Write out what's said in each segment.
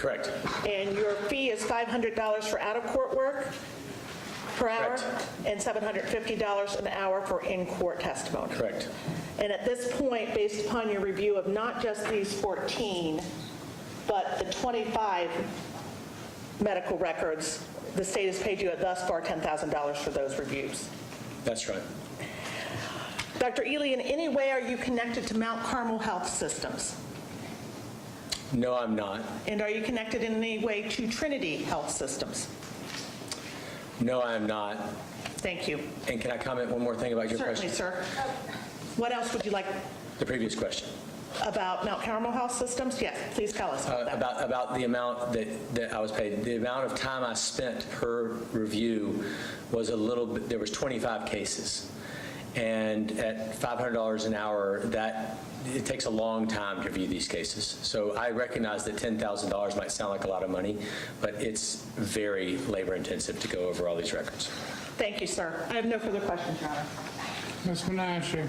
Correct. And your fee is $500 for out-of-court work per hour? Correct. And $750 an hour for in-court testimony? Correct. And at this point, based upon your review of not just these 14, but the 25 medical records, the state has paid you thus far $10,000 for those reviews. That's right. Dr. Ely, in any way are you connected to Mount Carmel Health Systems? No, I'm not. And are you connected in any way to Trinity Health Systems? No, I am not. Thank you. And can I comment one more thing about your Certainly, question? sir. What else would you like The previous question. about Mount Carmel Health Systems? Yes, please tell us about that. About the amount that I was paid. The amount of time I spent per review was a little bit, there was 25 cases. And at $500 an hour, it takes a long time to review these cases. So I recognize that $10,000 might sound like a lot of money, but it's very labor intensive to go over all these records. Thank you, sir. I have no further questions, Your Honor. Ms. Menashe.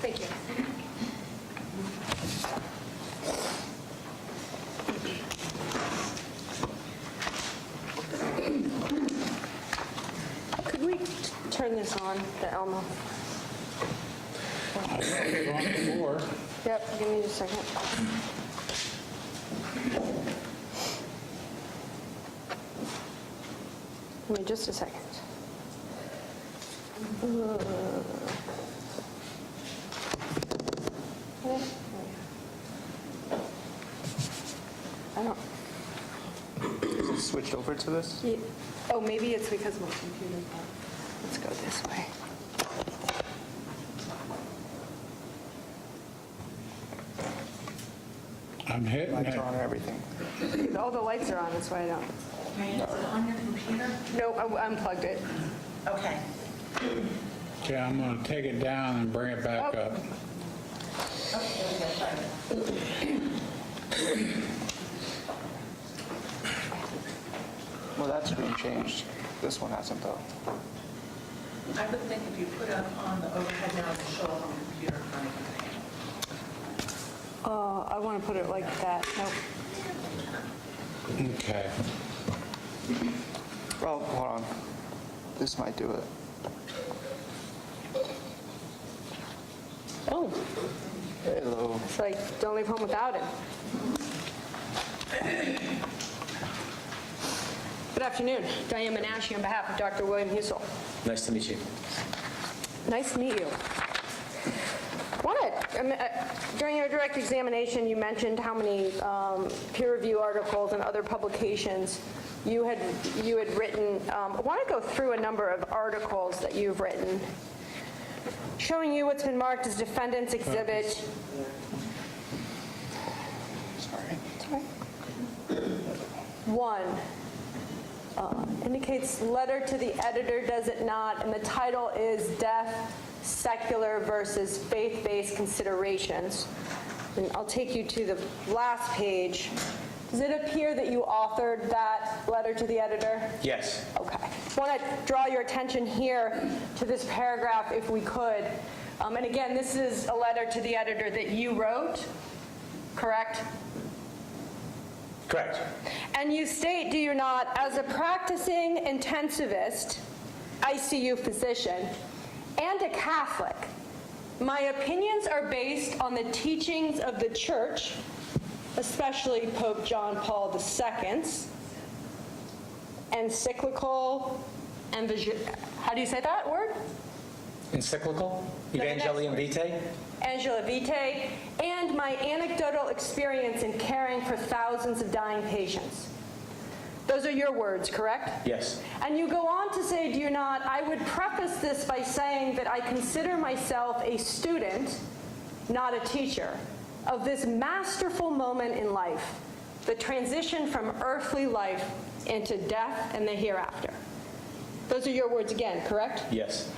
Thank you. Could we turn this on, the Elmo? On the floor. Yep, give me just a second. Give me just a second. I don't. Switch over to this? Yeah. Oh, maybe it's because my computer's on. Let's go this way. I'm hitting Lights it. are on and everything. All the lights are on, that's why I don't. Is it on your computer? No, I unplugged it. Okay. Okay, I'm going to take it down and bring it back up. Well, that screen changed. This one hasn't, though. I would think if you put it on the overhead now, it'll show up on the computer. I want to put it like that. Nope. Okay. Well, hold on. This might do it. Oh, Hello. it's like, don't leave home without it. Good afternoon. Diane Menashe on behalf of Dr. William Husel. Nice to meet you. Nice to meet you. During your direct examination, you mentioned how many peer review articles and other publications you had written. I want to go through a number of articles that you've written, showing you what's been marked as Defendant's Exhibit. Sorry. 1 indicates letter to the editor, does it not? And the title is Death, Secular versus Faith-Based Considerations. And I'll take you to the last page. Does it appear that you authored that letter to the editor? Yes. Okay. I want to draw your attention here to this paragraph if we could. And again, this is a letter to the editor that you wrote, correct? Correct. And you state, do you not, as a practicing intensivist, ICU physician, and a Catholic, my opinions are based on the teachings of the Church, especially Pope John Paul II's encyclical, how do you say that word? Encyclical? the next Evangelium Vitae? Angela Vitae, and my anecdotal experience in caring for thousands of dying patients. Those are your words, correct? Yes. And you go on to say, do you not, I would preface this by saying that I consider myself a student, not a teacher, of this masterful moment in life, the transition from earthly life into death and the hereafter. Those are your words again, correct? Yes.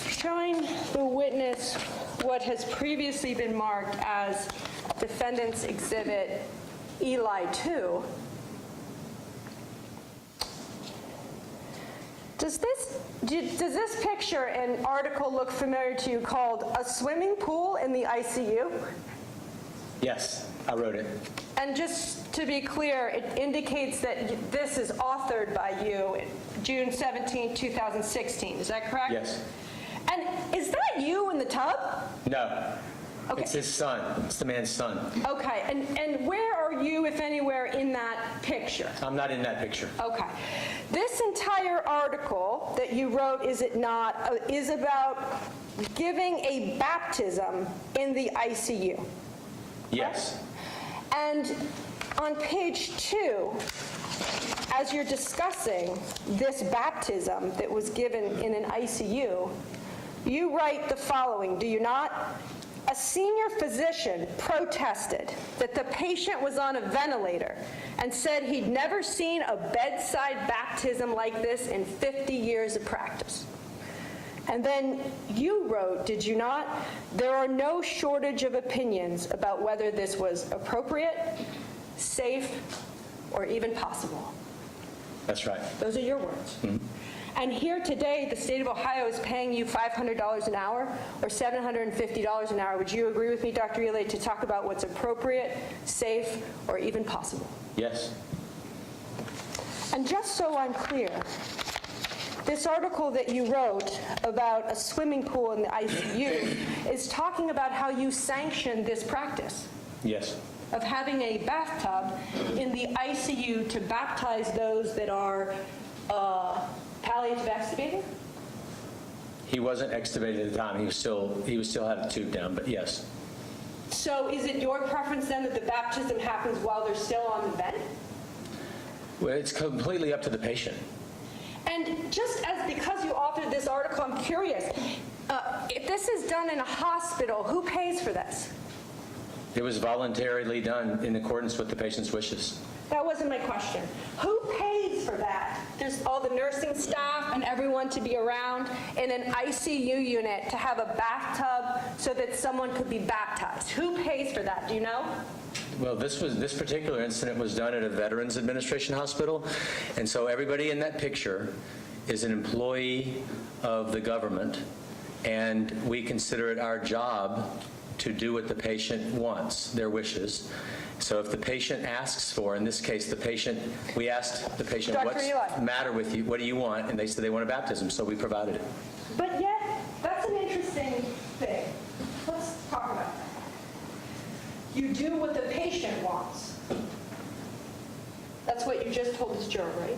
Showing the witness what has previously been marked as Defendant's Exhibit Eli 2. Does this picture and article look familiar to you, called A Swimming Pool in the ICU? Yes, I wrote it. And just to be clear, it indicates that this is authored by you June 17, 2016. Is that correct? Yes. And is that you in the tub? No. Okay. It's his son. It's the man's son. Okay. And where are you, if anywhere, in that picture? I'm not in that picture. Okay. This entire article that you wrote, is it not, is about giving a baptism in the ICU. Yes. And on page 2, as you're discussing this baptism that was given in an ICU, you write the following, do you not? A senior physician protested that the patient was on a ventilator and said he'd never seen a bedside baptism like this in 50 years of practice. And then you wrote, did you not? There are no shortage of opinions about whether this was appropriate, safe, or even possible. That's right. Those are your words. And here today, the state of Ohio is paying you $500 an hour or $750 an hour. Would you agree with me, Dr. Ely, to talk about what's appropriate, safe, or even possible? Yes. And just so I'm clear, this article that you wrote about a swimming pool in the ICU is talking about how you sanction this practice Yes. of having a bathtub in the ICU to baptize those that are palliative extubated? He wasn't extubated at the time. He was still had a tube down, but yes. So is it your preference then that the baptism happens while they're still on the bed? Well, it's completely up to the patient. And just as because you authored this article, I'm curious, if this is done in a hospital, who pays for this? It was voluntarily done in accordance with the patient's wishes. That wasn't my question. Who pays for that? There's all the nursing staff and everyone to be around in an ICU unit to have a bathtub so that someone could be baptized. Who pays for that? Do you know? Well, this particular incident was done at a Veterans Administration hospital, and so everybody in that picture is an employee of the government, and we consider it our job to do what the patient wants, their wishes. So if the patient asks for, in this case, we asked the patient, Dr. what's Eli. the matter with you? What do you want? And they said they want a baptism, so we provided it. But yet, that's an interesting thing. Let's talk about that. You do what the patient wants. That's what you just told this juror, right?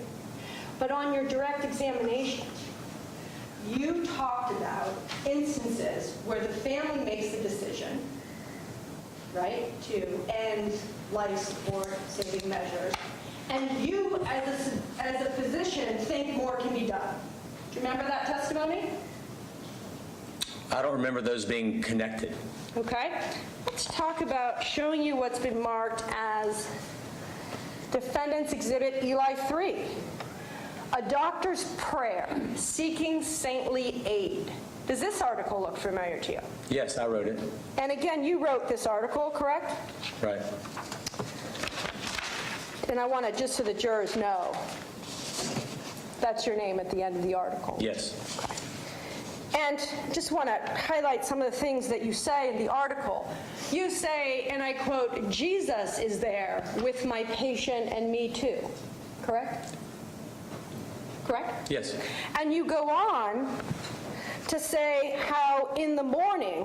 But on your direct examination, you talked about instances where the family makes the decision, right, to end life support saving measures, and you, as a physician, think more can be done. Do you remember that testimony? I don't remember those being connected. Okay. Let's talk about showing you what's been marked as Defendant's Exhibit Eli 3. A doctor's prayer seeking saintly aid. Does this article look familiar to you? Yes, I wrote it. And again, you wrote this article, correct? Right. And I want to, just so the jurors know, that's your name at the end of the article. Yes. And just want to highlight some of the things that you say in the article. You say, and I quote, Jesus is there with my patient and me too. Correct? Correct? Yes. And you go on to say how in the morning,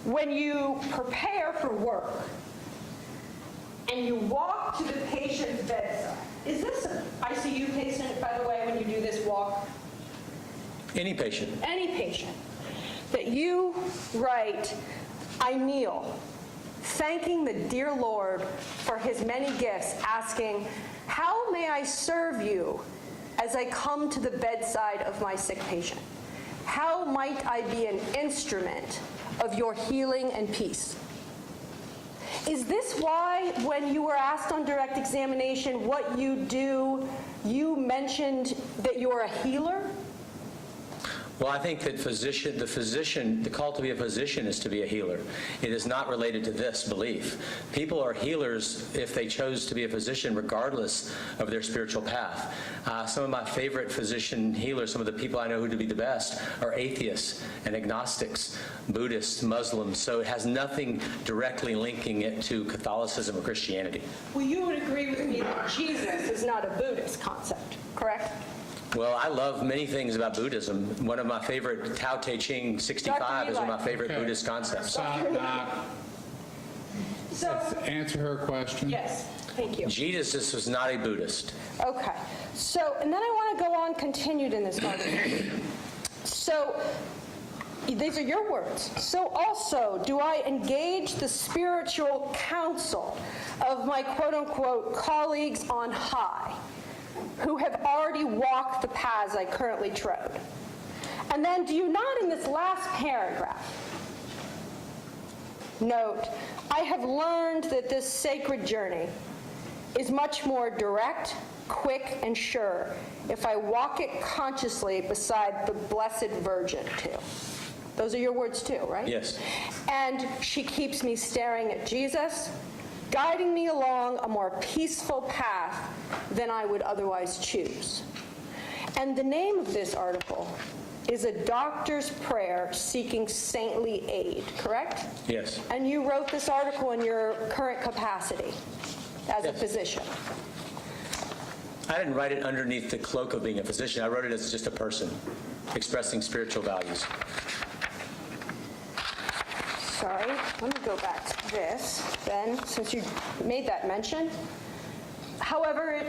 when you prepare for work and you walk to the patient's bedside, is this an ICU patient, by the way, when you do this walk? Any patient. Any patient, that you write, I kneel, thanking the dear Lord for his many gifts, asking, how may I serve you as I come to the bedside of my sick patient? How might I be an instrument of your healing and peace? Is this why, when you were asked on direct examination what you do, you mentioned that you're a healer? Well, I think that the call to be a physician is to be a healer. It is not related to this belief. People are healers if they chose to be a physician regardless of their spiritual path. Some of my favorite physician healers, some of the people I know who to be the best, are atheists and agnostics, Buddhists, Muslims. So it has nothing directly linking it to Catholicism or Christianity. Well, you would agree with me that Jesus is not a Buddhist concept, correct? Well, I love many things about Buddhism. One of my favorite, Tao Te Ching 65, is one of my favorite Okay. Buddhist concepts. Stop, knock. So, Answer her question. yes, thank you. Jesus was not a Buddhist. Okay, so, and then I want to go on continued in this argument. So, these are your words. So also, do I engage the spiritual counsel of my quote-unquote colleagues on high, who have already walked the paths I currently trod? And then do you not, in this last paragraph, note, I have learned that this sacred journey is much more direct, quick, and sure if I walk it consciously beside the Blessed Virgin, too. Those are your words, too, right? Yes. And she keeps me staring at Jesus, guiding me along a more peaceful path than I would otherwise choose. And the name of this article is A Doctor's Prayer Seeking Saintly Aid, correct? Yes. And you wrote this article in your current capacity as a Yes. physician. I didn't write it underneath the cloak of being a physician. I wrote it as just a person expressing spiritual values. Sorry, let me go back to this then, since you made that mention. However, it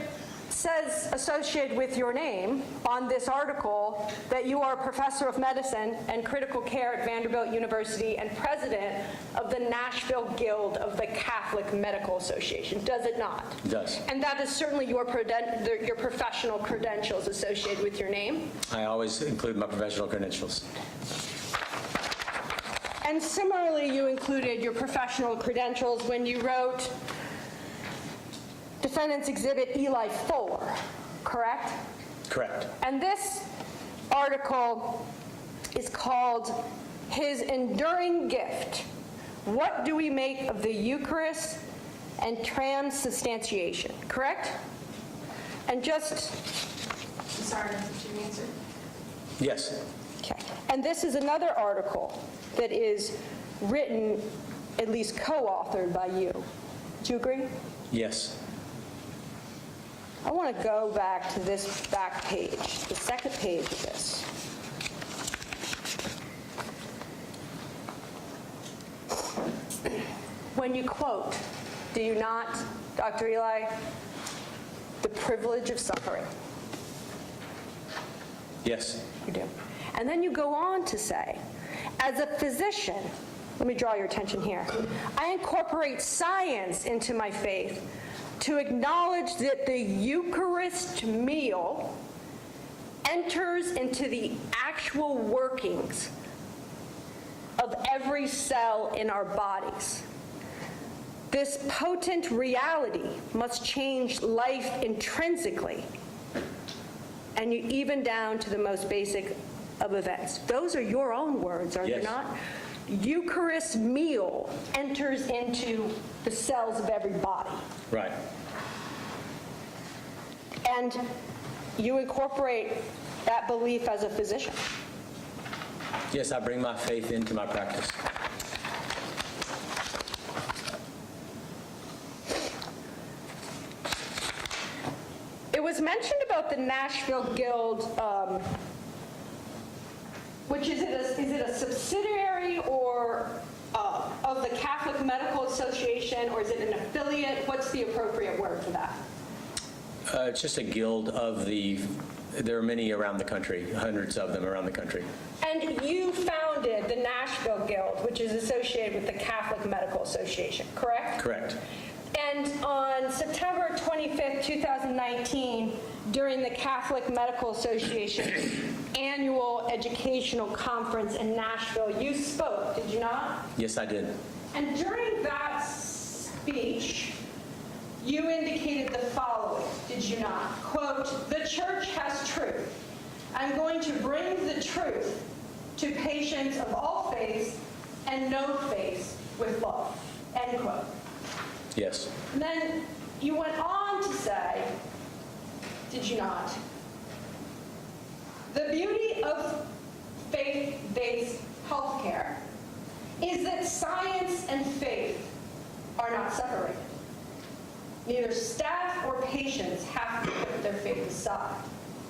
says associated with your name on this article that you are a professor of medicine and critical care at Vanderbilt University and president of the Nashville Guild of the Catholic Medical Association, does it not? It does. And that is certainly your professional credentials associated with your name? I always include my professional credentials. And similarly, you included your professional credentials when you wrote Defendant's Exhibit Eli Fuller, correct? Correct. And this article is called His Enduring Gift. What do we make of the Eucharist and transubstantiation, correct? And just, I'm sorry, did you answer? Yes. Okay. And this is another article that is written, at least co-authored by you. Do you agree? Yes. I want to go back to this back page, the second page of this. When you quote, do you not, Dr. Eli, the privilege of suffering? Yes. You do. And then you go on to say, as a physician, let me draw your attention here, I incorporate science into my faith to acknowledge that the Eucharist meal enters into the actual workings of every cell in our bodies. This potent reality must change life intrinsically, and even down to the most basic of events. Those are your own words, are they Yes. not? Eucharist meal enters into the cells of every body. Right. And you incorporate that belief as a physician. Yes, I bring my faith into my practice. It was mentioned about the Nashville Guild, which is it a subsidiary or of the Catholic Medical Association, or is it an affiliate? What's the appropriate word for that? It's just a guild of there are many around the country, hundreds of them around the country. And you founded the Nashville Guild, which is associated with the Catholic Medical Association, correct? Correct. And on September 25th, 2019, during the Catholic Medical Association annual educational conference in Nashville, you spoke, did you not? Yes, I did. And during that speech, you indicated the following, did you not? Quote, "The church has truth, I'm going to bring the truth to patients of all faiths and no faiths with love, end quote. Yes. And then you went on to say, did you not? The beauty of faith-based healthcare is that science and faith are not separated. Neither staff or patients have to put their faith aside.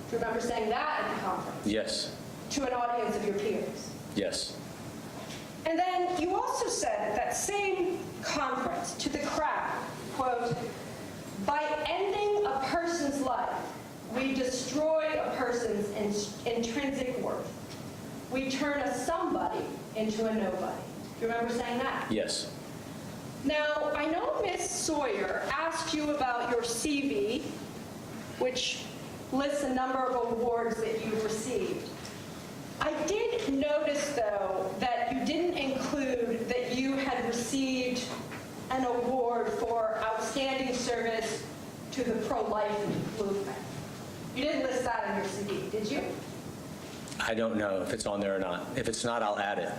Do you remember saying that at the conference? Yes. To an audience of your peers. Yes. And then you also said at that same conference to the crowd, quote, by ending a person's life, we destroy a person's intrinsic worth. We turn a somebody into a nobody. Do you remember saying that? Yes. Now, I know Ms. Sawyer asked you about your CV, which lists a number of awards that you've received. I did notice, though, that you didn't include that you had received an award for outstanding service to the pro-life movement. You didn't list that in your CV, did you? I don't know if it's on there or not. If it's not, I'll add it.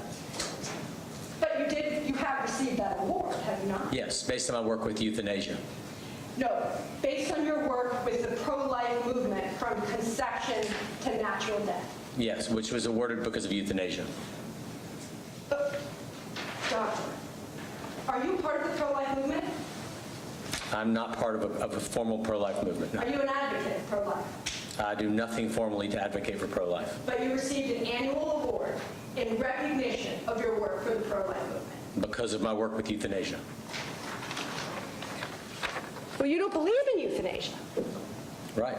But you have received that award, have you not? Yes, based on my work with euthanasia. No, based on your work with the pro-life movement from conception to natural death. Yes, which was awarded because of euthanasia. Doctor, are you part of the pro-life movement? I'm not part of a formal pro-life movement. Are No. you an advocate of pro-life? I do nothing formally to advocate for pro-life But you received an annual award in recognition of your work for the pro-life movement. because of my work with euthanasia. Well, you don't believe in euthanasia. Right.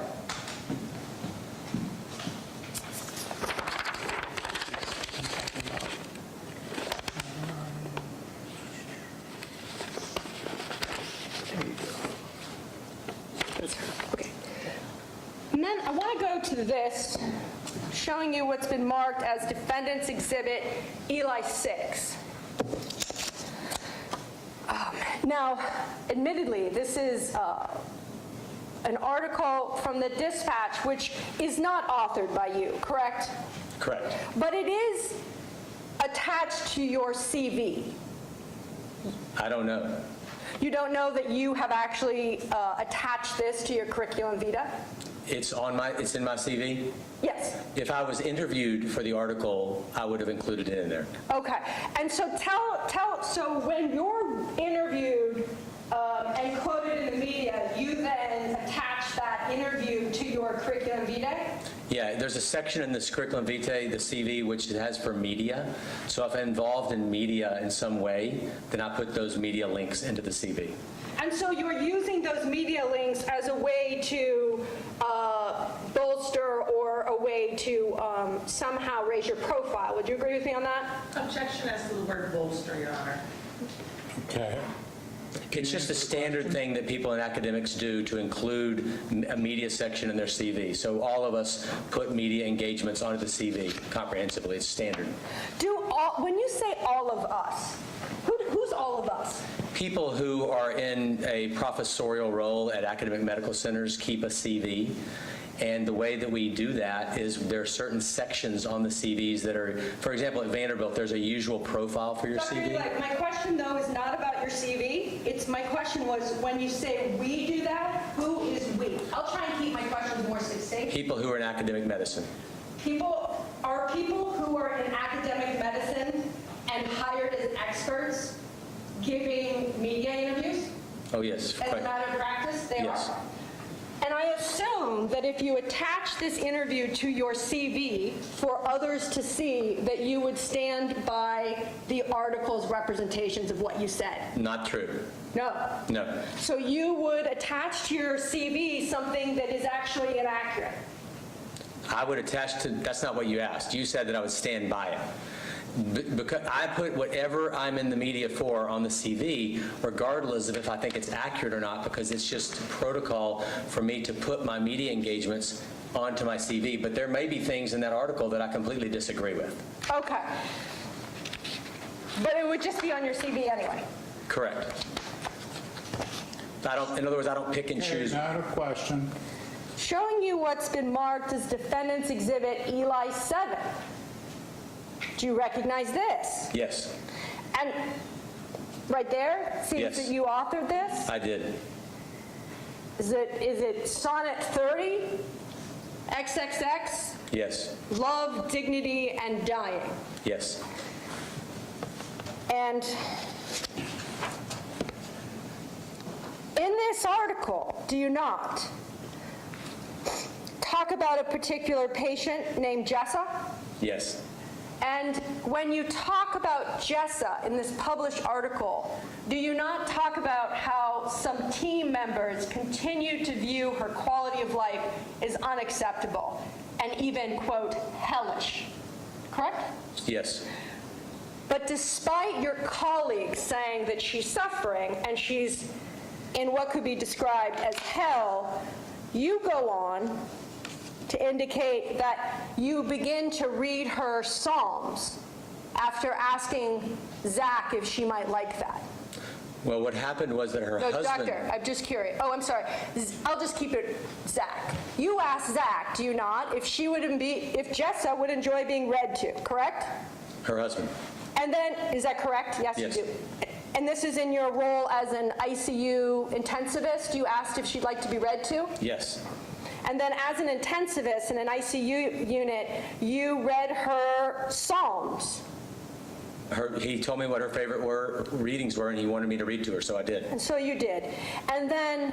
Okay. And then I want to go to this, showing you what's been marked as Defendant's Exhibit Eli 6. Now, admittedly, this is an article from the Dispatch, which is not authored by you, correct? Correct. But it is attached to your CV. I don't know. You don't know that you have actually attached this to your curriculum vitae? It's in my CV. Yes. If I was interviewed for the article, I would have included it in there. Okay. And so so when you're interviewed and quoted in the media, you then attach that interview to your curriculum vitae? Yeah, there's a section in this curriculum vitae, the CV, which it has for media. So if I'm involved in media in some way, then I put those media links into the CV. And so you're using those media links as a way to bolster or a way to somehow raise your profile. Would you agree with me on that? Objection as to the word bolster, Your Honor. Okay. It's just a standard thing that people in academics do to include a media section in their CV. So all of us put media engagements onto the CV comprehensively. It's standard. When you say all of us, who's all of us? People who are in a professorial role at academic medical centers keep a CV. And the way that we do that is there are certain sections on the CVs that are, for example, at Vanderbilt, there's a usual profile for your Dr. CV. Eli, my question, though, is not about your CV. My question was, when you say we do that, who is we? I'll try and keep my questions more succinct. People who are in academic medicine. People who are in academic medicine and hired as experts giving media interviews? Oh, yes. As a matter of practice, they Yes. are. And I assume that if you attach this interview to your CV for others to see, that you would stand by the article's representations of what you said. Not true. No. No. So you would attach to your CV something that is actually inaccurate. I would attach to, that's not what you asked. You said that I would stand by it. Because I put whatever I'm in the media for on the CV, regardless of if I think it's accurate or not, because it's just protocol for me to put my media engagements onto my CV. But there may be things in that article that I completely disagree with. Okay. But it would just be on your CV anyway. Correct. In other words, I don't pick and Okay, choose. now the question. showing you what's been marked as Defendant's Exhibit Eli 7. Do you recognize this? Yes, And right there, seems Yes. that you authored this? I did. Is it Sonnet 30, XXX, Yes, Love, Dignity, and Dying? yes, And in this article, do you not talk about a particular patient named Jessa? yes, And when you talk about Jessa in this published article, do you not talk about how some team members continue to view her quality of life as unacceptable and even, quote, hellish? Correct? yes, But despite your colleagues saying that she's suffering and she's in what could be described as hell, you go on to indicate that you begin to read her Psalms after asking Zach if she might like that. Well, what happened was that her No, husband... doctor, I'm just curious. Oh, I'm sorry. I'll just keep it Zach. You asked Zach, do you not, if Jessa would enjoy being read to, correct? Her husband. And then, is that correct? Yes, Yes. you do. And this is in your role as an ICU intensivist? You asked if she'd like to be read to? Yes, And then as an intensivist in an ICU unit, you read her Psalms. he told me what her favorite readings were, and he wanted me to read to her, so I did. And so you did. And then,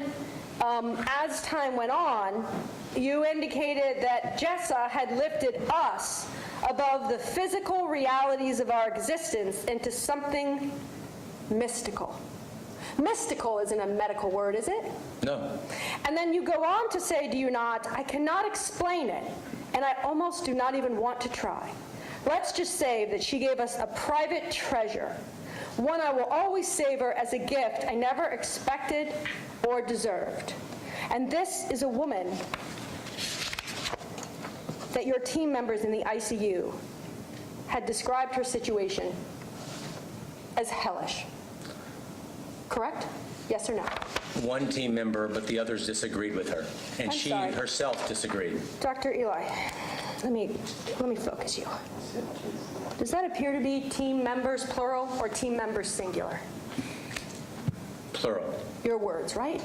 as time went on, you indicated that Jessa had lifted us above the physical realities of our existence into something mystical. Mystical isn't a medical word, is it? No, And then you go on to say, do you not, I cannot explain it, and I almost do not even want to try. Let's just say that she gave us a private treasure, one I will always savor as a gift I never expected or deserved. And this is a woman that your team members in the ICU had described her situation as hellish. Correct? Yes or no? one team member, but the others disagreed with her, and I'm she sorry. herself disagreed. Dr. Eli, let me focus you. Does that appear to be team members plural or team members singular? Plural. Your words, right?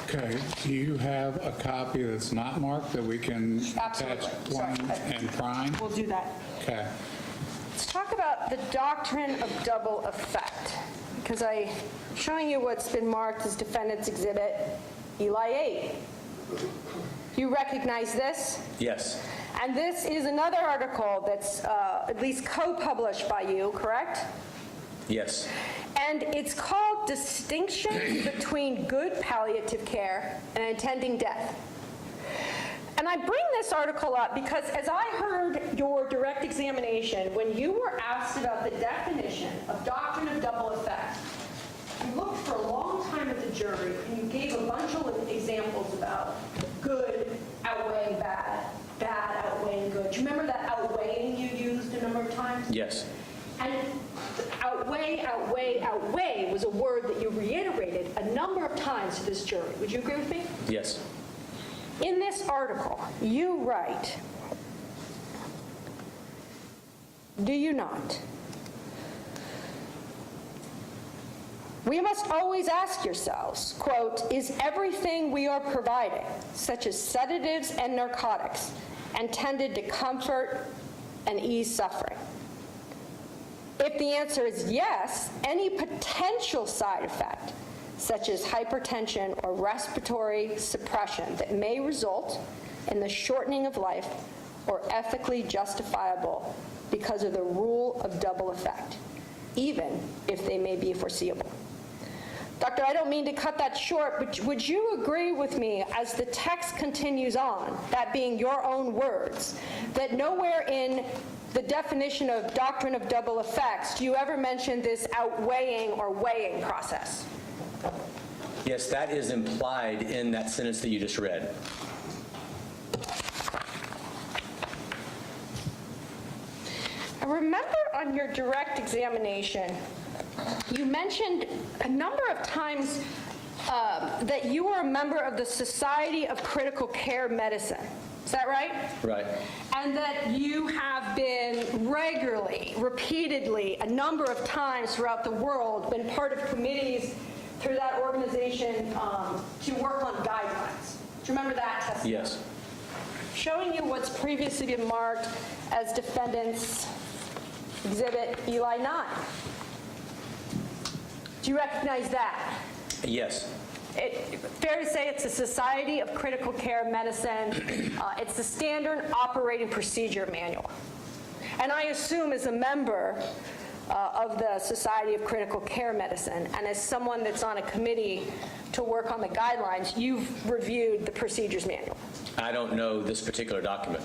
Okay, do you have a copy that's not marked that we can attach Absolutely. Sorry. one and prime? We'll do that. Okay, Let's talk about the doctrine of double effect, because I'm showing you what's been marked as Defendant's Exhibit Eli 8. You recognize this? Yes, And this is another article that's at least co-published by you, correct? yes, And it's called Distinction Between Good Palliative Care and Attending Death. And I bring this article up because as I heard your direct examination, when you were asked about the definition of doctrine of double effect, you looked for a long time at the jury and you gave a bunch of examples about good outweighing bad, bad outweighing good. Do you remember that outweighing you used a number of times? yes, And outweigh, outweigh, outweigh was a word that you reiterated a number of times to this jury. Would you agree with me? yes, In this article, you write, do you not? We must always ask yourselves, quote, is everything we are providing, such as sedatives and narcotics, intended to comfort and ease suffering? If the answer is yes, any potential side effect, such as hypertension or respiratory suppression that may result in the shortening of life or ethically justifiable because of the rule of double effect, even if they may be foreseeable. Doctor, I don't mean to cut that short, but would you agree with me as the text continues on, that being your own words, that nowhere in the definition of doctrine of double effects do you ever mention this outweighing or weighing process? yes, that is implied in that sentence that you just read. I remember on your direct examination, you mentioned a number of times that you are a member of the Society of Critical Care Medicine. Is that right? Right. And that you have been regularly, repeatedly, a number of times throughout the world, been part of committees through that organization to work on guidelines. Do you remember that testimony? Yes. Showing you what's previously been marked as Defendant's Exhibit Eli 9. Do you recognize that? Yes. Fair to say it's a Society of Critical Care Medicine. It's the Standard Operating Procedure Manual. And I assume as a member of the Society of Critical Care Medicine and as someone that's on a committee to work on the guidelines, you've reviewed the procedures manual. I don't know this particular document.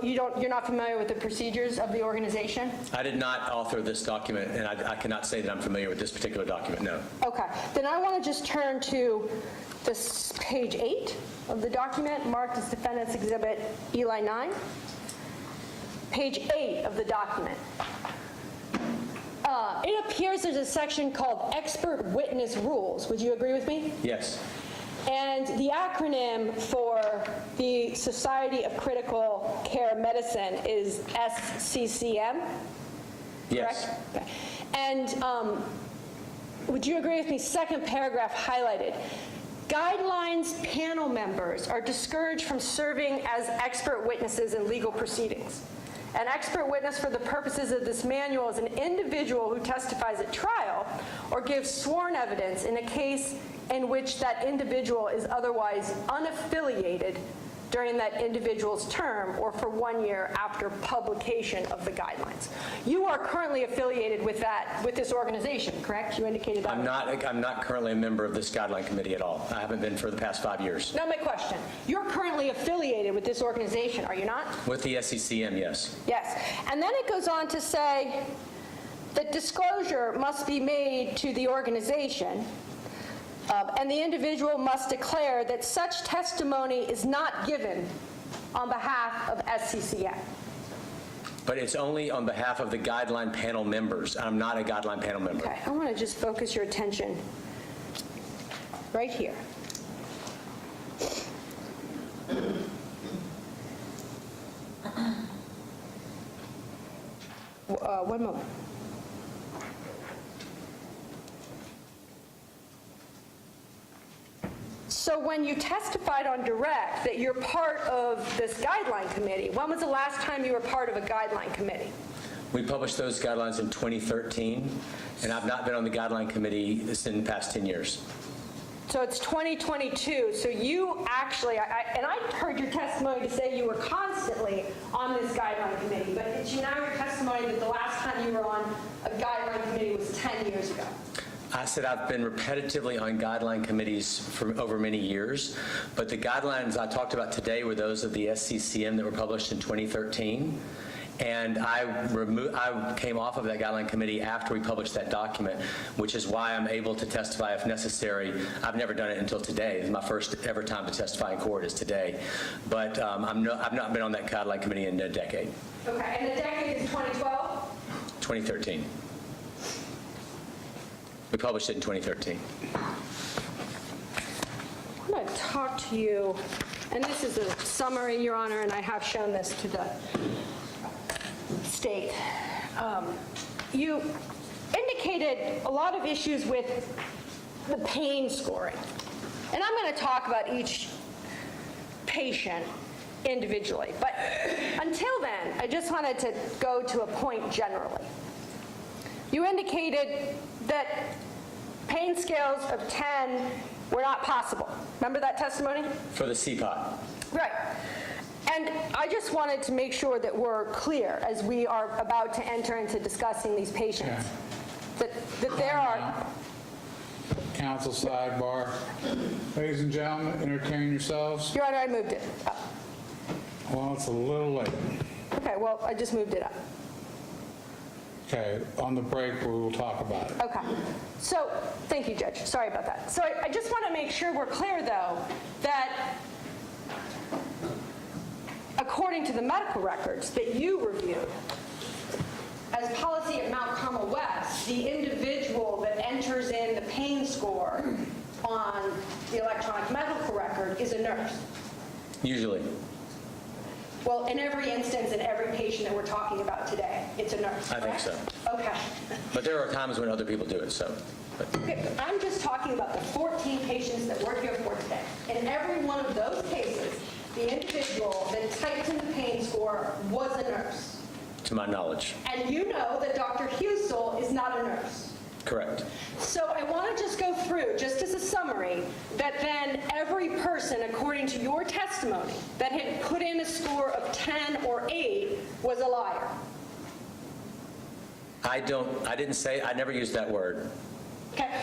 You're not familiar with the procedures of the organization? I did not author this document, and I cannot say that I'm familiar with this particular document, no. Okay, then I want to just turn to this page 8 of the document marked as Defendant's Exhibit Eli 9. Page 8 of the document. It appears there's a section called Expert Witness Rules. Would you agree with me? Yes. And the acronym for the Society of Critical Care Medicine is SCCM? Yes. Correct? Okay. And would you agree with me, second paragraph highlighted, guidelines panel members are discouraged from serving as expert witnesses in legal proceedings. An expert witness for the purposes of this manual is an individual who testifies at trial or gives sworn evidence in a case in which that individual is otherwise unaffiliated during that individual's term or for 1 year after publication of the guidelines. You are currently affiliated with this organization, correct? You indicated that. I'm not currently a member of this guideline committee at all. I haven't been for the past 5 years. Now my question, you're currently affiliated with this organization, are you not? With the SCCM, yes. Yes. And then it goes on to say that disclosure must be made to the organization, and the individual must declare that such testimony is not given on behalf of SCCM. But it's only on behalf of the guideline panel members. I'm not a guideline panel member. Okay, I want to just focus your attention right here. One moment. So when you testified on direct that you're part of this guideline committee, when was the last time you were part of a guideline committee? We published those guidelines in 2013, and I've not been on the guideline committee in the past 10 years. So it's 2022. So you actually, and I heard your testimony to say you were constantly on this guideline committee, but it's now your testimony that the last time you were on a guideline committee was 10 years ago. I said I've been repetitively on guideline committees for over many years, but the guidelines I talked about today were those of the SCCM that were published in 2013. And I came off of that guideline committee after we published that document, which is why I'm able to testify if necessary. I've never done it until today. It's my first ever time to testify in court is today. But I've not been on that guideline committee in a decade. Okay, and the decade is 2012? 2013. We published it in 2013. I'm going to talk to you, and this is a summary, Your Honor, and I have shown this to the state. You indicated a lot of issues with the pain scoring. And I'm going to talk about each patient individually. But until then, I just wanted to go to a point generally. You indicated that pain scales of 10 were not possible. Remember that testimony? For the CPOT. Right. And I just wanted to make sure that we're clear as we are about to enter into discussing these patients, that there are... Council sidebar. Ladies and gentlemen, entertain yourselves. Your Honor, I moved it up. Well, it's a little late. Okay, well, I just moved it up. Okay, on the break, we will talk about it. Okay. So, thank you, Judge. Sorry about that. So I just want to make sure we're clear, though, that according to the medical records that you reviewed as policy at Mount Carmel West, the individual that enters in the pain score on the electronic medical record is a nurse. Usually. Well, in every instance, in every patient that we're talking about today, it's a nurse, I think correct? so. Okay. But there are times when other people do it, so. But Okay, I'm just talking about the 14 patients that we're here for today. In every one of those cases, the individual that typed in the pain score was a nurse. to my knowledge, And you know that Dr. Husel is not a nurse. correct. So I want to just go through, just as a summary, that then every person, according to your testimony, that had put in a score of 10 or 8 was a liar. I didn't say, I never used that word. Okay?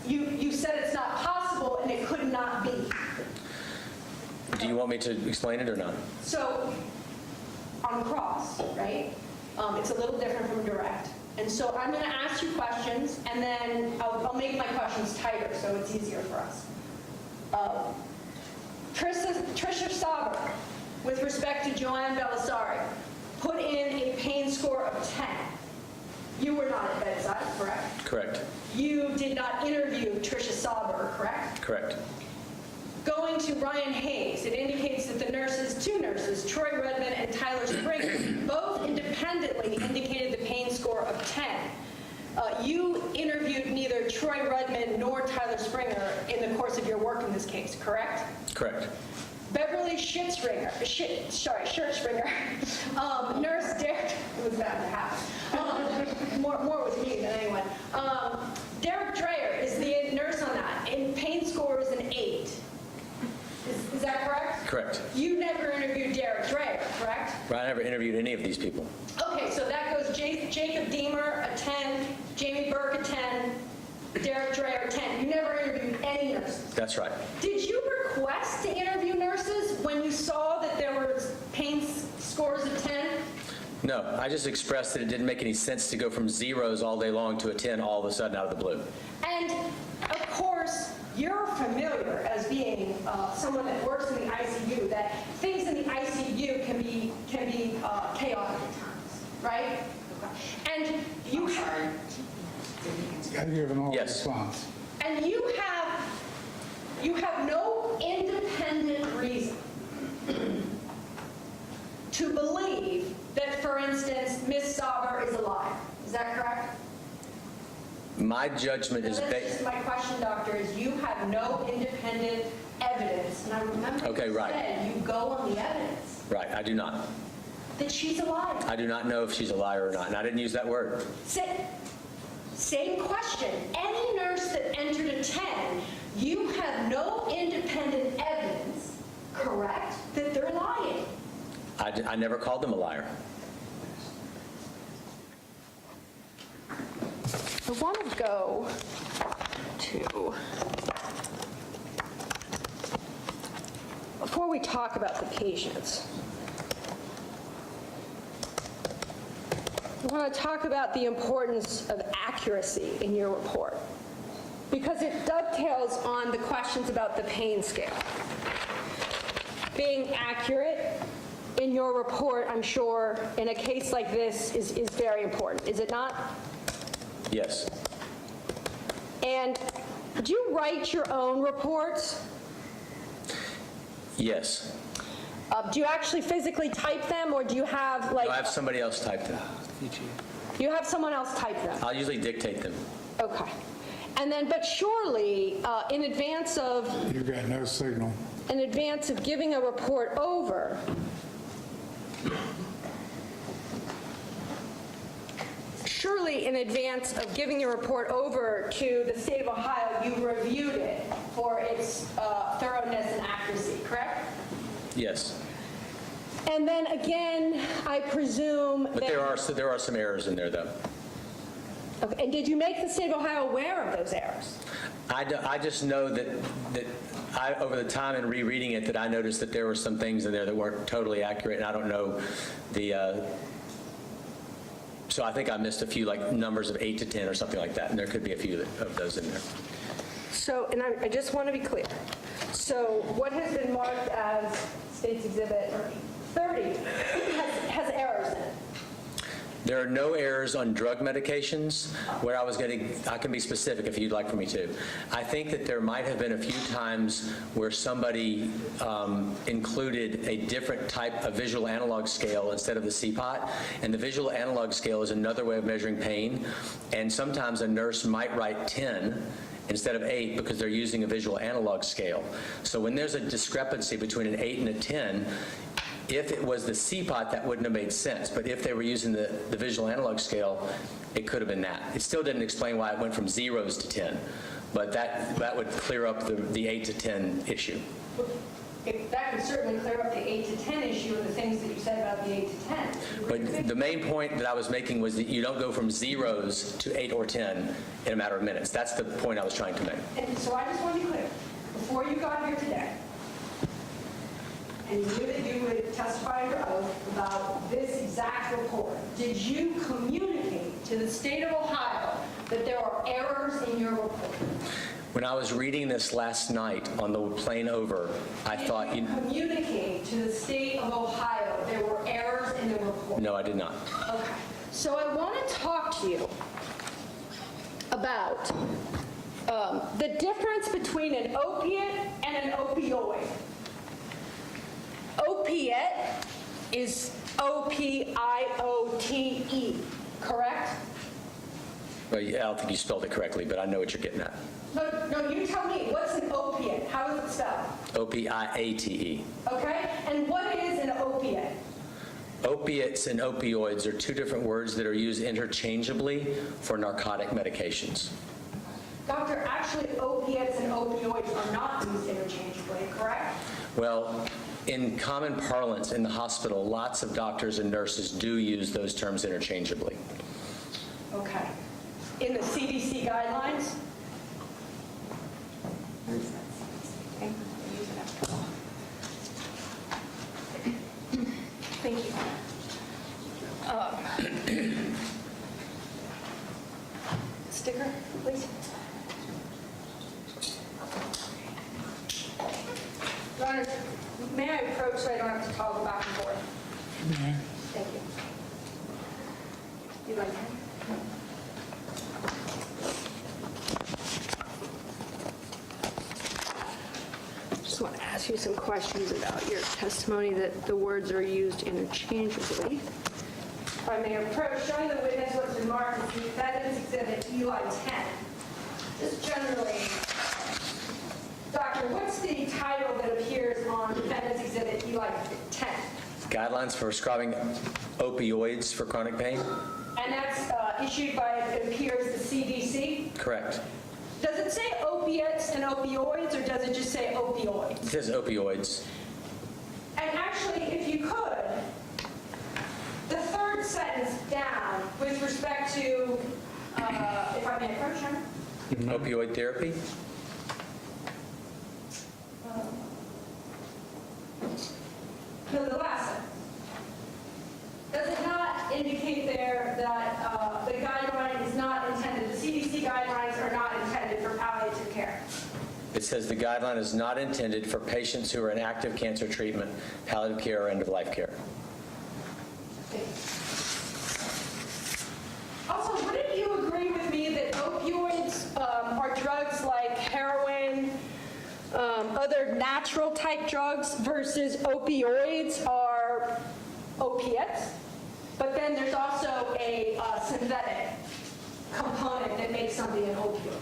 You said it's not possible and it could not be. Do you want me to explain it or not? So on cross, right, it's a little different from direct. And so I'm going to ask you questions, and then I'll make my questions tighter so it's easier for us. Tricia Sauber, with respect to Joanne Belisari, put in a pain score of 10. You were not at bedside, correct? Correct, You did not interview Tricia Sauber, correct? correct. Going to Ryan Hayes, it indicates that the nurses, two nurses, Troy Redmond and Tyler Springer, both independently indicated the pain score of 10. You interviewed neither Troy Redmond nor Tyler Springer in the course of your work in this case, correct? Correct. Beverly Schertzspringer, nurse Derek, it was bound to happen. More was me than anyone. Derek Dreyer is the nurse on that, and pain score is an 8. Is that correct? Correct. You never interviewed Derek Dreyer, correct? Right, I never interviewed any of these people. Okay, so that goes Jacob Deemer, a 10, Jamie Burke, a 10, Derek Dreyer, a 10. You never interviewed any nurses. That's right. Did you request to interview nurses when you saw that there were pain scores of 10? No, I just expressed that it didn't make any sense to go from zeros all day long to a 10 all of a sudden out of the blue. And of course, you're familiar as being someone that works in the ICU, that things in the ICU can be chaotic at times, right? And you Got to give an oral Yes. response. and you have no independent reason to believe that, for instance, Ms. Sauber is a liar. Is that correct? My judgment No, is that's based. just my question, doctor, is you have no independent evidence, and I remember Okay, you right. said you go on the evidence, Right, I do not. that she's a liar. I do not know if she's a liar or not, and I didn't use that word. Same question. Any nurse that entered a 10, you have no independent evidence, correct, that they're lying. I never called them a liar. I want to go to, before we talk about the patients, I want to talk about the importance of accuracy in your report, because it dovetails on the questions about the pain scale. Being accurate in your report, I'm sure, in a case like this is very important, is it not? Yes, And do you write your own reports? yes. Do you actually physically type them, or do you have I have somebody else type them. you have someone else type them? I'll usually dictate them. Okay. And then, but surely, in advance of You got no signal. giving a report over, surely in advance of giving your report over to the state of Ohio, you reviewed it for its thoroughness and accuracy, correct? Yes. And then again, I presume But that... there are some errors in there, though. Okay, and did you make the state of Ohio aware of those errors? I just know that I, over the time in rereading it, that I noticed that there were some things in there that weren't totally accurate, and I don't know the, so I think I missed a few, like numbers of 8 to 10 or something like that, and there could be a few of those in there. So, and I just want to be clear. So what has been marked as State's Exhibit 30 has errors in it. There are no errors on drug medications. Where I was getting, I can be specific if you'd like for me to. I think that there might have been a few times where somebody included a different type of visual analog scale instead of the CPOT, and the visual analog scale is another way of measuring pain, and sometimes a nurse might write 10 instead of 8 because they're using a visual analog scale. So when there's a discrepancy between an 8 and a 10, if it was the CPOT, that wouldn't have made sense. But if they were using the visual analog scale, it could have been that. It still didn't explain why it went from 0s to 10. But that would clear up the 8 to 10 issue. That could certainly clear up the 8 to 10 issue and the things that you said about the 8 to 10. But the main point that I was making was that you don't go from 0s to 8 or 10 in a matter of minutes. That's the point I was trying to make. And so I just want to be clear, before you got here today, and you knew that you would testify under oath about this exact report, did you communicate to the state of Ohio that there are errors in your report? When I was reading this last night on the plane over, I thought, Did you communicate to the state of Ohio there were errors in the report? no, I did not. Okay. So I want to talk to you about the difference between an opiate and an opioid. Opiate is O-P-I-O-T-E, correct? Well, yeah, I don't think you spelled it correctly, but I know what you're getting at. No, you tell me, what's an opiate? How is it spelled? O-P-I-A-T-E. Okay? And what is an opiate? Opiates and opioids are two different words that are used interchangeably for narcotic medications. Doctor, actually opiates and opioids are not used interchangeably, correct? Well, in common parlance in the hospital, lots of doctors and nurses do use those terms interchangeably. Okay. In the CDC guidelines? Thank you. Sticker, please. Your Honor, may I approach so I don't have to toggle back and forth? Yeah. Thank you. You like that? Just want to ask you some questions about your testimony that the words are used interchangeably. If I may approach, showing the witness what's been marked as the defendant's exhibit EUI 10. Just generally, Doctor, what's the title that appears on defendant's exhibit EUI 10? Guidelines for prescribing opioids for chronic pain? And that's issued by, it appears, the CDC? Correct. Does it say opiates and opioids, or does it just say It opioids? says opioids. And actually, if you could, the third sentence down with respect to, if I may approach, Your Honor? Opioid therapy? No, the last sentence. Does it not indicate there that the guideline is not intended, the CDC guidelines are not intended for palliative care? It says the guideline is not intended for patients who are in active cancer treatment, palliative care, or end-of-life care. Also, wouldn't you agree with me that opioids are drugs like heroin, other natural type drugs, versus opioids are opiates? But then there's also a synthetic component that makes something an opioid.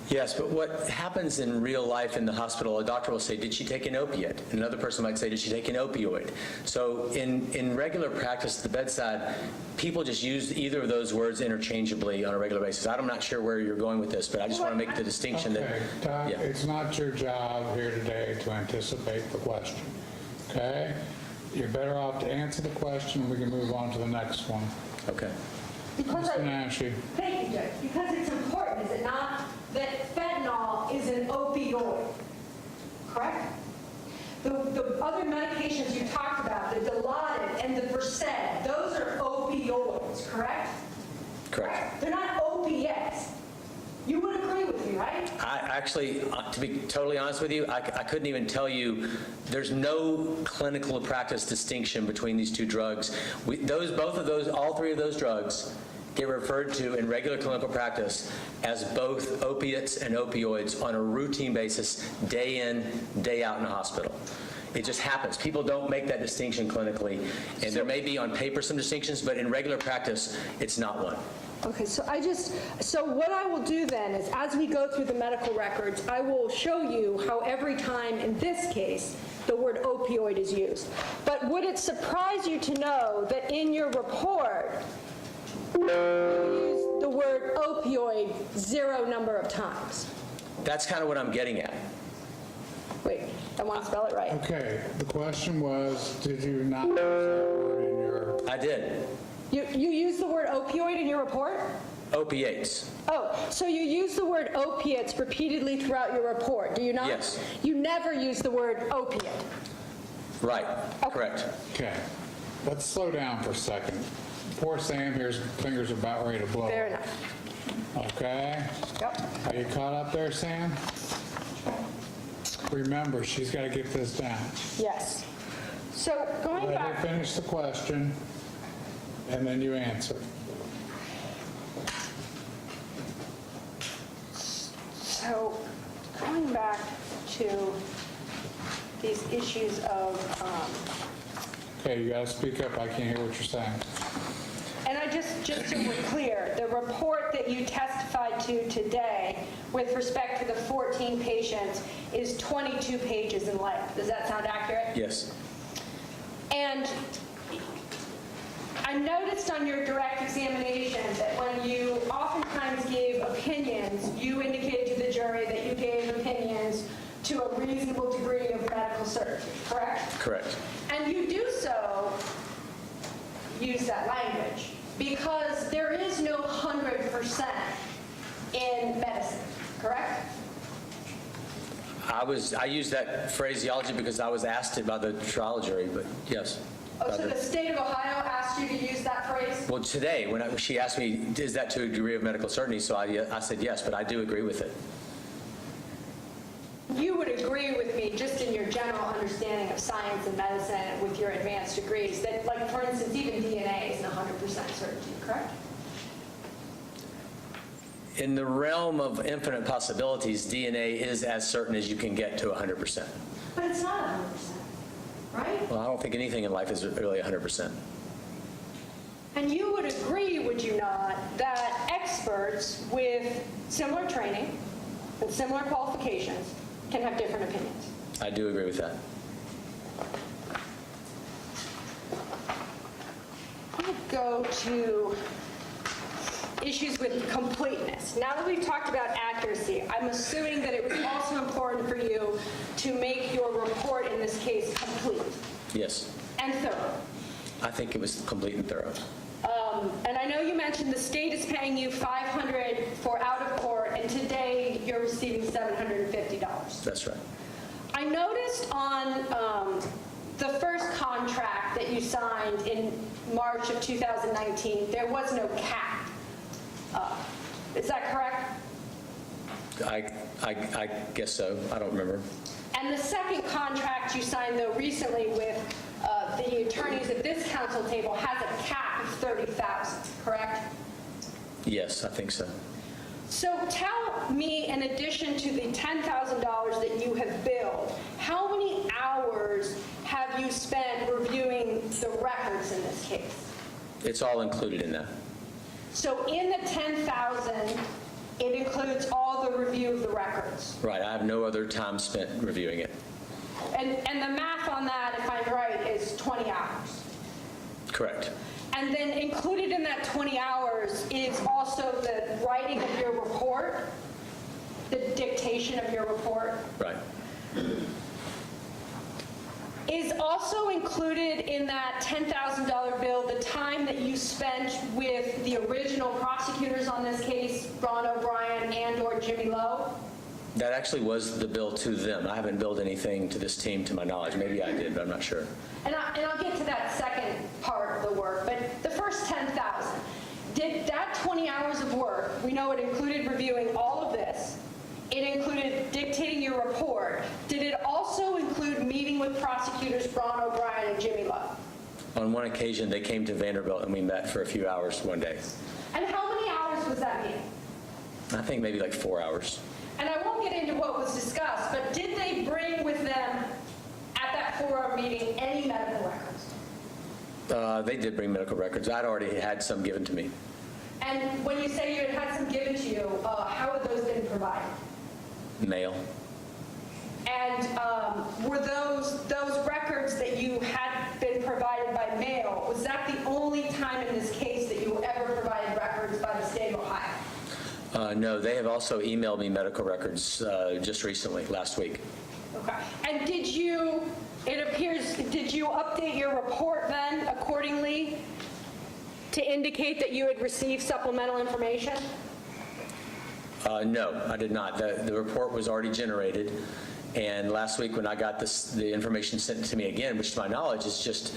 Yes, but what happens in real life in the hospital, a doctor will say, did she take an opiate? And another person might say, did she take an opioid? So in regular practice at the bedside, people just use either of those words interchangeably on a regular basis. I'm not sure where you're going with this, but I just want to make the distinction that... Okay, Doc, Yeah. it's not your job here today to anticipate the question, okay? You're better off to answer the question, we can move on to the next one. Okay. Because Mr. Nashi, Thank you, Judge. Because it's important, is it not, that fentanyl is an opioid, correct? The other medications you talked about, the Dilaudid and the Versed, those are opioids, correct? Correct. They're not opiates. You would agree with me, right? I actually, to be totally honest with you, I couldn't even tell you, there's no clinical practice distinction between these two drugs. All three of those drugs get referred to in regular clinical practice as both opiates and opioids on a routine basis, day in, day out in the hospital. It just happens. People don't make that distinction clinically, and there may be on paper some distinctions, but in regular practice, it's not one. Okay, so what I will do then is, as we go through the medical records, I will show you how every time in this case, the word opioid is used. But would it surprise you to know that in your report, you use the word opioid 0 number of times? That's kind of what I'm getting at. Wait, I want to spell it right. Okay, the question was, did you not use that word in your, I did. You use the word opioid in your report? Opiates. Oh, so you use the word opiates repeatedly throughout your report, do you not? Yes. You never use the word opiate. Right, correct. okay, let's slow down for a second. Poor Sam here's fingers about ready to blow. Fair enough. Okay? Yep. Are you caught up there, Sam? Remember, she's got to get this down. Yes. So going Let her back, finish the question, and then you answer. so going back to these issues of, Okay, you got to speak up. I can't hear what you're saying. and I just so we're clear, the report that you testified to today with respect to the 14 patients is 22 pages in length. Does that sound accurate? Yes. And I noticed on your direct examination that when you oftentimes gave opinions, you indicated to the jury that you gave opinions to a reasonable degree of medical certainty, correct? Correct. And you do so use that language because there is no 100% in medicine, correct? I used that phraseology because I was asked it by the trial jury, but yes. Oh, so the state of Ohio asked you to use that phrase? Well, today, when she asked me, is that to a degree of medical certainty? So I said yes, but I do agree with it. You would agree with me, just in your general understanding of science and medicine with your advanced degrees, that, like, for instance, even DNA isn't 100% certainty, correct? In the realm of infinite possibilities, DNA is as certain as you can get to 100%. But it's not 100%, right? Well, I don't think anything in life is really 100%. And you would agree, would you not, that experts with similar training, with similar qualifications, can have different opinions? I do agree with that. I'm going to go to issues with completeness. Now that we've talked about accuracy, I'm assuming that it was also important for you to make your report in this case complete Yes. and thorough. I think it was complete and thorough. And I know you mentioned the state is paying you $500 for out of court, and today you're receiving $750. That's right. I noticed on the first contract that you signed in March of 2019, there was no cap. Is that correct? I guess so. I don't remember. And the second contract you signed, though, recently with the attorneys at this council table has a cap of $30,000, correct? Yes, I think so. So tell me, in addition to the $10,000 that you have billed, how many hours have you spent reviewing the records in this case? It's all included in that. So in the $10,000, it includes all the review of the records. Right. I have no other time spent reviewing it. And the math on that, if I'm right, is 20 hours. Correct. And then included in that 20 hours is also the writing of your report, the dictation of your report. Right. Is also included in that $10,000 bill the time that you spent with the original prosecutors on this case, Ron O'Brien and/or Jimmy Lowe? That actually was the bill to them. I haven't billed anything to this team to my knowledge. Maybe I did, but I'm not sure. And I'll get to that second part of the work, but the first 10,000, did that 20 hours of work, we know it included reviewing all of this, it included dictating your report. Did it also include meeting with prosecutors Ron O'Brien and Jimmy Love? On one occasion, they came to Vanderbilt and we met for a few hours one day. And how many hours was that meeting? I think maybe like 4 hours. And I won't get into what was discussed, but did they bring with them at that 4-hour meeting any medical records? They did bring medical records. I'd already had some given to me. And when you say you had some given to you, how had those been provided? Mail. And were those records that you had been provided by mail, was that the only time in this case that you ever provided records by the state of Ohio? No, they have also emailed me medical records just recently, last week. Okay. And did you update your report then accordingly to indicate that you had received supplemental information? No, I did not. The report was already generated, and last week when I got the information sent to me again, which to my knowledge is just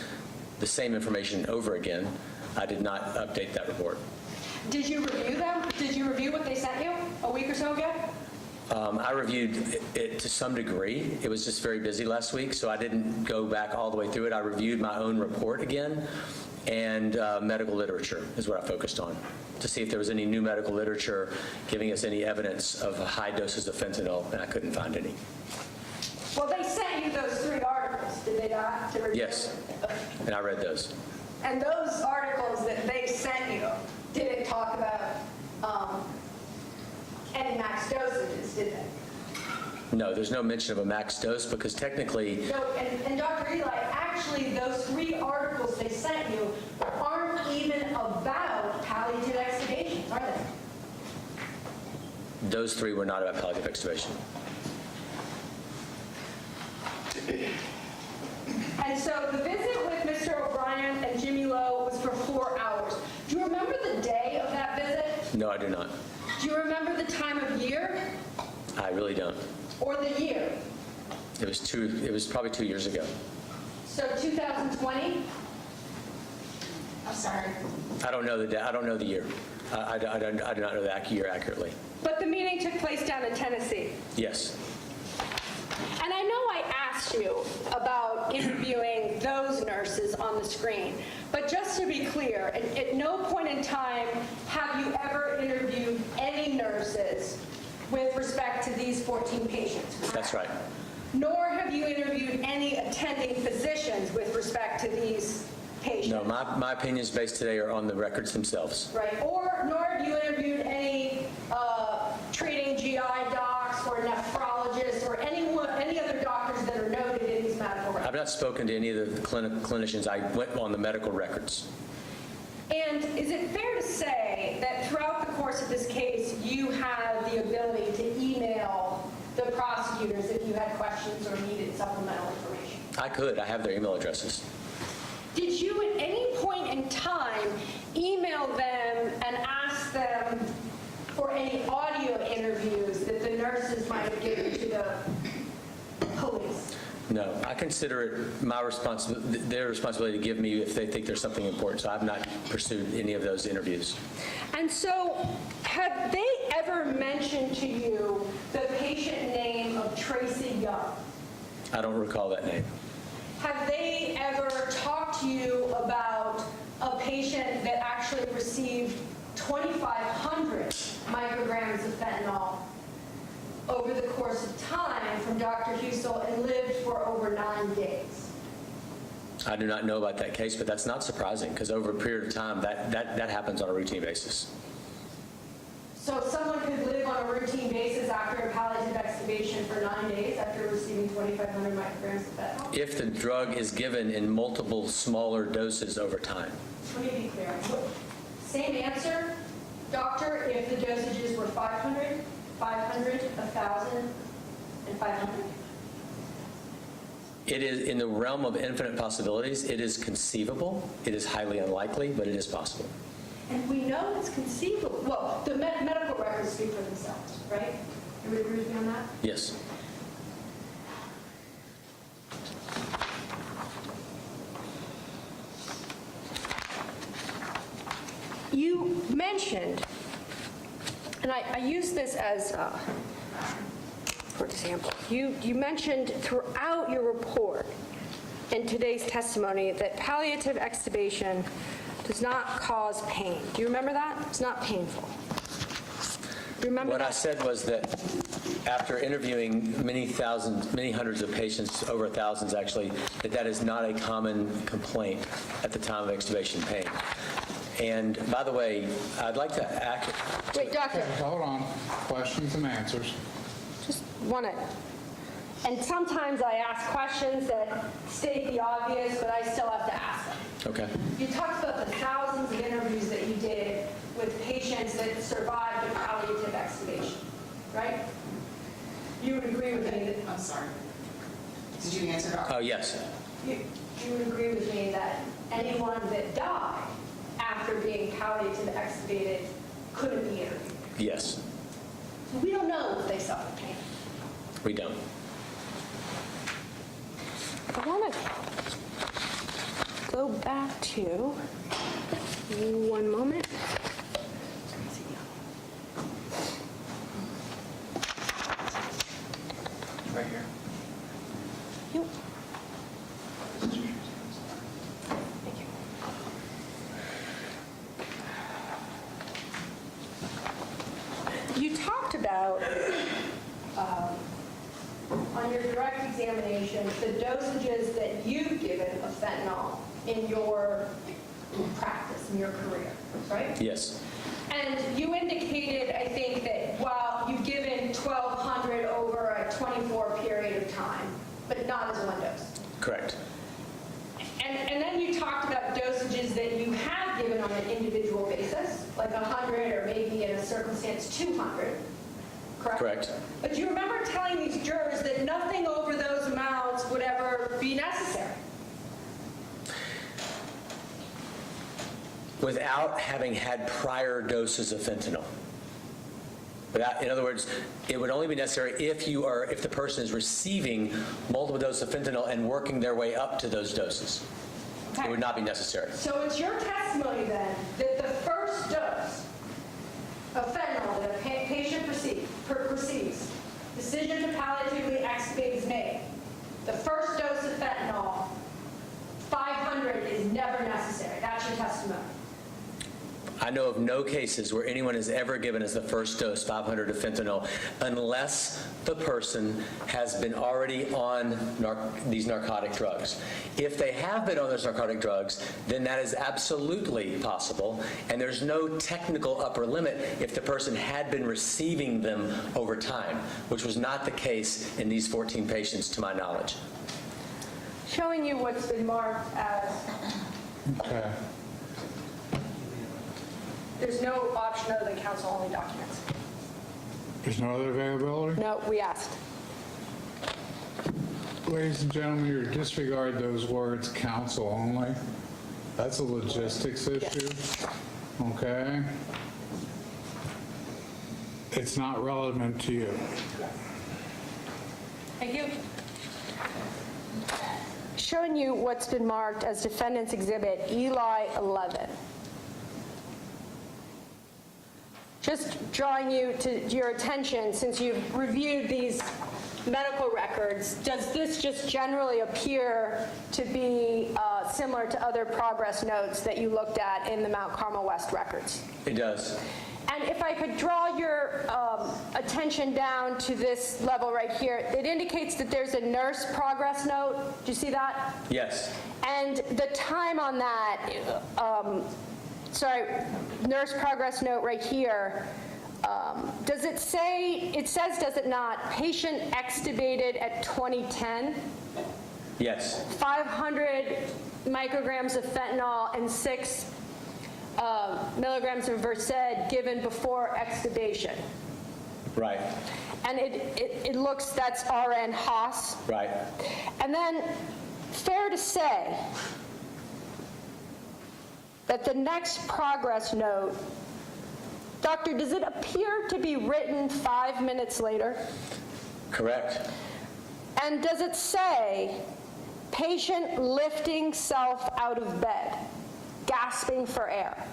the same information over again, I did not update that report. Did you review them? Did you review what they sent you a week or so ago? I reviewed it to some degree. It was just very busy last week, so I didn't go back all the way through it. I reviewed my own report again, and medical literature is what I focused on, to see if there was any new medical literature giving us any evidence of high doses of fentanyl, and I couldn't find any. Well, they sent you those 3 articles, did they not? To review? Yes, and I read those. And those articles that they sent you didn't talk about any max dosages, did they? No, there's no mention of a max dose because technically, So, and Dr. Eli, actually, those 3 articles they sent you aren't even about palliative extubations, are they? those 3 were not about palliative extubation. And so the visit with Mr. O'Brien and Jimmy Lowe was for 4 hours. Do you remember the day of that visit? No, I do not. Do you remember the time of year I really don't. or the year? It was probably 2 years ago. So 2020? I'm sorry. I don't know the day. I don't know the year. I do not know the year accurately. But the meeting took place down in Tennessee. Yes. And I know I asked you about interviewing those nurses on the screen, but just to be clear, at no point in time have you ever interviewed any nurses with respect to these 14 patients, correct? That's right. Nor have you interviewed any attending physicians with respect to these patients. No, my opinions based today are on the records themselves. Right, or nor have you interviewed any treating GI docs or nephrologists or any other doctors that are noted in these medical records. I've not spoken to any of the clinicians. I went on the medical records. And is it fair to say that throughout the course of this case, you had the ability to email the prosecutors if you had questions or needed supplemental information? I could. I have their email addresses. Did you at any point in time email them and ask them for any audio interviews that the nurses might have given to the police? No, I consider it their responsibility to give me if they think there's something important. So I've not pursued any of those interviews. And so, have they ever mentioned to you the patient name of Tracy Young? I don't recall that name. Have they ever talked to you about a patient that actually received 2,500 micrograms of fentanyl over the course of time from Dr. Husel and lived for over 9 days? I do not know about that case, but that's not surprising because over a period of time, that happens on a routine basis. So someone could live on a routine basis after a palliative extubation for 9 days after receiving 2,500 micrograms of fentanyl? If the drug is given in multiple smaller doses over time. Let me be clear. Same answer, doctor, if the dosages were 500, 500, 1,000, and 500? It is in the realm of infinite possibilities. It is conceivable. It is highly unlikely, but it is possible. And we know it's conceivable. Well, the medical records speak for themselves, right? Everybody agree with me on that? Yes. You mentioned, and I use this as example. You mentioned throughout your report and today's testimony that palliative extubation does not cause pain. Do you remember that? It's not painful. Do you remember What I that? said was that after interviewing many thousands, many hundreds of patients, over thousands actually, that is not a common complaint at the time of extubation pain. And by the way, I'd like to Wait, doctor, Okay, hold on. Questions and answers. just want to, and sometimes I ask questions that state the obvious, but I still have to ask them. Okay. You talked about the thousands of interviews that you did with patients that survived a palliative extubation, right? You would agree with me that, I'm sorry. Did you answer that? Oh, yes. you would agree with me that anyone that died after being palliative extubated couldn't be interviewed. Yes. So we don't know if they suffered pain. We don't. I want to go back to, one moment. Right here. Yep. Thank you. You talked about, On your direct examination, the dosages that you've given of fentanyl in your practice, in your career, right? Yes. And you indicated, I think, that while you've given 1,200 over a 24 period of time, but not as one dose. Correct. And then you talked about dosages that you have given on an individual basis, like 100 or maybe in a circumstance 200, correct? Correct. But you remember telling these jurors that nothing over those amounts would ever be necessary. Without having had prior doses of fentanyl. In other words, it would only be necessary if the person is receiving multiple doses of fentanyl and working their way up to those doses. It would not be necessary. So it's your testimony then that the first dose of fentanyl that a patient receives, decision to palliatively extubate is made. The first dose of fentanyl, 500 is never necessary. That's your testimony. I know of no cases where anyone has ever given as the first dose 500 of fentanyl unless the person has been already on these narcotic drugs. If they have been on those narcotic drugs, then that is absolutely possible, and there's no technical upper limit if the person had been receiving them over time, which was not the case in these 14 patients to my knowledge. Showing you what's been marked as, Okay. there's no option other than counsel-only documents. There's no other availability? no, we asked. Ladies and gentlemen, you disregard those words, counsel only. That's a logistics issue, okay? It's not relevant to you. Thank you. Showing you what's been marked as Defendant's Exhibit Eli 11. Just drawing you to your attention, since you've reviewed these medical records, does this just generally appear to be similar to other progress notes that you looked at in the Mount Carmel West records? It does. And if I could draw your attention down to this level right here, it indicates that there's a nurse progress note. Do you see that? Yes. And the time on that, nurse progress note right here, does it say, it says, does it not, patient extubated at 2010, Yes. 500 micrograms of fentanyl and 6 milligrams of Versed given before extubation. Right. And it looks, that's RN Haas. Right. And then, fair to say that the next progress note, doctor, does it appear to be written 5 minutes later? Correct. And does it say, patient lifting self out of bed, gasping for air,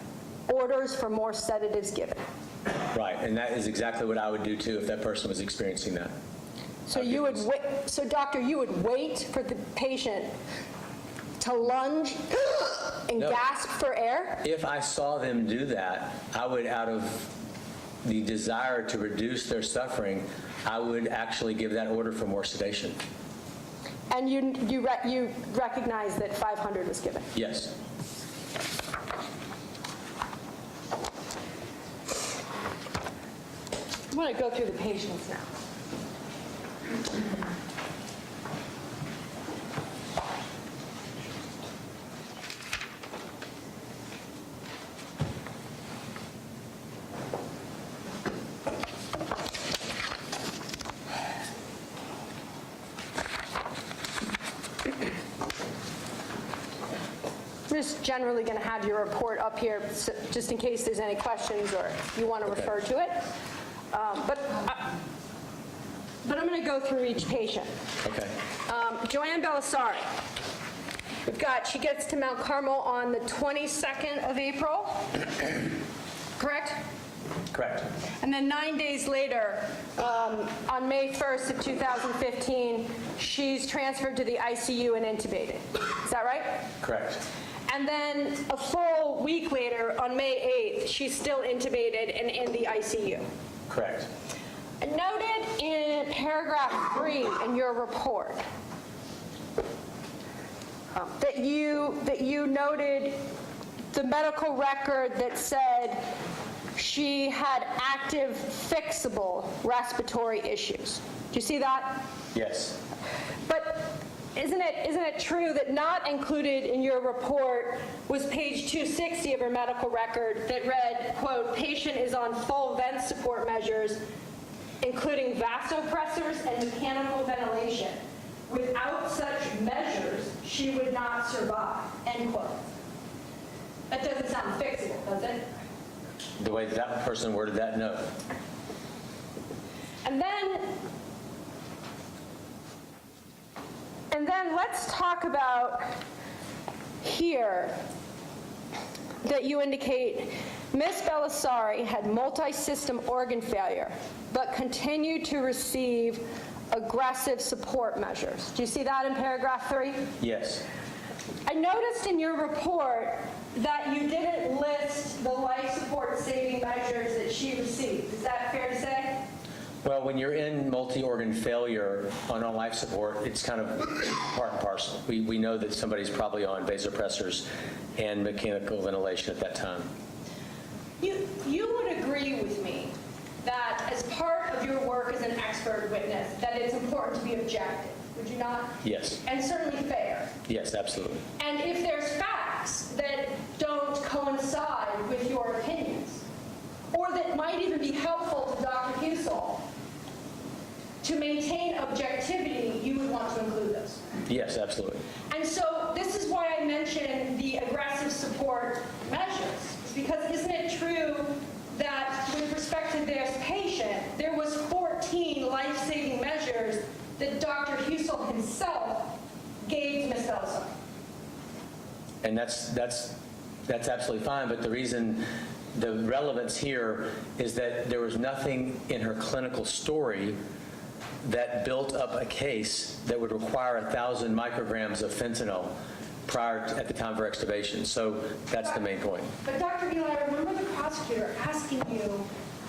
orders for more sedatives given? Right. And that is exactly what I would do too if that person was experiencing that. So you would wait, so doctor, you would wait for the patient to lunge and No. gasp for air? If I saw them do that, I would, out of the desire to reduce their suffering, I would actually give that order for more sedation. And you recognize that 500 was given? Yes. I want to go through the patients now. I'm just generally going to have your report up here, just in case there's any questions or you want to refer to it. But I'm going to go through each patient. Okay. Joanne Belisari. She gets to Mount Carmel on the 22nd of April, correct? Correct. And then 9 days later, on May 1st of 2015, she's transferred to the ICU and intubated. Is that right? Correct. And then a full week later, on May 8th, she's still intubated and in the ICU. Correct. Noted in paragraph 3 in your report that you noted the medical record that said she had active fixable respiratory issues. Do you see that? Yes. But isn't it true that not included in your report was page 260 of her medical record that read, quote, patient is on full vent support measures, including vasopressors and mechanical ventilation. Without such measures, she would not survive, end quote. That doesn't sound fixable, does it? The way that person worded that, no. And then let's talk about here that you indicate Ms. Belisari had multi-system organ failure, but continued to receive aggressive support measures. Do you see that in paragraph 3? Yes. I noticed in your report that you didn't list the life support saving measures that she received. Is that fair to say? Well, when you're in multi-organ failure on life support, it's kind of part and parcel. We know that somebody's probably on vasopressors and mechanical ventilation at that time. You would agree with me that as part of your work as an expert witness, that it's important to be objective, would you not? Yes. And certainly fair. Yes, absolutely. And if there's facts that don't coincide with your opinions, or that might even be helpful to Dr. Husel, to maintain objectivity, you would want to include those. Yes, absolutely. And so this is why I mentioned the aggressive support measures, because isn't it true that with respect to this patient, there was 14 life-saving measures that Dr. Husel himself gave to Ms. Belisari? And that's absolutely fine, but the reason, the relevance here is that there was nothing in her clinical story that built up a case that would require 1,000 micrograms of fentanyl at the time of her extubation. So that's the main point. But Dr. Eli, I remember the prosecutor asking you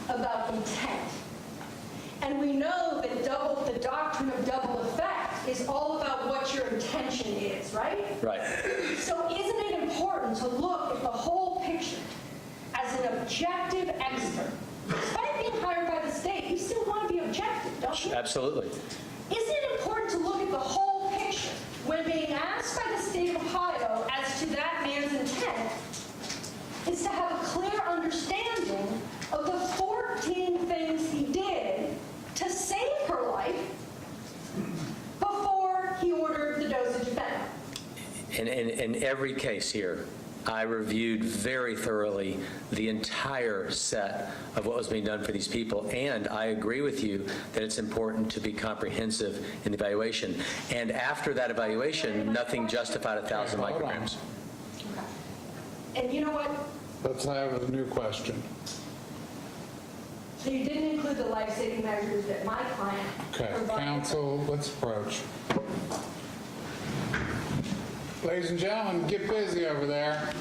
about intent. And we know that the doctrine of double effect is all about what your intention is, right? Right. So isn't it important to look at the whole picture as an objective expert? Despite being hired by the state, you still want to be objective, don't you? Absolutely. Isn't it important to look at the whole picture when being asked by the state of Ohio as to that man's intent is to have a clear understanding of the 14 things he did to save her life before he ordered the dosage of fentanyl? In every case here, I reviewed very thoroughly the entire set of what was being done for these people, and I agree with you that it's important to be comprehensive in the evaluation. And after that evaluation, nothing justified 1,000 Hold on. micrograms. And you know what? Let's have a new question. So you didn't include the life-saving measures that my client Okay, provided. council, let's approach. Ladies and gentlemen, get busy over there.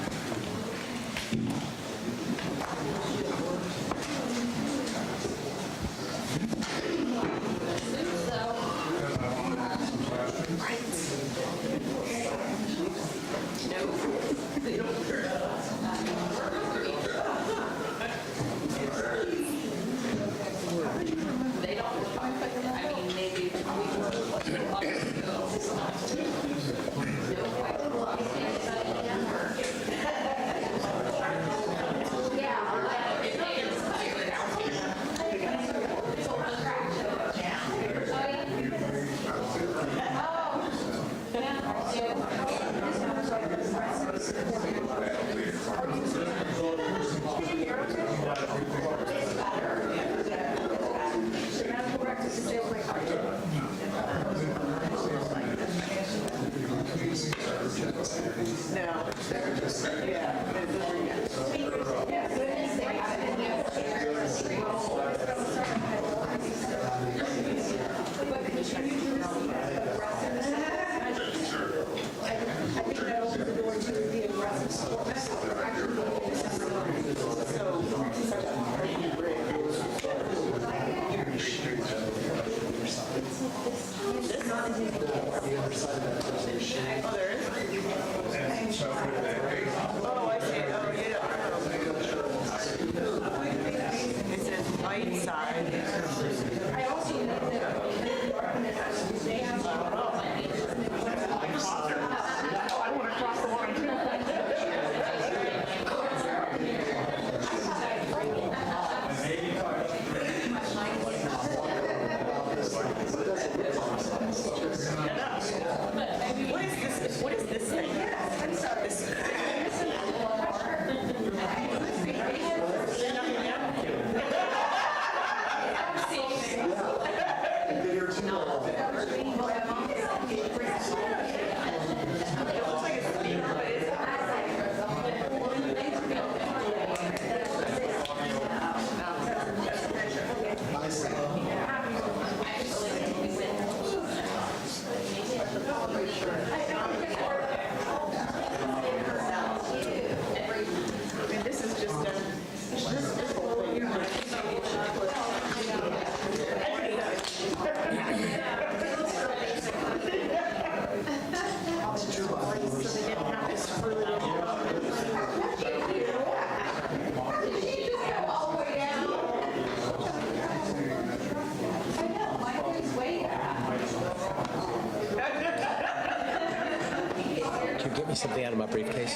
Can you get me something out of my briefcase?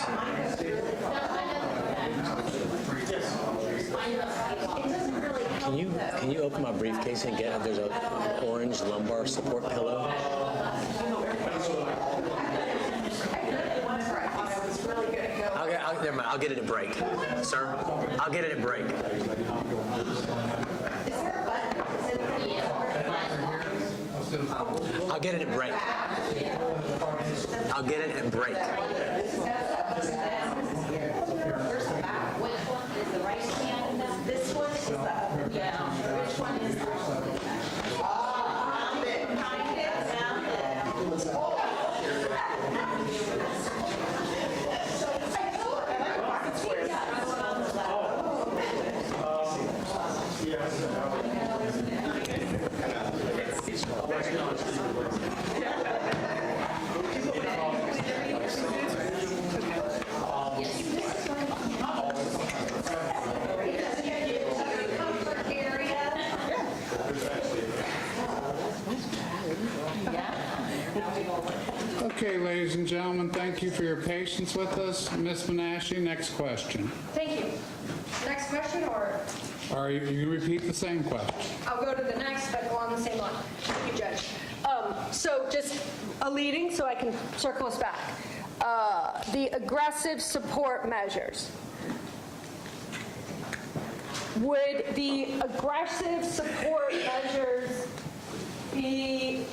Can you open my briefcase and get, there's an orange lumbar support pillow? Never mind, I'll get it at break. Sir, I'll get it at break. I'll get it at break. I'll get it at break. Which one is the right hand? This one is the, yeah, which one is the? Okay, ladies and gentlemen, thank you for your patience with us. Ms. Menashe, next question. Thank you. Next question, or Or you can repeat the same question. I'll go to the next, but along the same line. Thank you, Judge. So just a leading, so I can circle us back. The aggressive support measures. Would the aggressive support measures be,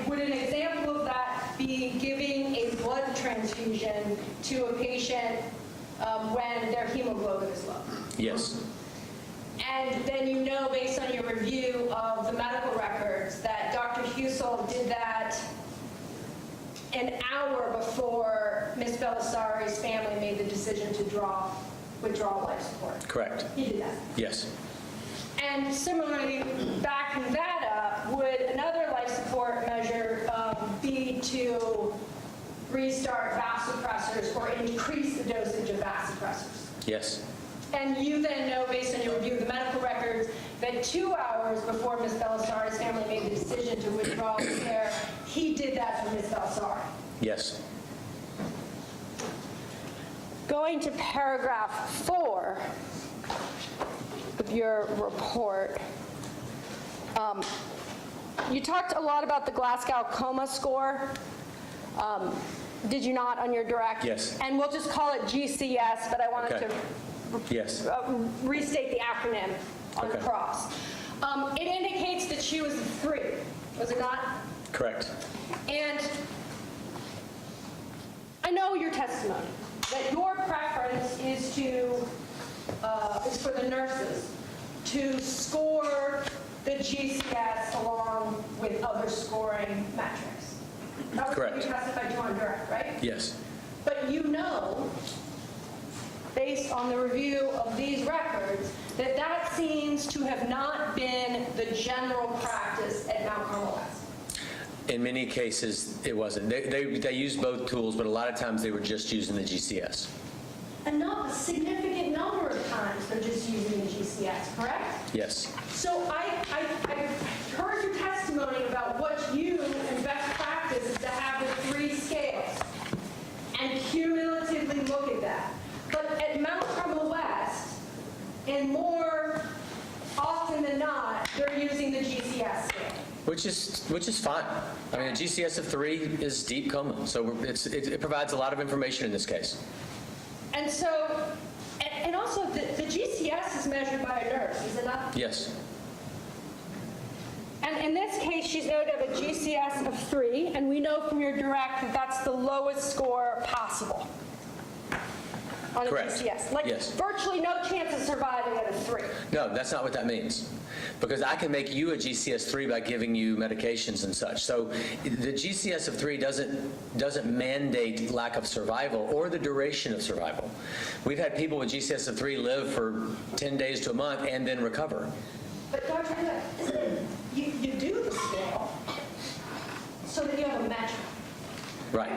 would an example of that be giving a blood transfusion to a patient when their hemoglobin is low? Yes. And then you know, based on your review of the medical records, that Dr. Husel did that an hour before Ms. Belisari's family made the decision to withdraw life support. Correct. He did that. Yes. And similarly, backing that up, would another life support measure be to restart vasopressors or increase the dosage of vasopressors? Yes. And you then know, based on your review of the medical records, that 2 hours before Ms. Belisari's family made the decision to withdraw care, he did that for Ms. Belisari. Yes. Going to paragraph 4 of your report, you talked a lot about the Glasgow Coma score. Did you not on your direct? Yes. And we'll just call it GCS, but I wanted Okay. to Yes. restate the acronym on the Okay. cross. It indicates that she was a 3, was it not? Correct. And I know your testimony, that your preference is for the nurses to score the GCS along with other scoring metrics. That was what Correct. you testified to on direct, right? Yes. But you know, based on the review of these records, that that seems to have not been the general practice at Mount Carmel West. In many cases, it wasn't. They used both tools, but a lot of times they were just using the GCS. And not a significant number of times they're just using the GCS, correct? Yes. So I heard your testimony about what you and best practice is to have the 3 scales and cumulatively look at that. But at Mount Carmel West, and more often than not, they're using the GCS scale. Which is fine. I mean, a GCS of 3 is deep coma, so it provides a lot of information in this case. And so, and also the GCS is measured by a nurse, is it not? Yes. And in this case, she's noted a GCS of 3, and we know from your direct that that's the lowest score possible on a Correct. GCS. Like Yes. virtually no chance of surviving at a 3. No, that's not what that means. Because I can make you a GCS 3 by giving you medications and such. So the GCS of 3 doesn't mandate lack of survival or the duration of survival. We've had people with GCS of 3 live for 10 days to a month and then recover. But Dr. Hood, you do the scale so that you have a metric. Right.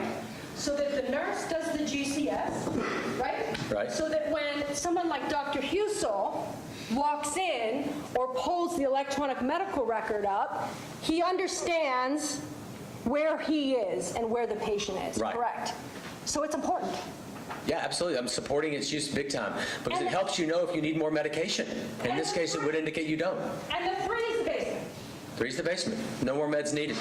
So that the nurse does the GCS, right? Right. So that when someone like Dr. Husel walks in or pulls the electronic medical record up, he understands where he is and where the patient is, Right. correct? So it's important. Yeah, absolutely. I'm supporting its use big time because it And- helps you know if you need more medication. In this case, it would indicate you don't. And the 3 is the basement. 3 is the basement. No more meds needed.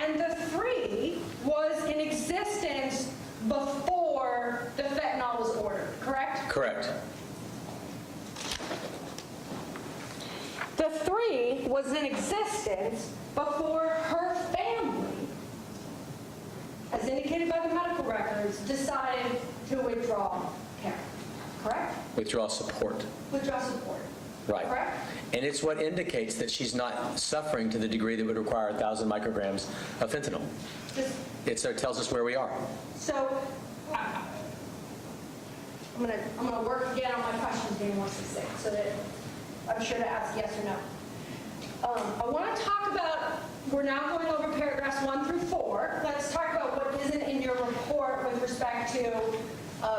And the 3 was in existence before the fentanyl was ordered, correct? Correct. The 3 was in existence before her family, As indicated by the medical records, decided to withdraw care, correct? Withdrawal support. Withdraw support. Right. Correct? And it's what indicates that she's not suffering to the degree that would require 1,000 micrograms of fentanyl. It tells us where we are. So, I'm gonna work again on my questions being more succinct, so that I'm sure to ask yes or no. I want to talk about, we're now going over paragraphs 1 through 4. Let's talk about what isn't in your report with respect to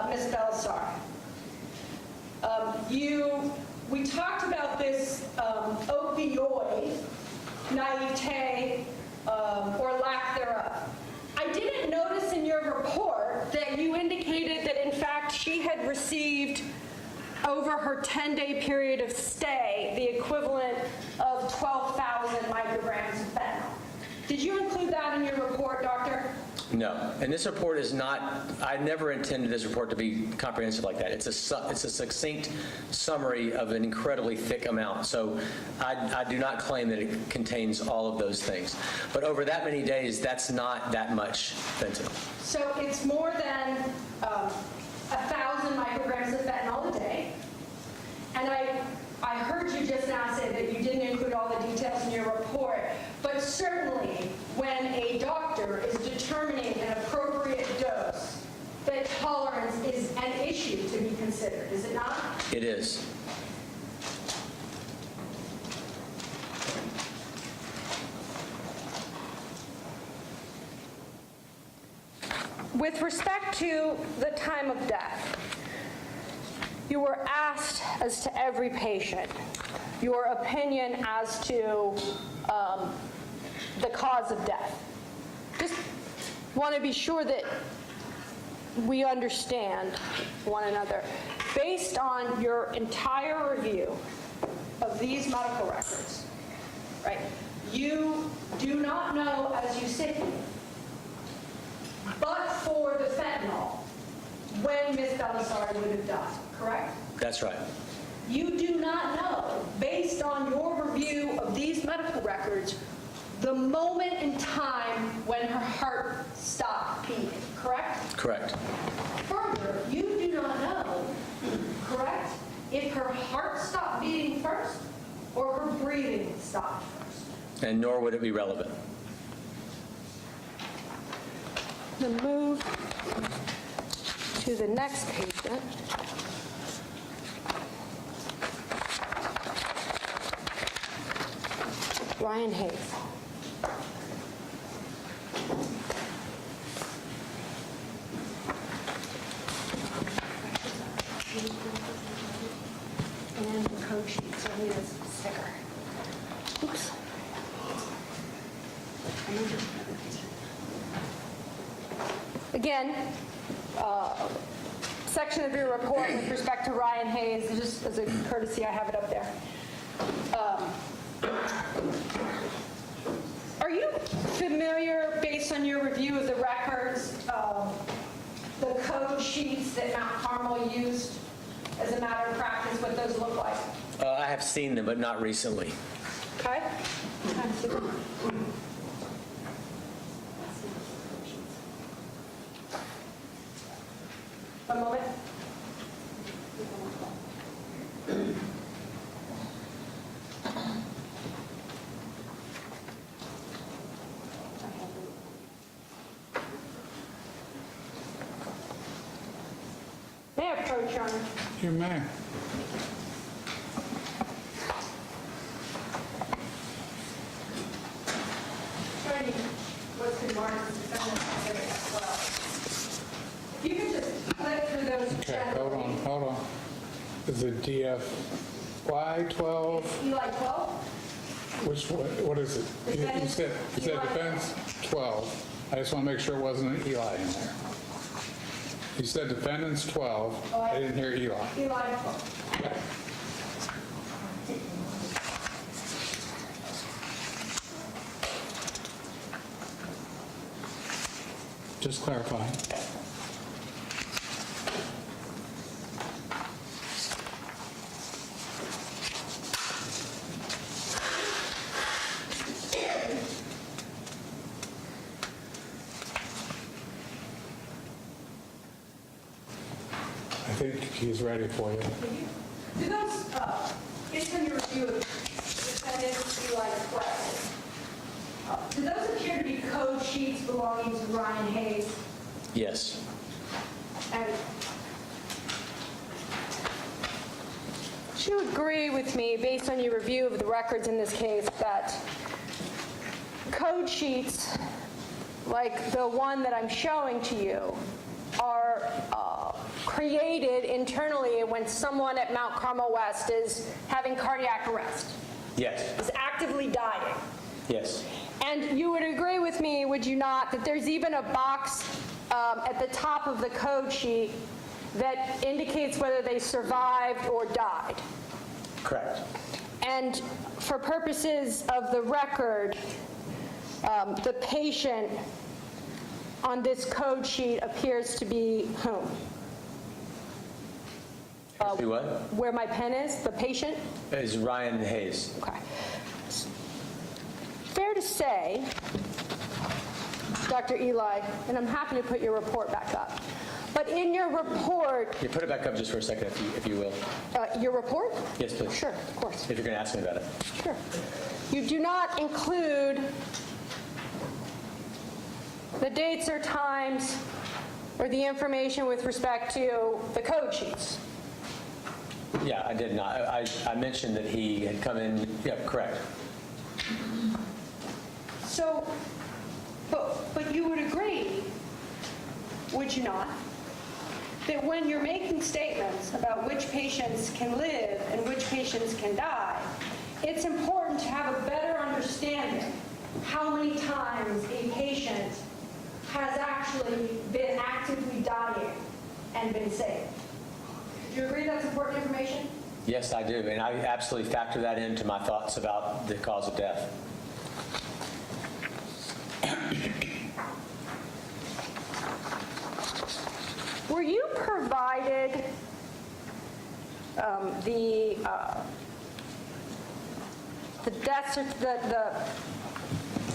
Ms. Belisari. We talked about this opioid naivete or lack thereof. I didn't notice in your report that you indicated that in fact she had received over her 10-day period of stay the equivalent of 12,000 micrograms of fentanyl. Did you include that in your report, doctor? No. And this report is not, I never intended this report to be comprehensive like that. It's a succinct summary of an incredibly thick amount. So I do not claim that it contains all of those things. But over that many days, that's not that much fentanyl. So it's more than 1,000 micrograms of fentanyl a day. And I heard you just now say that you didn't include all the details in your report, but certainly when a doctor is determining an appropriate dose, that tolerance is an issue to be considered, is it not? It is. With respect to the time of death, you were asked as to every patient your opinion as to the cause of death. Just want to be sure that we understand one another. Based on your entire review of these medical records, right, you do not know as you sit here, but for the fentanyl, when Ms. Belisari would have died, correct? That's right. You do not know, based on your review of these medical records, the moment in time when her heart stopped beating, correct? Correct. Further, you do not know, correct, if her heart stopped beating first or her breathing stopped first. And nor would it be relevant. To move to the next patient. Ryan Hayes. And the code sheet, so I need a sticker. Oops. Again, section of your report with respect to Ryan Hayes, just as a courtesy, I have it up there. Are you familiar, based on your review of the records, the code sheets that Mount Carmel used as a matter of practice, what those look like? I have seen them, but not recently. Okay? One moment. May I approach, Your Honor? You may. Attorney, what's been marked as defendant exhibit 12. If you could just click through those Okay, generally. hold on. Is it DFY 12? Eli 12? Which, what is it? You said defense 12. I just want to make sure it wasn't an Eli in there. You said defendants 12. I didn't hear Eli. Eli 12. Just clarifying. I think he's ready for you. Do those, based on your review of defendant Eli 12, do those appear to be code sheets belonging to Ryan Hayes? Yes. And do you agree with me, based on your review of the records in this case, that code sheets like the one that I'm showing to you are created internally when someone at Mount Carmel West is having cardiac arrest, Yes. is actively dying? Yes. And you would agree with me, would you not, that there's even a box at the top of the code sheet that indicates whether they survived or died? Correct. And for purposes of the record, the patient on this code sheet appears to be whom? See what? Where my pen is, the patient? Is Ryan Hayes. Okay. Fair to say, Dr. Eli, and I'm happy to put your report back up, But in your report, Yeah, put it back up just for a second, if you will. your report? Yes, please. Sure, of course. If you're going to ask me about it. Sure. You do not include the dates or times or the information with respect to the code sheets. Yeah, I did not. I mentioned that he had come in, yeah, correct. So, but you would agree, would you not, that when you're making statements about which patients can live and which patients can die, it's important to have a better understanding how many times a patient has actually been actively dying and been saved? Do you agree that's important information? Yes, I do, and I absolutely factor that into my thoughts about the cause of death. Were you provided the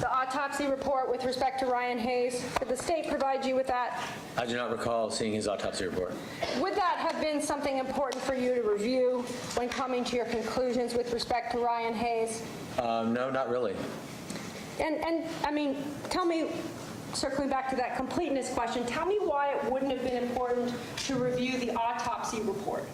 autopsy report with respect to Ryan Hayes? Did the state provide you with that? I do not recall seeing his autopsy report. Would that have been something important for you to review when coming to your conclusions with respect to Ryan Hayes? No, not really. And I mean, tell me, circling back to that completeness question, tell me why it wouldn't have been important to review the autopsy report.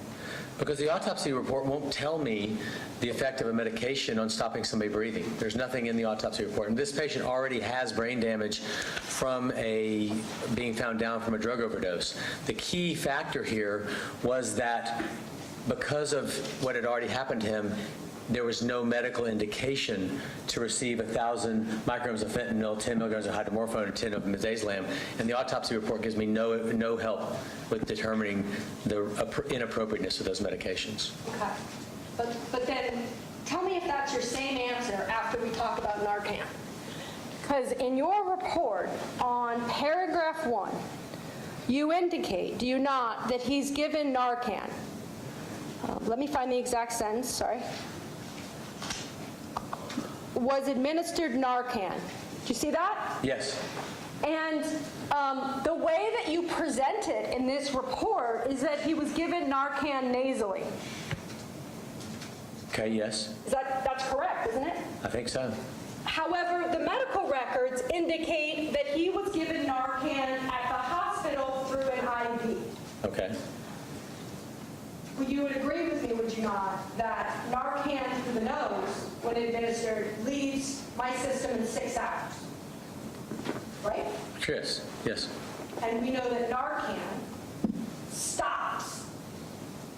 Because the autopsy report won't tell me the effect of a medication on stopping somebody breathing. There's nothing in the autopsy report. And this patient already has brain damage from being found down from a drug overdose. The key factor here was that because of what had already happened to him, there was no medical indication to receive 1,000 micrograms of fentanyl, 10 milligrams of hydromorphone, and 10 of midazolam. And the autopsy report gives me no help with determining the inappropriateness of those medications. Okay. But then tell me if that's your same answer after we talk about Narcan. Because in your report on paragraph 1, you indicate, do you not, that he's given Narcan. Let me find the exact sentence, sorry. Was administered Narcan. Do you see that? Yes. And the way that you present it in this report is that he was given Narcan nasally. Okay, yes. That's correct, isn't it? I think so. However, the medical records indicate that he was given Narcan at the hospital through an IV. Okay. Well, you would agree with me, would you not, that Narcan through the nose, when administered, leaves my system in 6 hours, right? Yes, yes. And we know that Narcan stops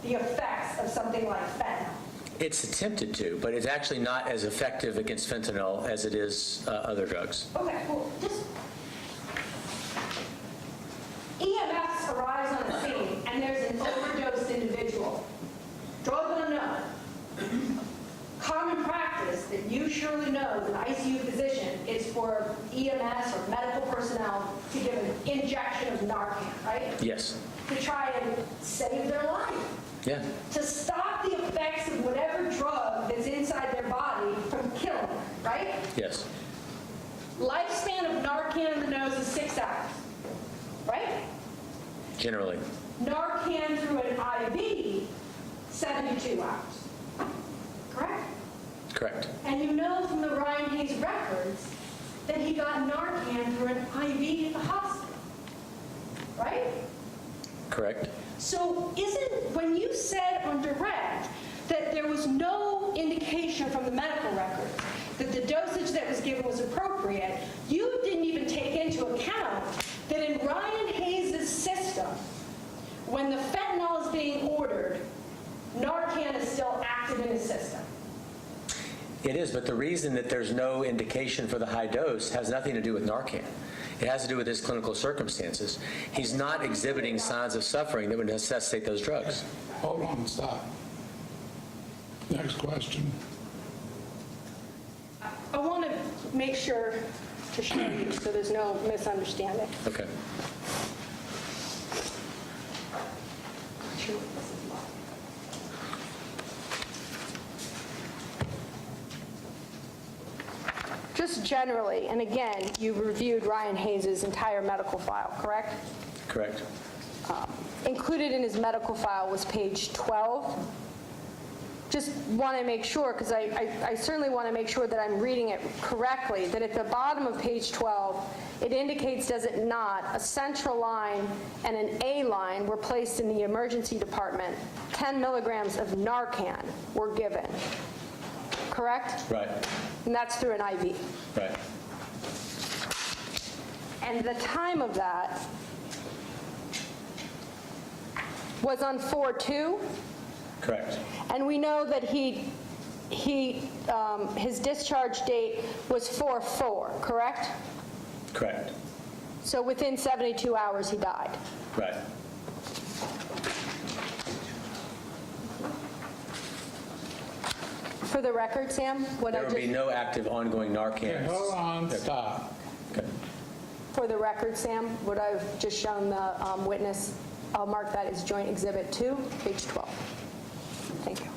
the effects of something like fentanyl. It's attempted to, but it's actually not as effective against fentanyl as it is other drugs. Okay, well, just EMS arrives on the scene and there's an overdosed individual. Drug unknown. Common practice that you surely know as an ICU physician is for EMS or medical personnel to give an injection of Narcan, right? Yes. To try and save their life. Yeah. To stop the effects of whatever drug that's inside their body from killing them, right? Yes. Lifespan of Narcan in the nose is 6 hours, right? Generally. Narcan through an IV, 72 hours, correct? Correct. And you know from the Ryan Hayes records that he got Narcan through an IV at the hospital, right? Correct. So when you said on direct that there was no indication from the medical record that the dosage that was given was appropriate, you didn't even take into account that in Ryan Hayes' system, when the fentanyl is being ordered, Narcan is still active in his system. It is, but the reason that there's no indication for the high dose has nothing to do with Narcan. It has to do with his clinical circumstances. He's not exhibiting signs of suffering that would necessitate those drugs. Hold on, stop. Next question. I want to make sure to show you so there's no misunderstanding. Okay. Just generally, and again, you reviewed Ryan Hayes' entire medical file, correct? Correct. included in his medical file was page 12. Just want to make sure, because I certainly want to make sure that I'm reading it correctly, that at the bottom of page 12, it indicates, does it not, a central line and an A line were placed in the emergency department. 10 milligrams of Narcan were given. Correct? Right, And that's through an IV. right. And the time of that was on 4/2, Correct. and we know that his discharge date was 4/4, correct? Correct. So within 72 hours, he died. Right. For the record, Sam, what I There would be just, no active ongoing Okay, Narcan. hold on, stop. Okay. for the record, Sam, what I've just shown the witness, I'll mark that as Joint Exhibit 2, page 12. Thank you.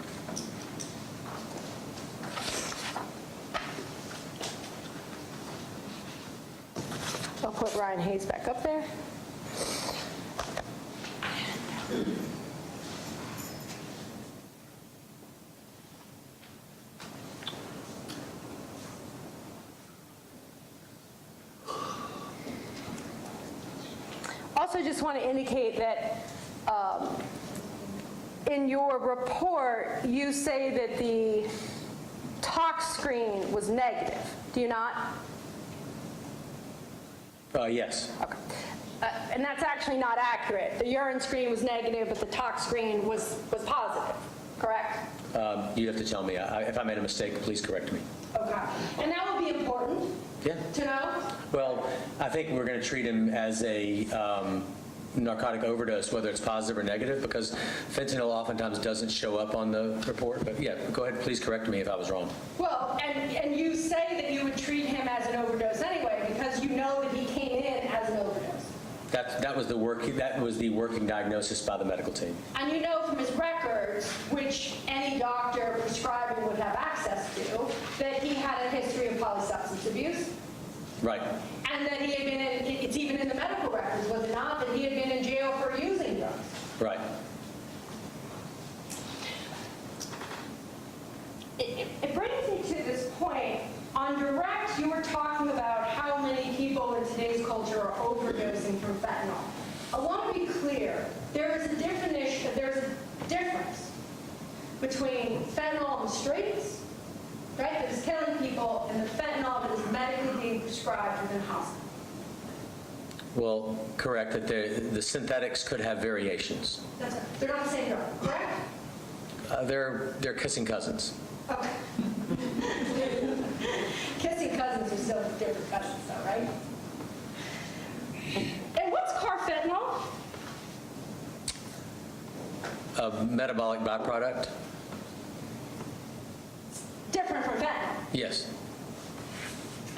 I'll put Ryan Hayes back up there. Also, just want to indicate that in your report, you say that the tox screen was negative. Do you not? Yes. Okay. And that's actually not accurate. The urine screen was negative, but the tox screen was positive, correct? You have to tell me. If I made a mistake, please correct me. Okay. And that would be important Yeah. to know? Well, I think we're going to treat him as a narcotic overdose, whether it's positive or negative, because fentanyl oftentimes doesn't show up on the report. But yeah, go ahead, please correct me if I was wrong. Well, and you say that you would treat him as an overdose anyway, because you know that he came in as an overdose. That was the working diagnosis by the medical team. And you know from his records, which any doctor prescribing would have access to, that he had a history of polysubstance abuse, Right. and that he had been in, it's even in the medical records, was it not, that he had been in jail for using drugs. Right. It brings me to this point. On direct, you were talking about how many people in today's culture are overdosing from fentanyl. I want to be clear. There is a definition. There's a difference between fentanyl on the streets, right, that is killing people, and the fentanyl that is medically being prescribed within hospitals. Well, correct that the synthetics could have variations. That's right. They're not the same drug, correct? They're kissing cousins. Okay. Kissing cousins are still different cousins, though, right? And what's carfentanil? A metabolic byproduct? Different from fentanyl. Yes.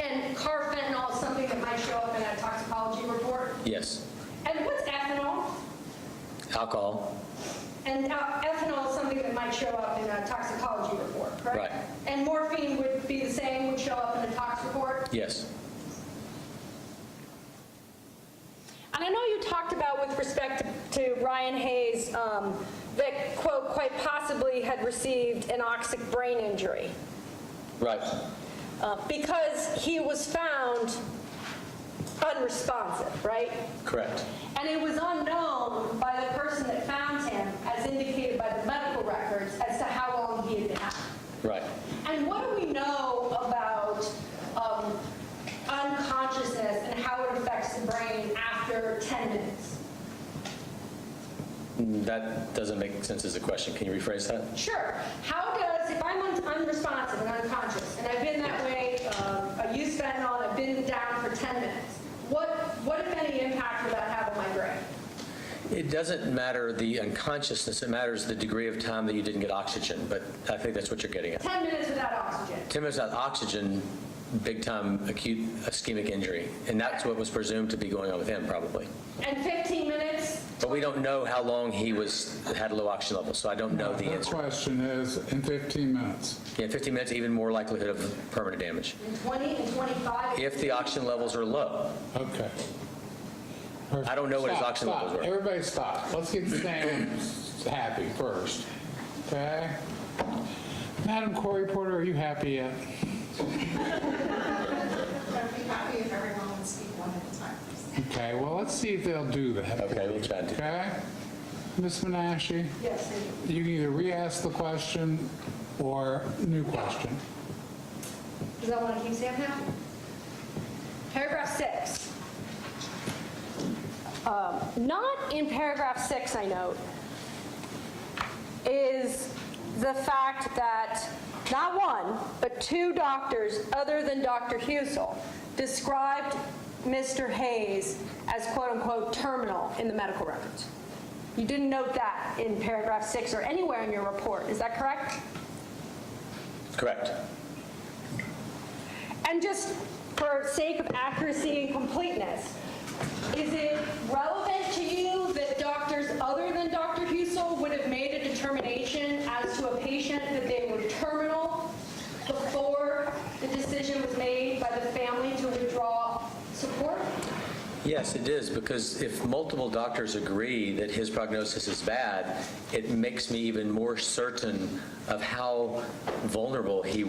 And carfentanil is something that might show up in a toxicology report. Yes. And what's ethanol? Alcohol? And ethanol is something that might show up in a toxicology report, correct? Right. And morphine would be the same, would show up in a tox report? Yes. And I know you talked about, with respect to Ryan Hayes, that, quote, quite possibly had received an anoxic brain injury Right. because he was found unresponsive, right? Correct. And it was unknown by the person that found him, as indicated by the medical records, as to how long he had been out. Right. And what do we know about unconsciousness and how it affects the brain after 10 minutes? That doesn't make sense as a question. Can you rephrase that? Sure. How does, if I'm unresponsive and unconscious, and I've been that way, I use fentanyl, and I've been down for 10 minutes, what if any impact would that have on my brain? It doesn't matter the unconsciousness. It matters the degree of time that you didn't get oxygen. But I think that's what you're getting at. 10 minutes without oxygen. 10 minutes without oxygen, big time acute ischemic injury. And that's what was presumed to be going on with him, probably. And 15 minutes? But we don't know how long he had low oxygen levels, so I don't know the The answer. question is, in 15 minutes, Yeah, 15 minutes, even more likelihood of permanent damage. And 20 and 25? If the oxygen levels are low. okay. I don't know what his Stop, oxygen levels stop. were. Everybody stop. Let's get Sam happy first, okay? Madam Corey Porter, are you happy yet? I'd be happy if everyone would speak one at a time, please. Okay, well, let's see if they'll do that. Okay, we'll try to. Okay? Ms. Menashe? Yes. You can either re-ask the question or new question. Does that want to keep Sam now? Paragraph 6. Not in paragraph 6, I note, is the fact that not one, but 2 doctors other than Dr. Husel described Mr. Hayes as quote-unquote terminal in the medical records. You didn't note that in paragraph 6 or anywhere in your report. Is that correct? Correct. And just for sake of accuracy and completeness, is it relevant to you that doctors other than Dr. Husel would have made a determination as to a patient that they were terminal before the decision was made by the family to withdraw support? Yes, it is, because if multiple doctors agree that his prognosis is bad, it makes me even more certain of how vulnerable he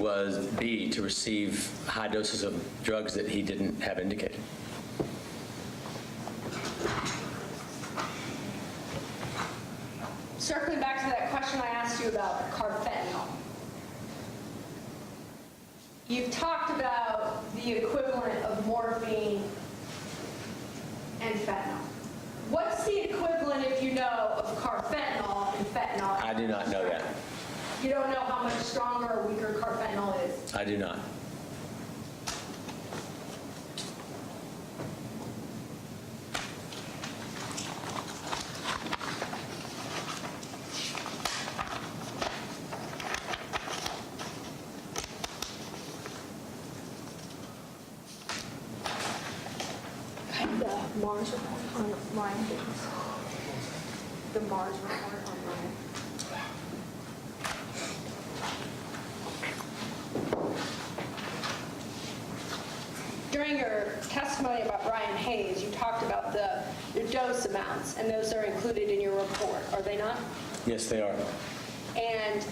be to receive high doses of drugs that he didn't have indicated. Circling back to that question I asked you about carfentanil. You've talked about the equivalent of morphine and fentanyl. What's the equivalent, if you know, of carfentanil and fentanyl? I do not know that. You don't know how much stronger or weaker carfentanil is? I do not. The Mars report on Ryan Hayes. The Mars report on Ryan. During your testimony about Ryan Hayes, you talked about the dose amounts, and those are included in your report, are they not? Yes, they are. And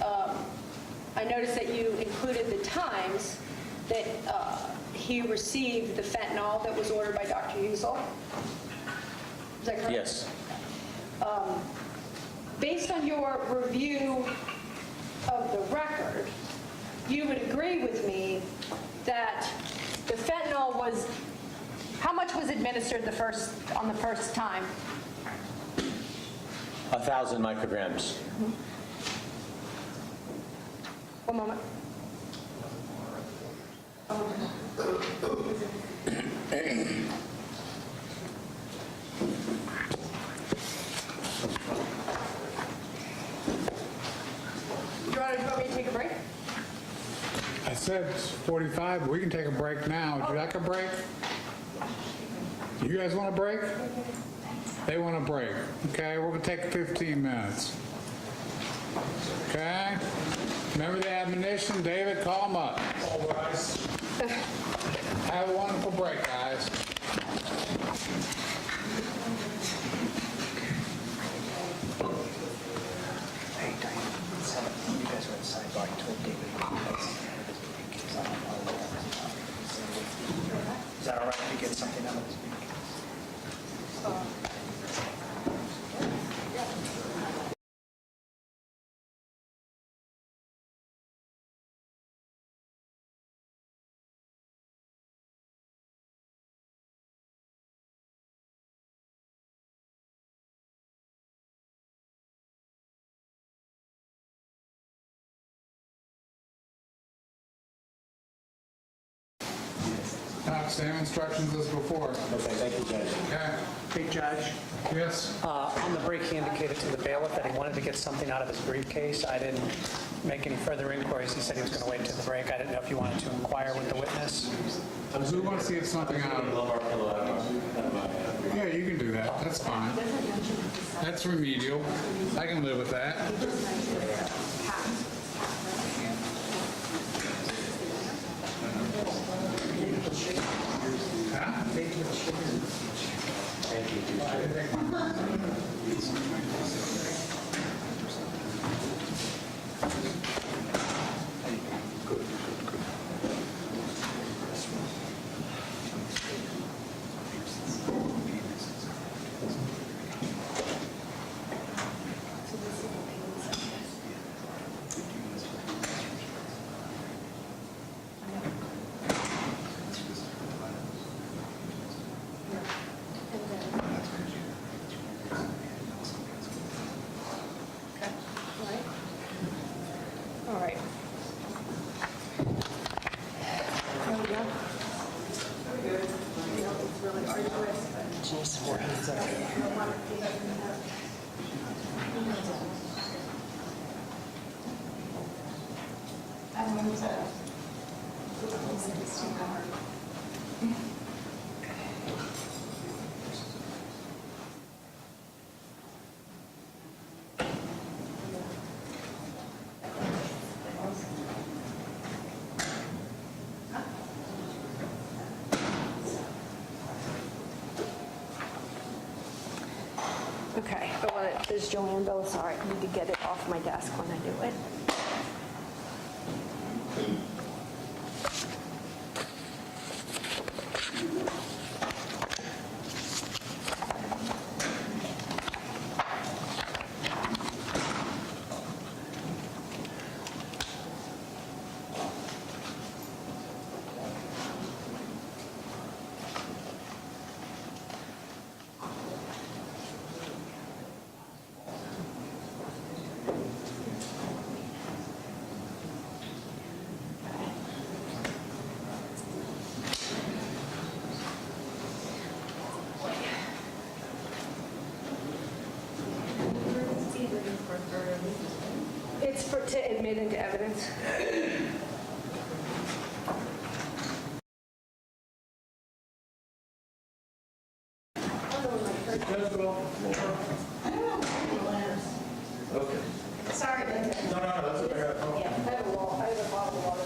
I noticed that you included the times that he received the fentanyl that was ordered by Dr. Husel. Is that correct? Yes. Based on your review of the record, you would agree with me that the fentanyl was, how much was administered on the first time? 1,000 micrograms. One moment. Do you want me to take a break? I said it's 45, we can take a break now. Would you like a break? You guys want a break? They want a break. Okay, we're gonna take 15 minutes. Okay? Remember the admonition? David, call them up. All rise. Have a wonderful break, guys. Hey, Diane, you guys were at the sidebar. I told David. Is that all right if we get something out of this meeting? Same instructions as before. Okay, thank you, Judge. Okay? Hey, Judge, Yes? on the break, he indicated to the bailiff that he wanted to get something out of his briefcase. I didn't make any further inquiries. He said he was going to wait till the break. I didn't know if you wanted to inquire with the witness. Who wants to get something out of it? Yeah, you can do that. That's fine. That's remedial. I can live with that. Huh? All right. There we go. Okay, there's Joanne Bill, sorry, I need to get it off my desk when I do it. It's to admit into evidence. Sorry, Linda. I have a bottle of water.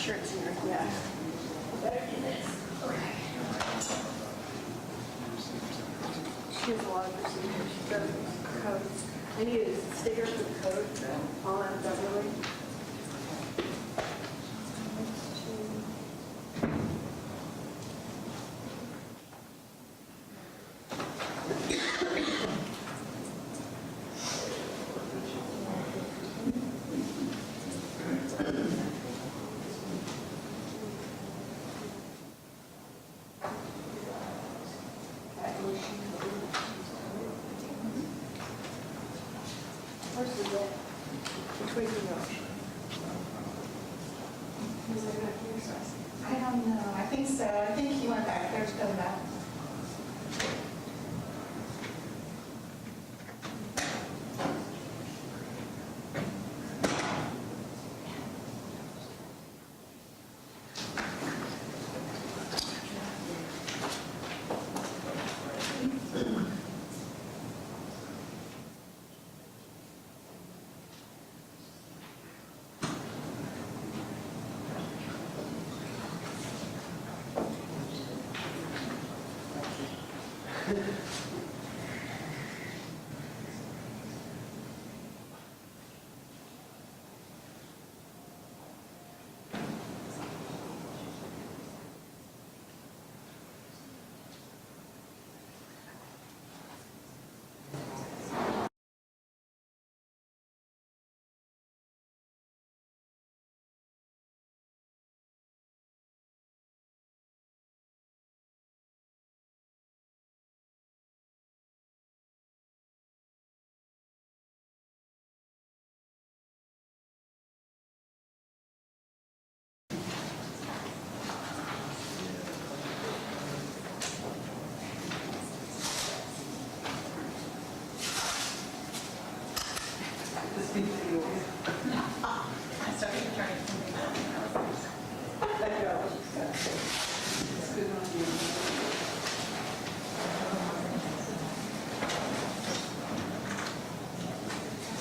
Shirts in here, yeah. Better do this. Okay. She has a lot of procedures. She does codes. I need a sticker for the code on Beverly. Where's the bit? Which way do you go? I don't know. I think so. I think he went back there to come back.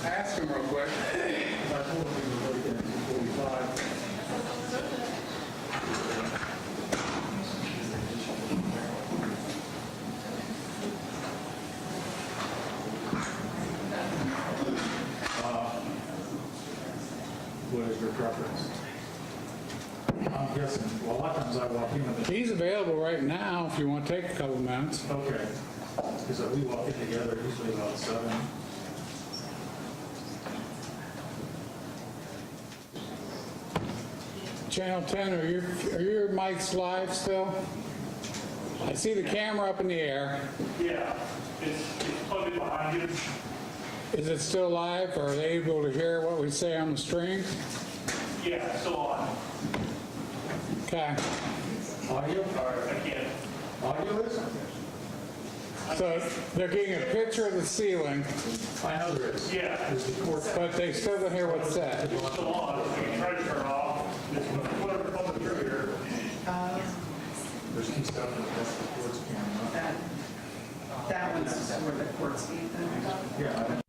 Ask him real quick. What is your preference? I'm guessing, well, a lot of times I walk in with He's available right now if you want to take a couple minutes. okay, because we walk in together usually about 7. Channel 10, are your mics live still? I see the camera up in the air. Yeah, it's plugged in behind you. Is it still live? Are they able to hear what we say on the stream? Yeah, it's still on. Okay. Audio? All right, I can't. Audio is? So they're getting a picture of the ceiling, I know there is. Yeah, There's the court. but they still don't hear what's said. it's still on. You can try to turn it off. It's whatever comes through here. There's key stuff, that's the court's camera. That one's where the court's being done. Yeah,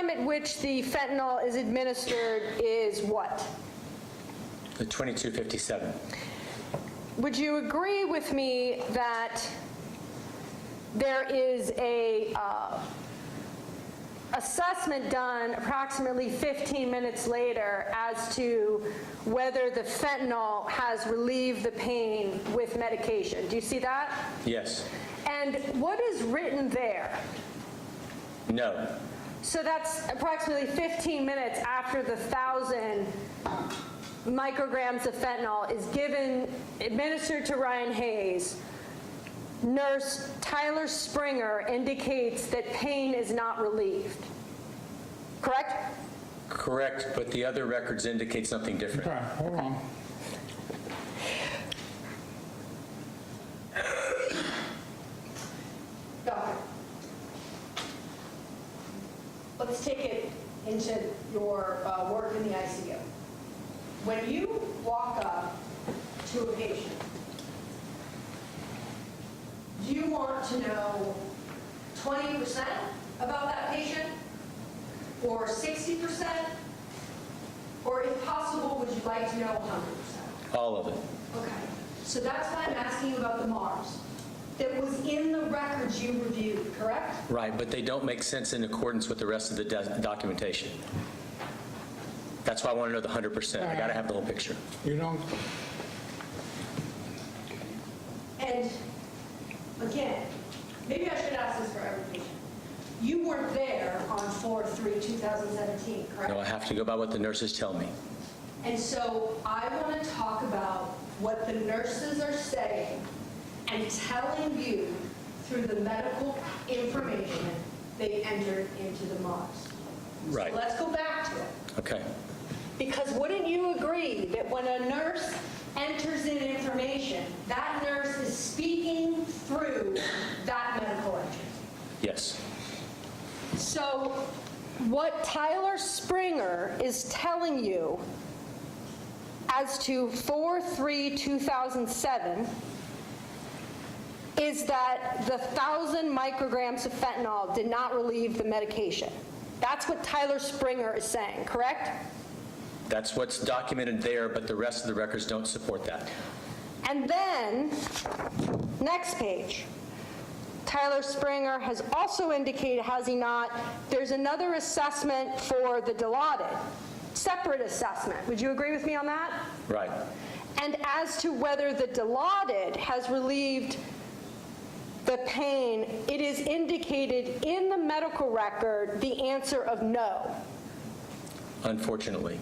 time at which the fentanyl is administered is what? The 2257. Would you agree with me that there is a assessment done approximately 15 minutes later as to whether the fentanyl has relieved the pain with medication? Do you see that? Yes. And what is written there? No. So that's approximately 15 minutes after the 1,000 micrograms of fentanyl is administered to Ryan Hayes. Nurse Tyler Springer indicates that pain is not relieved. Correct? Correct, but the other records indicate something different. Okay, hold on. Doctor, let's take it into your work in the ICU. When you walk up to a patient, do you want to know 20% about that patient, or 60%, or if possible, would you like to know 100%? All of it. Okay, so that's why I'm asking you about the MARS. That was in the records you reviewed, correct? Right, but they don't make sense in accordance with the rest of the documentation. That's why I want to know the 100%. I got to have the whole picture. You don't, And again, maybe I should ask this for every patient. You weren't there on 4/3/2017, correct? No, I have to go by what the nurses tell me. And so I want to talk about what the nurses are saying and telling you through the medical information they entered into the MARS. Right. So let's go back to it. Okay. Because wouldn't you agree that when a nurse enters in information, that nurse is speaking through that medical entry? Yes. So what Tyler Springer is telling you as to 4/3/2007 is that the 1,000 micrograms of fentanyl did not relieve the medication. That's what Tyler Springer is saying, correct? That's what's documented there, but the rest of the records don't support that. And then, next page, Tyler Springer has also indicated, has he not, there's another assessment for the Dilaudid, separate assessment. Would you agree with me on that? Right. And as to whether the Dilaudid has relieved the pain, it is indicated in the medical record the answer of no. Unfortunately.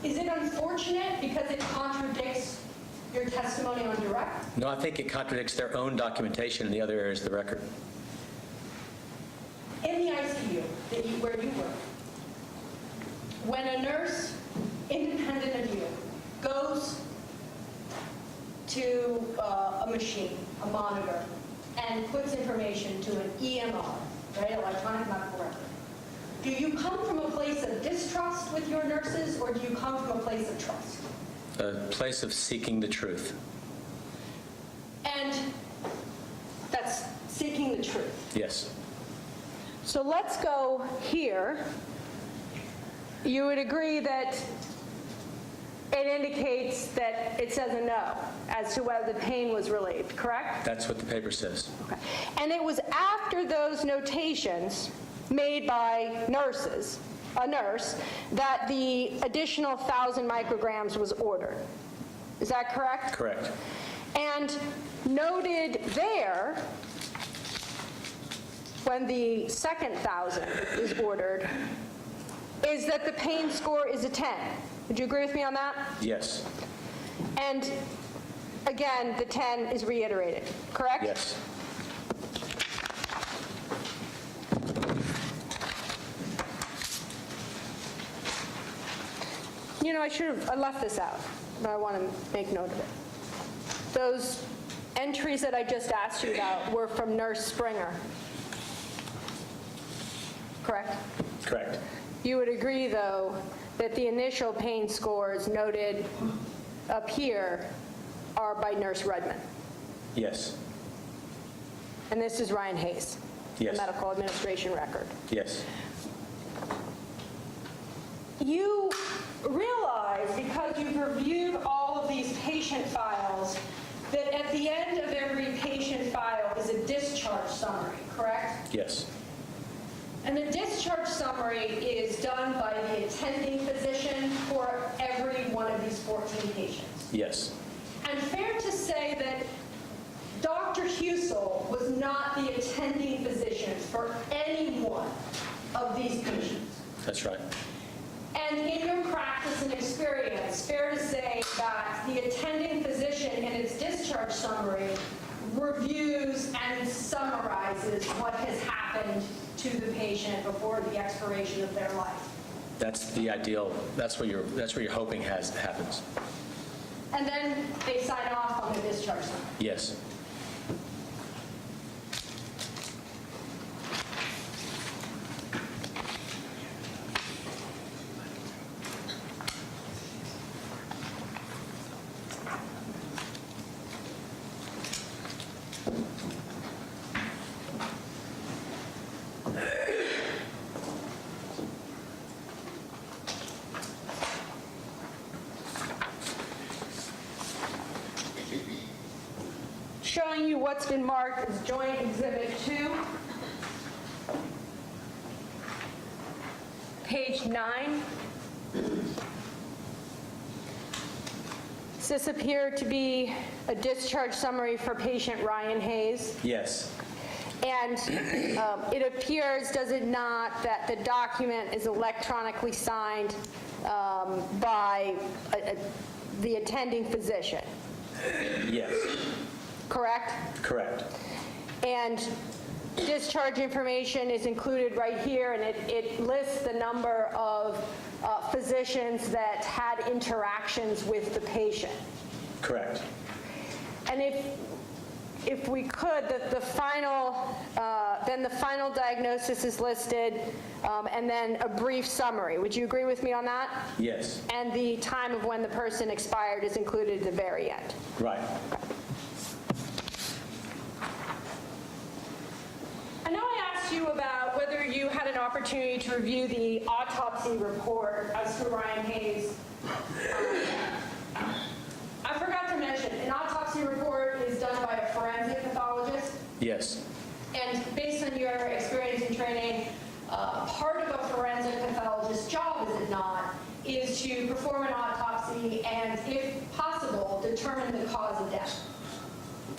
Is it unfortunate because it contradicts your testimony on direct? No, I think it contradicts their own documentation in the other areas of the record. In the ICU where you work, when a nurse, independent of you, goes to a machine, a monitor, and puts information to an EMR, right, electronic medical record, do you come from a place of distrust with your nurses, or do you come from a place of trust? A place of seeking the truth. And that's seeking the truth. Yes. So let's go here. You would agree that it indicates that it says a no as to whether the pain was relieved, correct? That's what the paper says. Okay. And it was after those notations made by nurses, a nurse, that the additional 1,000 micrograms was ordered. Is that correct? Correct. And noted there, when the second 1,000 is ordered, is that the pain score is a 10. Would you agree with me on that? Yes. And again, the 10 is reiterated, correct? Yes. You know, I left this out, but I want to make note of it. Those entries that I just asked you about were from Nurse Springer, correct? Correct. You would agree, though, that the initial pain scores noted up here are by Nurse Redmond? Yes. And this is Ryan Hayes? Yes. The medical administration record. Yes. You realize, because you've reviewed all of these patient files, that at the end of every patient file is a discharge summary, correct? Yes. And the discharge summary is done by the attending physician for every one of these 14 patients. Yes. And fair to say that Dr. Husel was not the attending physician for any one of these patients. That's right. And in your practice and experience, fair to say that the attending physician in its discharge summary reviews and summarizes what has happened to the patient before the expiration of their life. That's the ideal. That's what you're hoping happens. And then they sign off on the discharge summary. Yes. Showing you what's been marked as Joint Exhibit 2. Page 9. Does this appear to be a discharge summary for patient Ryan Hayes? Yes. And it appears, does it not, that the document is electronically signed by the attending physician? Yes. Correct? Correct. And discharge information is included right here, and it lists the number of physicians that had interactions with the patient. Correct. And if we could, the final diagnosis is listed, and then a brief summary. Would you agree with me on that? Yes. And the time of when the person expired is included at the very end. Right. I know I asked you about whether you had an opportunity to review the autopsy report as to Ryan Hayes. I forgot to mention, an autopsy report is done by a forensic pathologist. Yes. And based on your experience and training, part of a forensic pathologist's job, is it not, is to perform an autopsy and, if possible, determine the cause of death.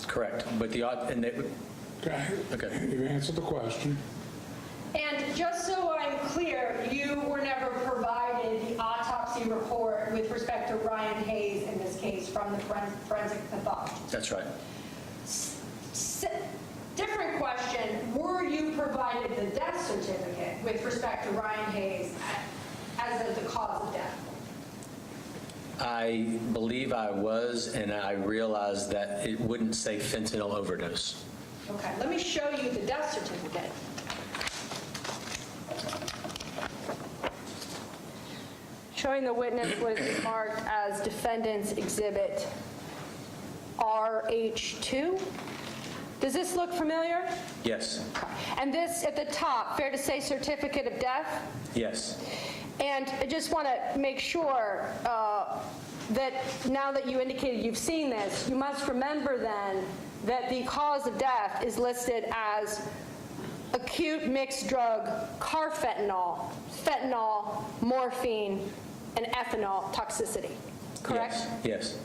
Correct. But Okay. You answered the question. And just so I'm clear, you were never provided the autopsy report with respect to Ryan Hayes in this case from the forensic pathologist. That's right. Different question, were you provided the death certificate with respect to Ryan Hayes as the cause of death? I believe I was, and I realized that it wouldn't say fentanyl overdose. Okay, let me show you the death certificate. Showing the witness what is marked as Defendant's Exhibit RH2. Does this look familiar? Yes. And this at the top, fair to say certificate of death? Yes. And I just want to make sure that now that you indicated you've seen this, you must remember then that the cause of death is listed as acute mixed drug carfentanil, fentanyl, morphine, and ethanol toxicity. Correct? Yes. Yes.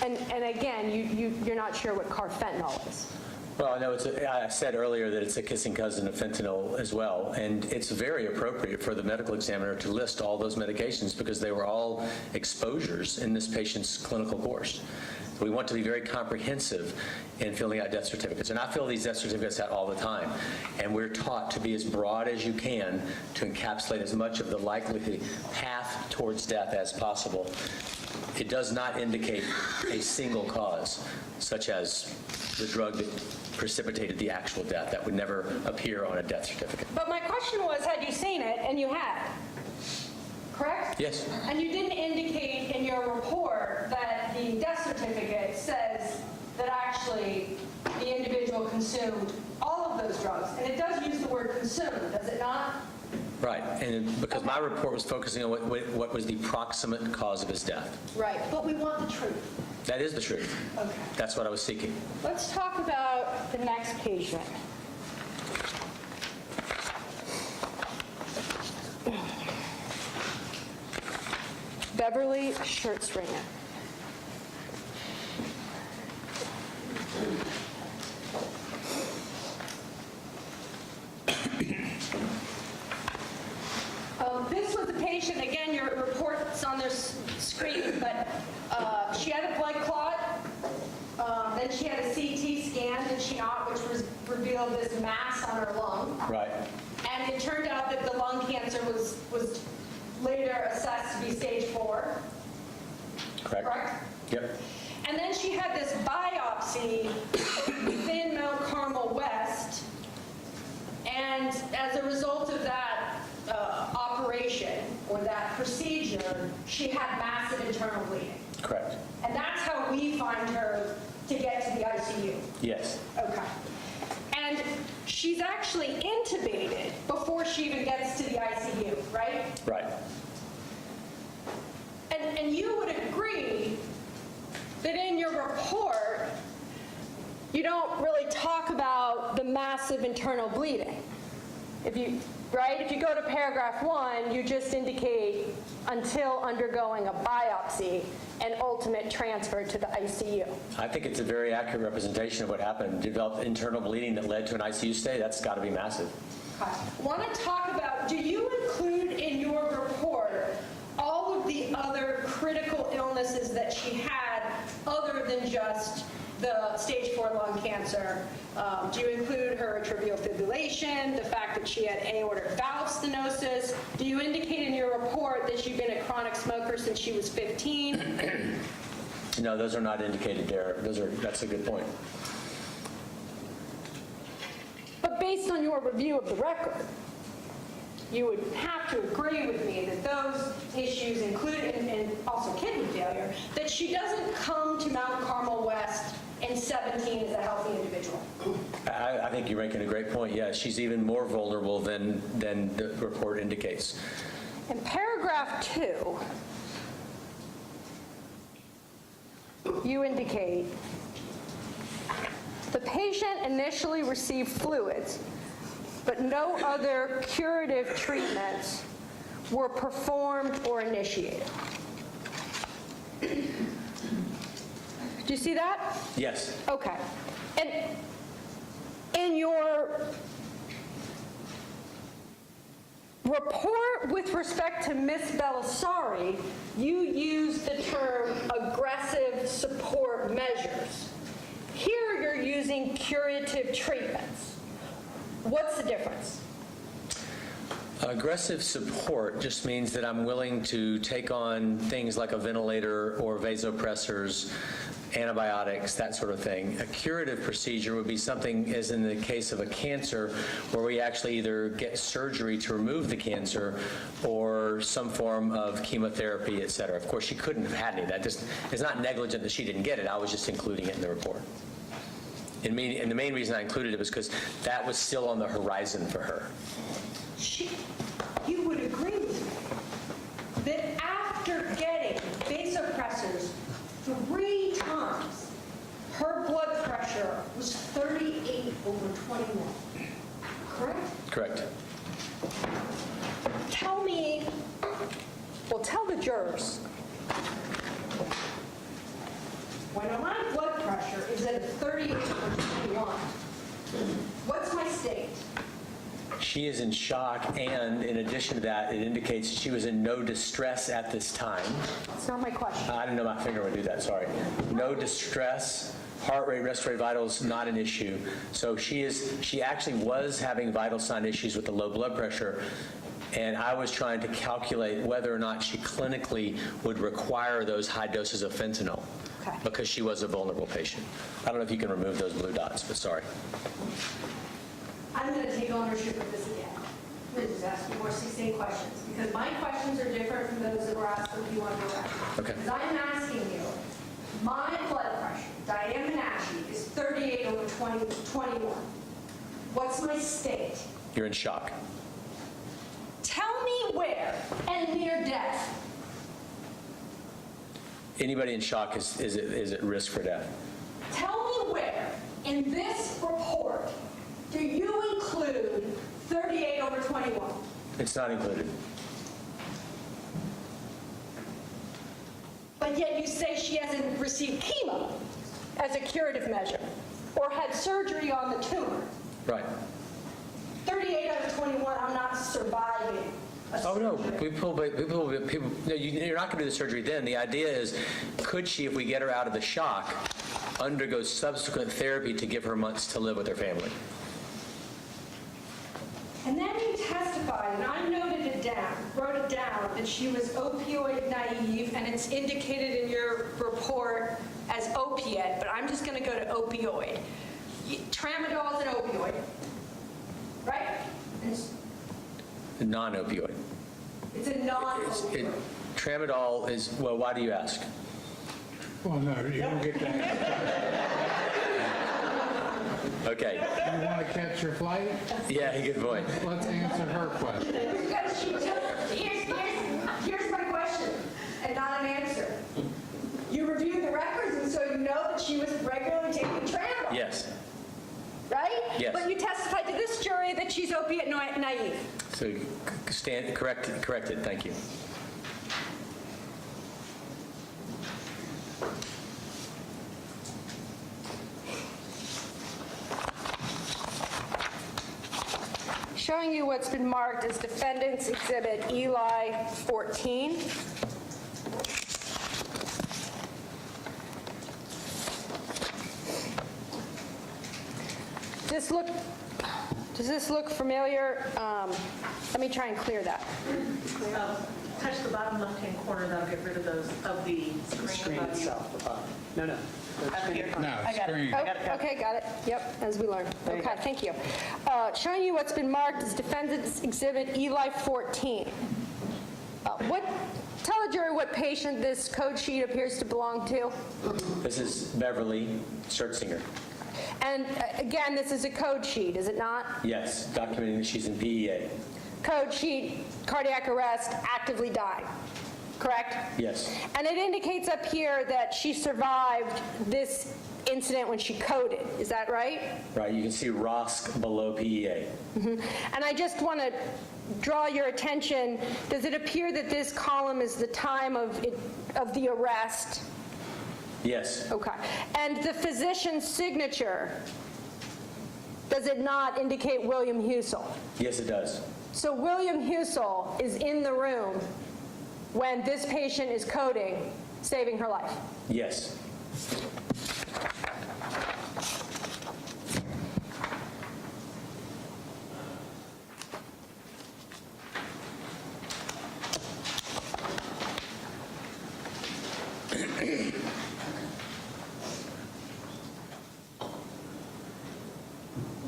And again, you're not sure what carfentanil is. Well, I know I said earlier that it's a kissing cousin of fentanyl as well, and it's very appropriate for the medical examiner to list all those medications because they were all exposures in this patient's clinical course. We want to be very comprehensive in filling out death certificates, and I fill these death certificates out all the time, and we're taught to be as broad as you can to encapsulate as much of the likely path towards death as possible. It does not indicate a single cause, such as the drug that precipitated the actual death. That would never appear on a death certificate. But my question was, had you seen it? And you had. correct? Yes. And you didn't indicate in your report that the death certificate says that actually the individual consumed all of those drugs. And it does use the word consumed, does it not? Right, and because my report was focusing on what was the proximate cause of his death. Right, but we want the truth. That is the truth. Okay. That's what I was seeking. Let's talk about the next patient. Beverly Schertzringer. This was a patient, again, your report's on their screen, but she had a blood clot. Then she had a CT scan, did she not, which revealed this mass on her lung. Right. And it turned out that the lung cancer was later assessed to be stage 4. Correct? Yep. And then she had this biopsy within Mount Carmel West. And as a result of that operation or that procedure, she had massive internal bleeding. Correct. And that's how we find her to get to the ICU. Yes. Okay. And she's actually intubated before she even gets to the ICU, right? Right. And you would agree that in your report, you don't really talk about the massive internal bleeding. If you go to paragraph 1, you just indicate until undergoing a biopsy and ultimate transfer to the ICU. I think it's a very accurate representation of what happened. Developed internal bleeding that led to an ICU stay. That's got to be massive. Okay. I want to talk about, do you include in your report all of the other critical illnesses that she had other than just the stage 4 lung cancer? Do you include her atrial fibrillation, the fact that she had aortic valve stenosis? Do you indicate in your report that she'd been a chronic smoker since she was 15? No, those are not indicated there. That's a good point. But based on your review of the record, you would have to agree with me that those issues included, and also kidney failure, that she doesn't come to Mount Carmel West in 17 as a healthy individual. I think you're making a great point. Yeah, she's even more vulnerable than the report indicates. In paragraph 2, you indicate the patient initially received fluids, but no other curative treatments were performed or initiated. Do you see that? Yes. Okay. And in your report with respect to Ms. Belisari, you used the term aggressive support measures. Here you're using curative treatments. What's the difference? Aggressive support just means that I'm willing to take on things like a ventilator or vasopressors, antibiotics, that sort of thing. A curative procedure would be something, as in the case of a cancer, where we actually either get surgery to remove the cancer or some form of chemotherapy, et cetera. Of course, she couldn't have had any of that. It's not negligent that she didn't get it. I was just including it in the report. And the main reason I included it was because that was still on the horizon for her. You would agree with me that after getting vasopressors 3 times, her blood pressure was 38/21. Correct? Correct. Tell me, well, tell the jurors, when my blood pressure is at 38/21, what's my state? She is in shock, and in addition to that, it indicates she was in no distress at this time. That's not my question. I didn't know my finger would do that, sorry. No distress, heart rate, respiratory vitals, not an issue. So she actually was having vital sign issues with the low blood pressure, and I was trying to calculate whether or not she clinically would require those high doses of fentanyl, Okay. because she was a vulnerable patient. I don't know if you can remove those blue dots, but sorry. I'm going to take ownership of this again. Please ask me more 16 questions, because my questions are different from those that were asked for P1 direct. Okay. Because I'm asking you, my blood pressure, Diane Menashe, is 38/21. What's my state? You're in shock. Tell me where, and near death. Anybody in shock is at risk for death. Tell me where in this report do you include 38/21? It's not included. But yet you say she hasn't received chemo as a curative measure or had surgery on the tumor. Right. 38/21, I'm not surviving. Oh, no, people, no, you're not going to do the surgery then. The idea is, could she, if we get her out of the shock, undergo subsequent therapy to give her months to live with her family? And then you testified, and I noted it down, wrote it down, that she was opioid naive, and it's indicated in your report as opiate, but I'm just going to go to opioid. Tramadol is an opioid, right? And Non-opioid. it's a non-opioid. Tramadol is, well, why do you ask? Well, no, you don't get that. Okay. You want to catch your flight? Yeah, good point. Let's answer her question. Because she took, here's my question, and not an answer. You reviewed the records, and so you know that she was regularly taking Tramadol. Yes. Right? Yes. But you testified to this jury that she's opiate naive. So corrected, thank you. Showing you what's been marked as Defendant's Exhibit Eli 14. Does this look familiar? Let me try and clear that. Touch the bottom left-hand corner, that'll get rid of those, of the Screen above you. itself. No, no. Up here. No, I got it. screen. Oh, okay, got it. Yep, as we learn. Okay, thank you. Showing you what's been marked as Defendant's Exhibit Eli 14. Tell the jury what patient this code sheet appears to belong to. This is Beverly Schertzinger. And again, this is a code sheet, is it not? Yes, documenting that she's in PEA. Code sheet, cardiac arrest, actively dying, correct? Yes. And it indicates up here that she survived this incident when she coded, is that right? Right, you can see ROSC below PEA. And I just want to draw your attention, does it appear that this column is the time of the arrest? Yes. Okay. And the physician's signature, does it not indicate William Husel? Yes, it does. So William Husel is in the room when this patient is coding, saving her life? Yes.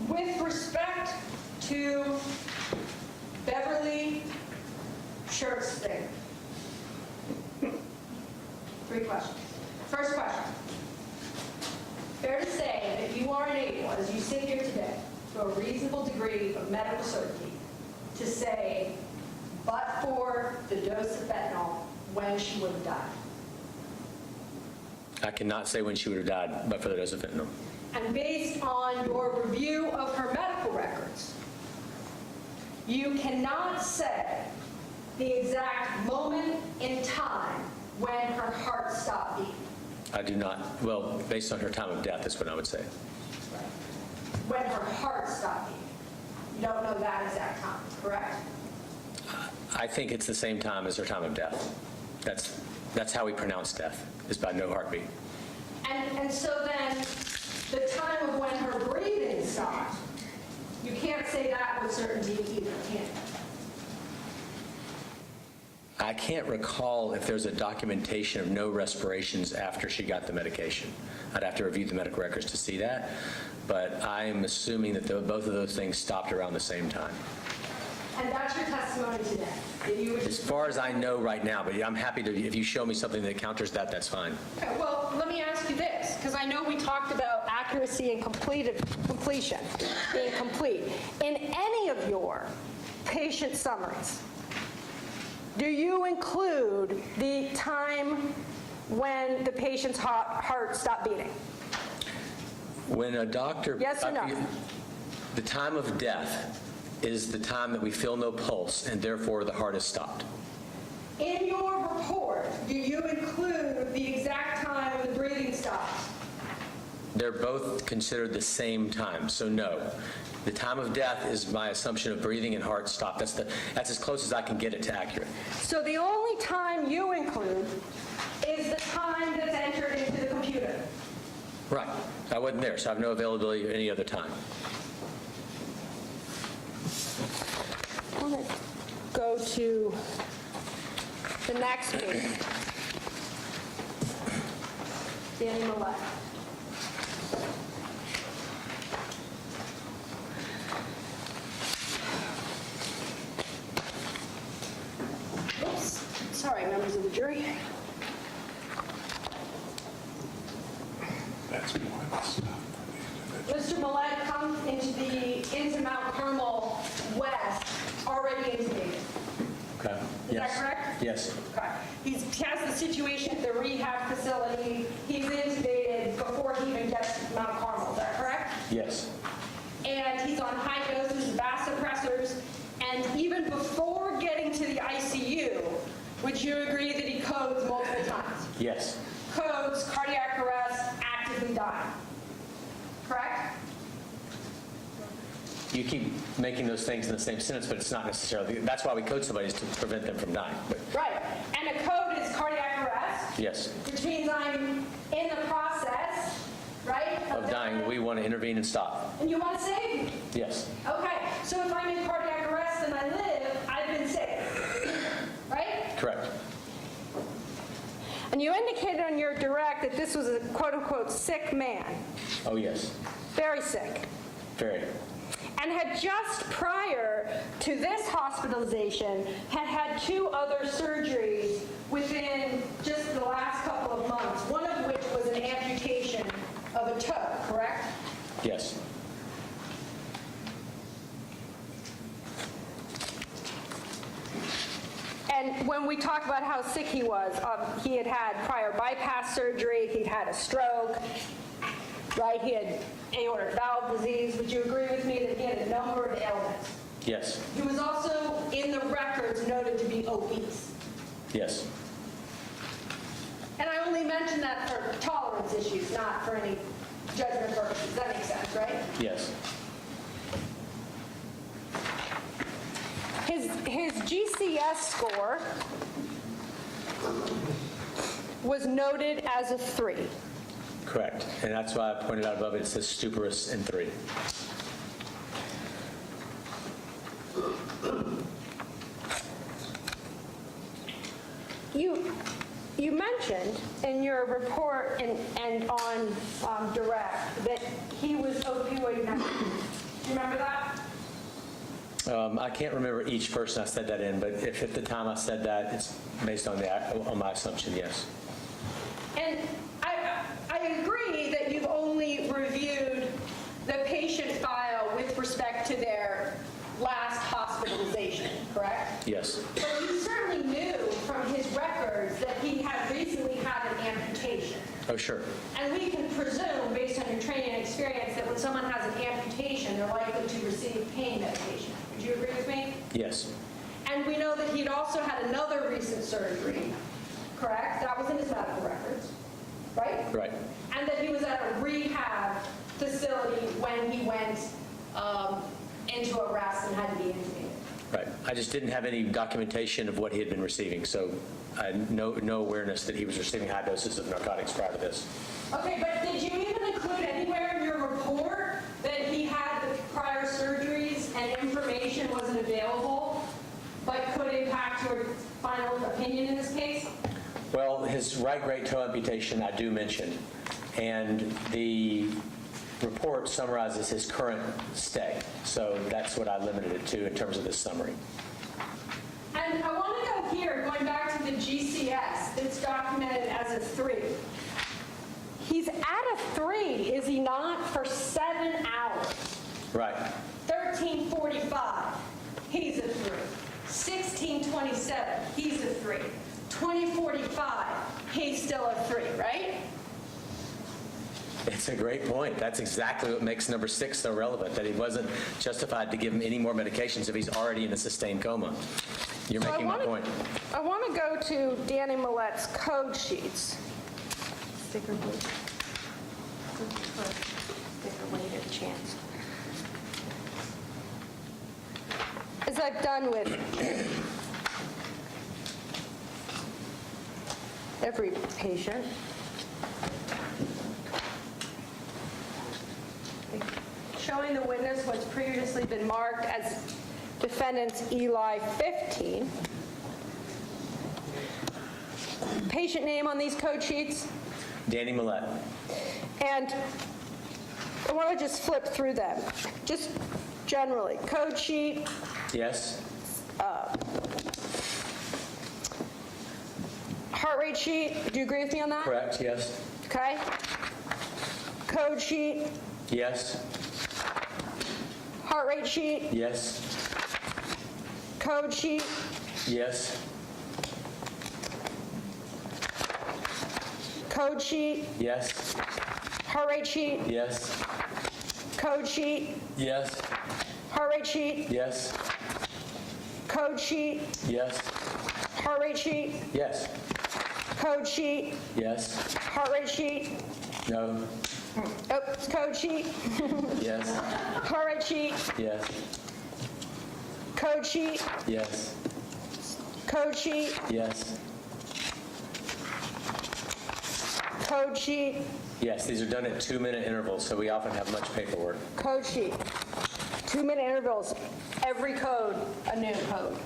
With respect to Beverly Schertzinger, 3 questions. First question. Fair to say that you are unable, as you sit here today, to a reasonable degree of medical certainty, to say, but for the dose of fentanyl, when she would have died? I cannot say when she would have died, but for the dose of fentanyl. And based on your review of her medical records, you cannot say the exact moment in time when her heart stopped beating. I do not, well, based on her time of death is what I would say. When her heart stopped beating. You don't know that exact time, correct? I think it's the same time as her time of death. That's how we pronounce death, is by no heartbeat. And so then, the time of when her breathing stopped, you can't say that with certainty either, can you? I can't recall if there's a documentation of no respirations after she got the medication. I'd have to review the medical records to see that, but I'm assuming that both of those things stopped around the same time. And that's your testimony today? That you would As far as I know right now, but I'm happy to, if you show me something that counters that, that's fine. Okay, well, let me ask you this, because I know we talked about accuracy and completion, being complete. In any of your patient summaries, do you include the time when the patient's heart stopped beating? When a doctor... Yes or no? The time of death is the time that we feel no pulse, and therefore the heart is stopped. In your report, do you include the exact time when the breathing stops? They're both considered the same time, so no. The time of death is my assumption of breathing and heart stop. That's as close as I can get it to accurate. So the only time you include is the time that's entered into the computer? Right. I wasn't there, so I have no availability at any other time. I'm going to go to the next page. Danny Millett. Oops, sorry, members of the jury. That's one stuff. Mr. Millett comes into Mount Carmel West already intubated. Okay. Is that correct? Yes. Okay. He has the situation at the rehab facility. He's intubated before he even gets to Mount Carmel. Is that correct? Yes. And he's on high doses of vasopressors. And even before getting to the ICU, would you agree that he codes multiple times? Yes. Codes, cardiac arrest, actively dying. Correct? You keep making those things in the same sentence, but it's not necessarily. That's why we code somebody, is to prevent them from dying. But Right. And a code is cardiac arrest, yes, which means I'm in the process, right? of dying, we want to intervene and stop. And you want to save me. Yes. Okay. So if I'm in cardiac arrest and I live, I've been saved. Right? Correct. And you indicated on your direct that this was a quote-unquote sick man. Oh, yes. Very sick. Very. And had just prior to this hospitalization, had 2 other surgeries within just the last couple of months, one of which was an amputation of a toe, correct? Yes. And when we talk about how sick he was, he had had prior bypass surgery, he'd had a stroke, right? He had aortic valve disease. Would you agree with me that he had a number of ailments? Yes. He was also in the records noted to be obese. Yes. And I only mention that for tolerance issues, not for any judgment purposes. That makes sense, right? Yes. His GCS score was noted as a 3. Correct. And that's why I pointed out above it, it says stuporous in 3. You mentioned in your report and on direct that he was opioid naive. Do you remember that? I can't remember each person I said that in, but if at the time I said that, it's based on my assumption, yes. And I agree that you've only reviewed the patient file with respect to their last hospitalization, correct? Yes. But you certainly knew from his records that he had recently had an amputation. Oh, sure. And we can presume, based on your training and experience, that when someone has an amputation, they're likely to receive pain medication. Would you agree with me? Yes. And we know that he'd also had another recent surgery, correct? That was in his medical records, right? Right. And that he was at a rehab facility when he went into arrest and had to be intubated. Right. I just didn't have any documentation of what he had been receiving, so I had no awareness that he was receiving high doses of narcotics prior to this. Okay, but did you even include anywhere in your report that he had the prior surgeries and information wasn't available, but could impact your final opinion in this case? Well, his right great toe amputation I do mention, and the report summarizes his current stay. So that's what I limited it to in terms of this summary. And I want to go here, going back to the GCS that's documented as a 3. He's at a 3, is he not, for 7 hours? Right. 13:45, he's a 3. 16:27, he's a 3. 20:45, he's still a 3, right? It's a great point. That's exactly what makes number 6 so relevant, that he wasn't justified to give him any more medications if he's already in a sustained coma. You're making my point. I want to go to Danny Millett's code sheets. Sticker, please. Sticker when you get a chance. As I've done with every patient, showing the witness what's previously been marked as defendant's Eli 15. Patient name on these code sheets, Danny Millett. and I want to just flip through them, just generally. Code sheet, Yes? heart rate sheet, do you agree with me on that? Correct, yes? Okay. Code sheet, Yes? heart rate sheet, Yes? code sheet, Yes? code sheet, Yes? heart rate sheet, Yes? code sheet, Yes? heart rate sheet, Yes? code sheet, Yes? heart rate sheet, Yes? code sheet, Yes? heart rate sheet, No? oh, code sheet, Yes? heart rate sheet, Yes? code sheet, Yes? code sheet, Yes? code sheet, Yes, these are done at 2-minute intervals, so we often have much paperwork. code sheet. 2-minute intervals, every code, a new code,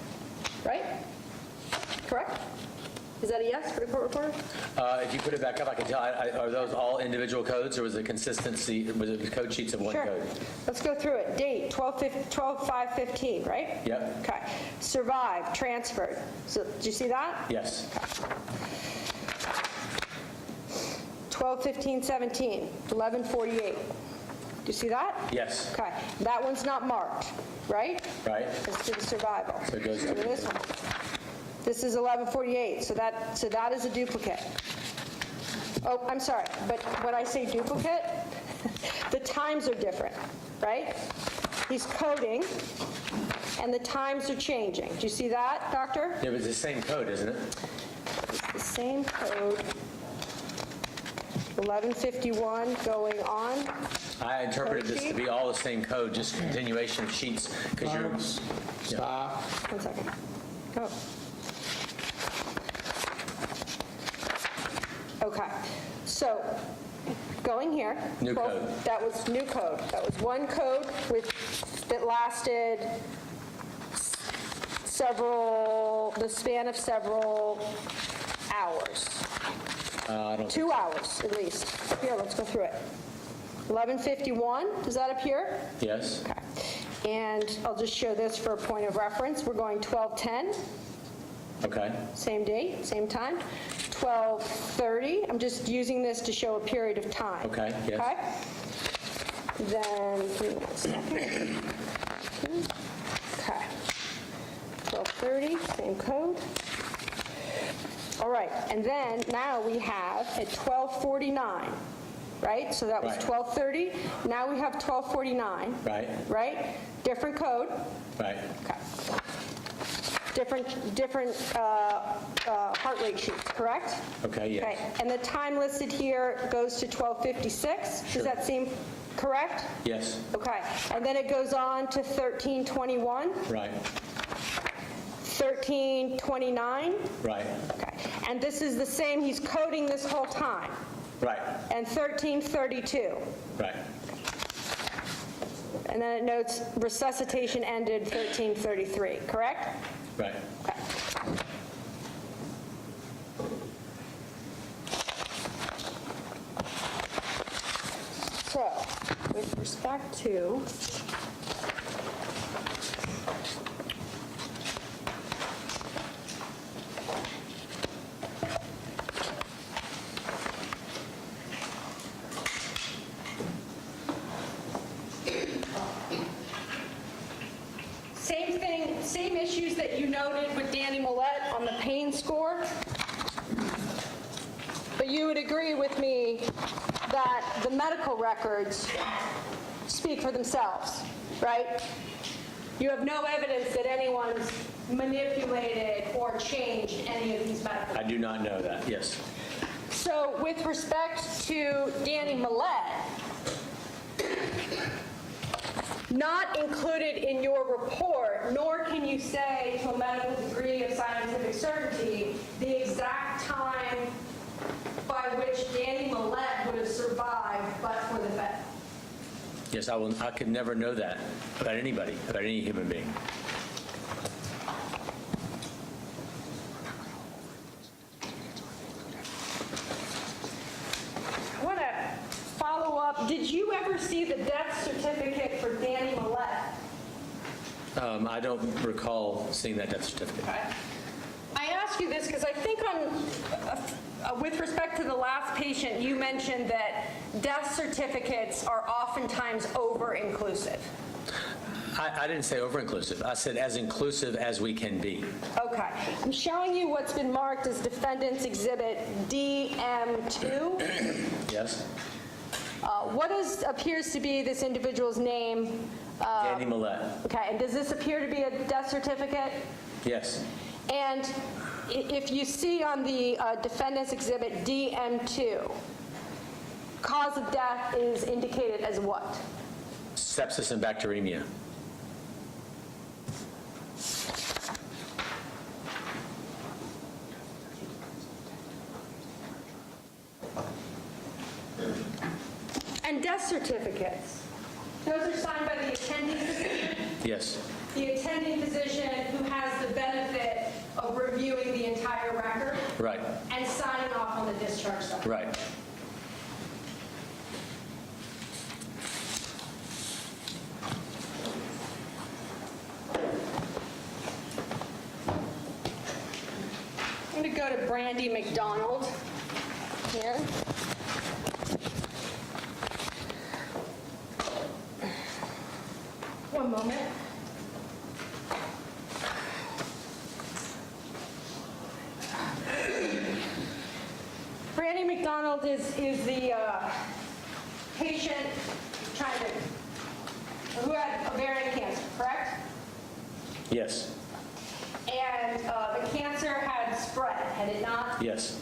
right? Correct? Is that a yes for the court reporter? If you put it back up, I can tell, are those all individual codes, or was it consistency, was it the code sheets of one Sure. code? Let's go through it. Date, 12/5/15, right? Yep. Okay. Survived, transferred. So, did you see that? Yes. 12/15/17, 11:48. Do you see that? Yes. Okay. That one's not marked, right? Right? It's to the survival. So it goes to- this one. This is 11:48, so that is a duplicate. Oh, I'm sorry, but when I say duplicate, the times are different, right? He's coding, and the times are changing. Do you see that, doctor? It was the same code, isn't it? It's the same code. 11:51 going on. I interpreted this to be all the same code, just continuation of sheets, because you're... Stop. 1 second. Go. Okay, so going here. New code. That was new code. That was one code that lasted the span of several hours. 2 hours at least. Here, let's go through it. 11:51, does that appear? Yes? Okay. And I'll just show this for a point of reference. We're going 12:10. Okay. Same date, same time. 12:30, I'm just using this to show a period of time. Okay, yes. Okay? Then, give me 1 second. Okay. 12:30, same code. All right, and then now we have at 12:49, right? So that was Right. 12:30. Now we have 12:49. Right. Right? Different code. Right. Okay. Different heart rate sheets, correct? Okay, yes. Okay, and the time listed here goes to 12:56? Sure. Does that seem correct? Yes. Okay, and then it goes on to 13:21, Right. 13:29? Right. Okay, and this is the same, he's coding this whole time, Right. and 13:32. Right. And then it notes resuscitation ended 13:33, correct? Right. Okay. So, respect to same thing, same issues that you noted with Danny Millette on the pain score. But you would agree with me that the medical records speak for themselves, right? You have no evidence that anyone's manipulated or changed any of these medical I do not know that, yes. So with respect to Danny Millette, not included in your report, nor can you say to a medical degree of scientific certainty the exact time by which Danny Millette would have survived but for the vet. Yes, I could never know that about anybody, about any human being. I want to follow up. Did you ever see the death certificate for Danny Millette? I don't recall seeing that death certificate. I ask you this because I think with respect to the last patient, you mentioned that death certificates are oftentimes over-inclusive. I didn't say over-inclusive. I said as inclusive as we can be. Okay. I'm showing you what's been marked as Defendant's Exhibit DM2. Yes? What appears to be this individual's name? Danny Millette. Okay, and does this appear to be a death certificate? Yes. And if you see on the Defendant's Exhibit DM2, cause of death is indicated as what? Sepsis and bacteremia. And death certificates, those are signed by the attending physician? Yes. The attending physician who has the benefit of reviewing the entire record? Right. And signing off on the discharge summary? Right. I'm going to go to Brandy McDonald here. One moment. Brandy McDonald is the patient who had ovarian cancer, correct? Yes. And the cancer had spread, had it not? Yes.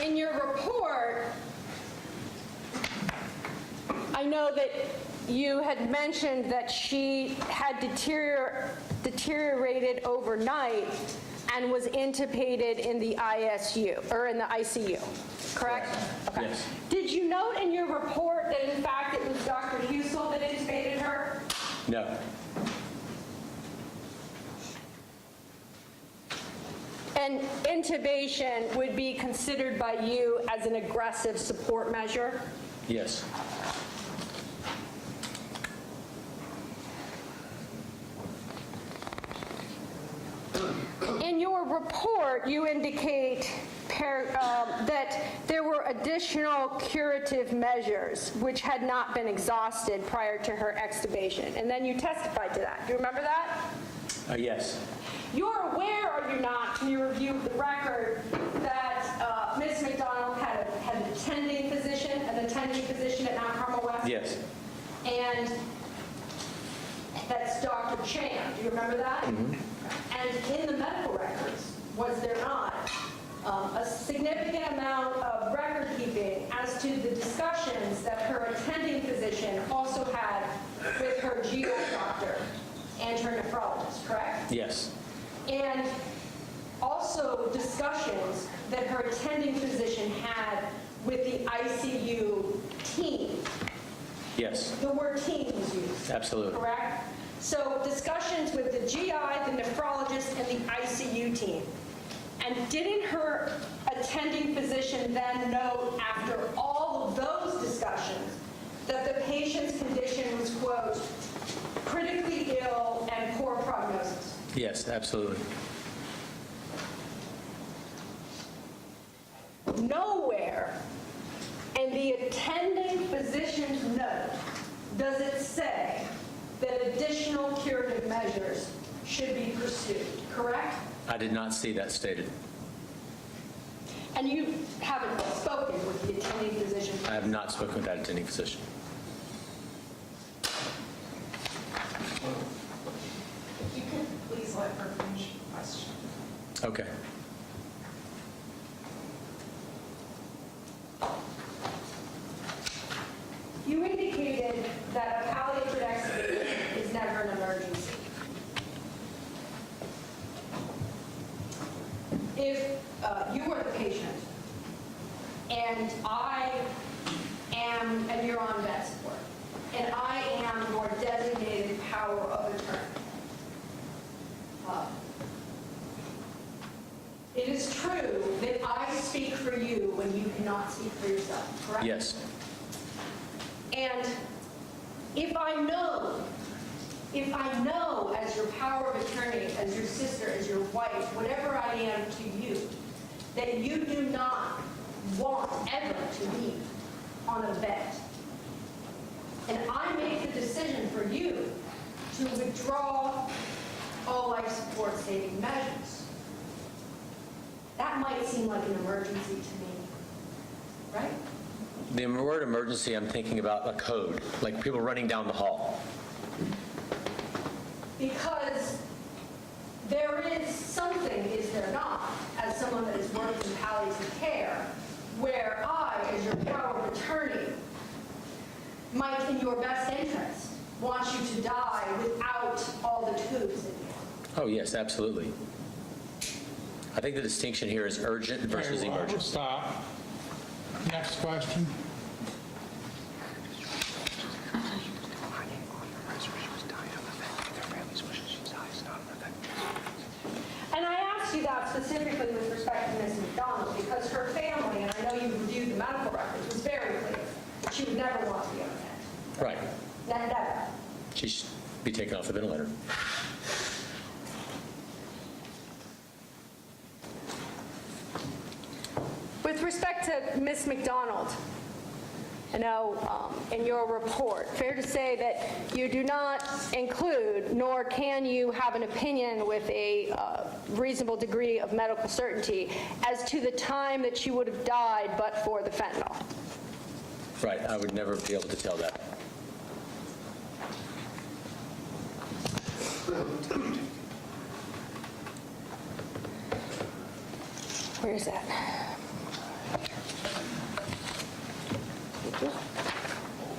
In your report, I know that you had mentioned that she had deteriorated overnight and was intubated in the ICU, or in the ICU, correct? Okay. Yes. Did you note in your report that in fact it was Dr. Husel that intubated her? No. And intubation would be considered by you as an aggressive support measure? Yes. In your report, you indicate that there were additional curative measures which had not been exhausted prior to her extubation, and then you testified to that. Do you remember that? Yes. You're aware, are you not, when you reviewed the record, that Ms. McDonald had an attending physician at Mount Carmel West? Yes. And that's Dr. Chan. Do you remember that? Mm-hmm. And in the medical records, was there not a significant amount of record keeping as to the discussions that her attending physician also had with her GI doctor and her nephrologist, correct? Yes. And also discussions that her attending physician had with the ICU team. Yes. The word team was used. Absolutely. Correct? So discussions with the GI, the nephrologist, and the ICU team. And didn't her attending physician then note, after all of those discussions that the patient's condition was, quote, critically ill and poor prognosis? Yes, absolutely. Nowhere in the attending physician's note does it say that additional curative measures should be pursued, correct? I did not see that stated. And you haven't spoken with the attending physician? I have not spoken with that attending physician. If you could please let her finish the question. Okay. You indicated that a palliative is never an emergency. If you were the patient and I am, and you're on vet support, and I am your designated power of attorney, it is true that I speak for you when you cannot speak for yourself, correct? Yes. And if I know as your power of attorney, as your sister, as your wife, whatever I am to you, that you do not want ever to be on a vet, and I make the decision for you to withdraw all life support saving measures, that might seem like an emergency to me, right? The word emergency, I'm thinking about a code, like people running down the hall. Because there is something, is there not, as someone that has worked in palliative care, where I, as your power of attorney, might, in your best interest, want you to die without all the tubes in you. Oh, yes, absolutely. I think the distinction here is urgent versus Okay, well, emergent. Stop. Next question. And I asked you that specifically with respect to Ms. McDonald, because her family, and I know you reviewed the medical records, was very clear that she would never want to be on that. Right. Never. She should be taken off the ventilator. With respect to Ms. McDonald, I know in your report, fair to say that you do not include, nor can you have an opinion with a reasonable degree of medical certainty as to the time that she would have died but for the fentanyl. Right, I would never be able to tell that. Where is that?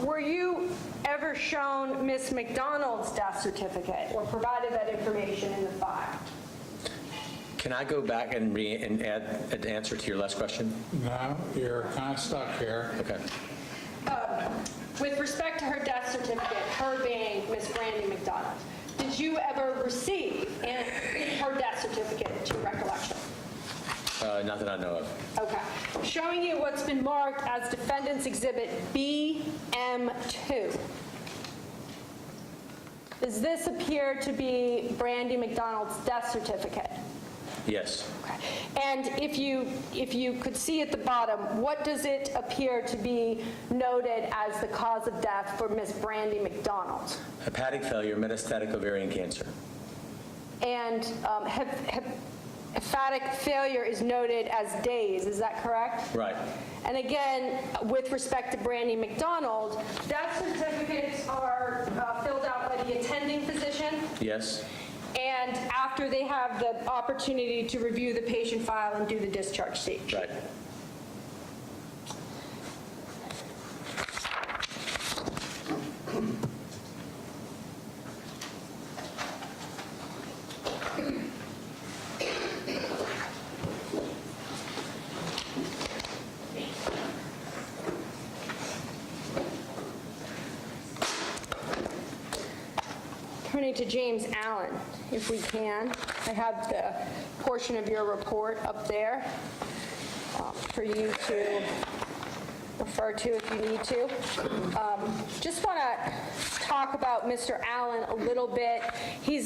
Were you ever shown Ms. McDonald's death certificate or provided that information in the file? Can I go back and add an answer to your last question? No, you're kind of stuck here. Okay. With respect to her death certificate, her being Ms. Brandy McDonald, did you ever receive her death certificate to your recollection? Not that I know of. Okay. Showing you what's been marked as Defendant's Exhibit BM2. Does this appear to be Brandy McDonald's death certificate? Yes. Okay. And if you could see at the bottom, what does it appear to be noted as the cause of death for Ms. Brandy McDonald? Hepatic failure, metastatic ovarian cancer. And hepatic failure is noted as days, is that correct? Right. And again, with respect to Brandy McDonald, death certificates are filled out by the attending physician. Yes. And after they have the opportunity to review the patient file and do the discharge stage. Right. Turning to James Allen, if we can. I have the portion of your report up there for you to refer to if you need to. Just want to talk about Mr. Allen a little bit. He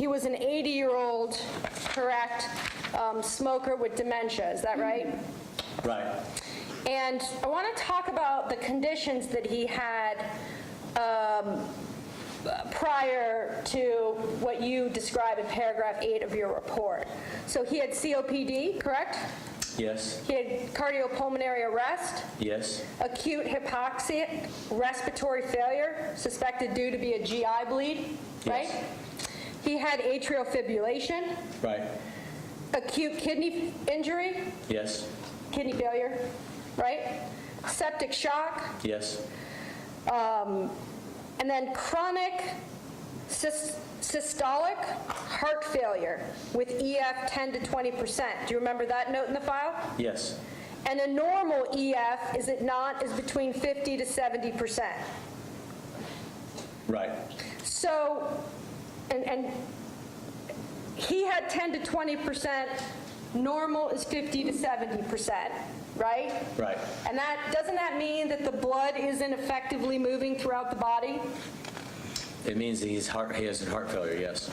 was an 80-year-old, correct, smoker with dementia, is that right? Right. And I want to talk about the conditions that he had prior to what you describe in paragraph 8 of your report. So he had COPD, correct? Yes. He had cardiopulmonary arrest, Yes. acute hypoxic respiratory failure, suspected due to be a GI bleed, right? Yes. He had atrial fibrillation, Right. acute kidney injury, Yes. kidney failure, right? Septic shock, Yes. and then chronic systolic heart failure with EF 10 to 20%. Do you remember that note in the file? Yes. And a normal EF, is it not, is between 50 to 70%. Right. So, and he had 10 to 20%, normal is 50 to 70%, right? Right. And doesn't that mean that the blood isn't effectively moving throughout the body? It means he has heart failure, yes.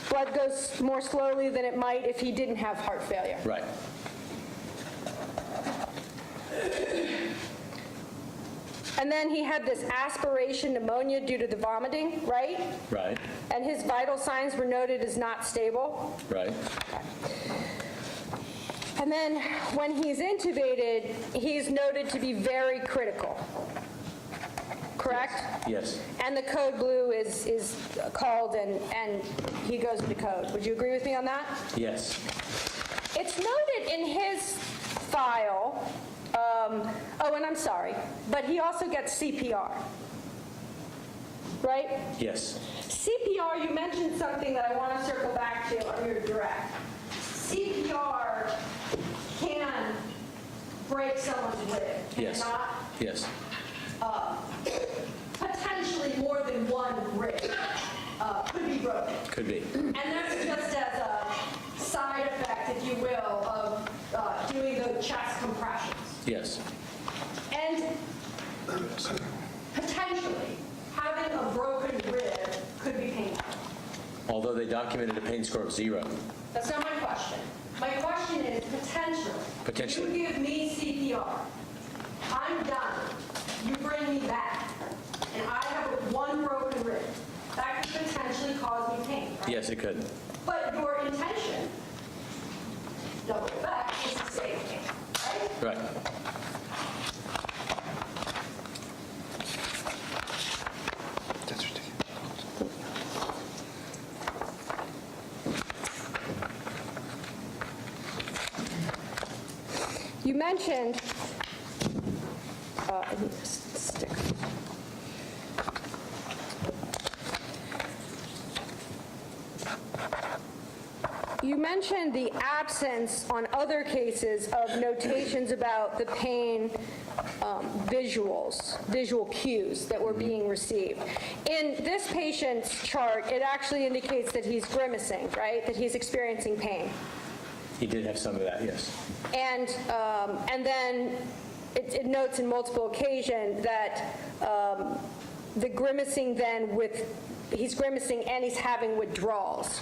Blood goes more slowly than it might if he didn't have heart failure. Right. And then he had this aspiration pneumonia due to the vomiting, right? Right. And his vital signs were noted as not stable. Right. And then when he's intubated, he's noted to be very critical. Correct? Yes. And the code blue is called and he goes into code. Would you agree with me on that? Yes. It's noted in his file, oh, and I'm sorry, but he also gets CPR, right? Yes. CPR, you mentioned something that I want to circle back to on your direct. CPR can break someone's rib, can it Yes. not? Yes. Potentially more than one rib could be broken. Could be. And that's just as a side effect, if you will, of doing the chest compressions. Yes. And potentially, having a broken rib could be painful. Although they documented a pain score of 0. That's not my question. My question is potentially. Potentially. You give me CPR. I'm done. You bring me back. And I have one broken rib. That could potentially cause me pain, right? Yes, it could. But your intention, double effect, is to save pain, right? Right. That's ridiculous. You mentioned, I need this stick. You mentioned the absence on other cases of notations about the pain visual cues that were being received. In this patient's chart, it actually indicates that he's grimacing, right? That he's experiencing pain. He did have some of that, yes. And then it notes in multiple occasions that the grimacing then he's grimacing and he's having withdrawals.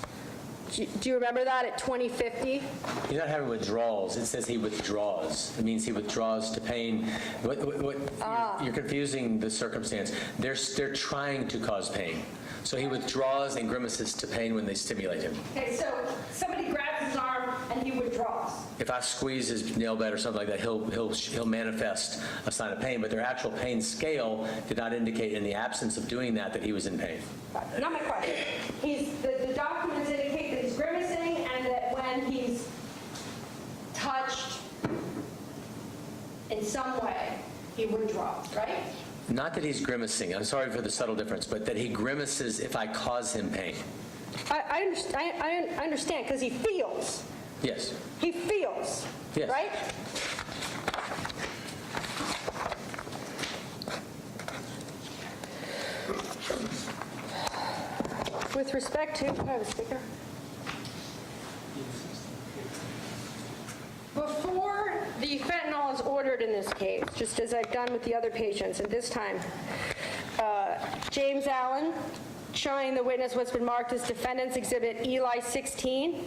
Do you remember that at 2050? He's not having withdrawals. It says he withdraws. It means he withdraws to pain. You're confusing the circumstance. They're trying to cause pain. So he withdraws and grimaces to pain when they stimulate him. Okay, so somebody grabs his arm and he withdraws. If I squeeze his nail bed or something like that, he'll manifest a sign of pain. But their actual pain scale did not indicate, in the absence of doing that he was in pain. Not my question. The documents indicate that he's grimacing and that when he's touched in some way, he withdraws, right? Not that he's grimacing. I'm sorry for the subtle difference, but that he grimaces if I cause him pain. I understand because he feels. Yes. He feels, Yes. right? With respect to, can I have a speaker? Before the fentanyl is ordered in this case, just as I've done with the other patients, and this time, James Allen, showing the witness what's been marked as Defendant's Exhibit Eli 16.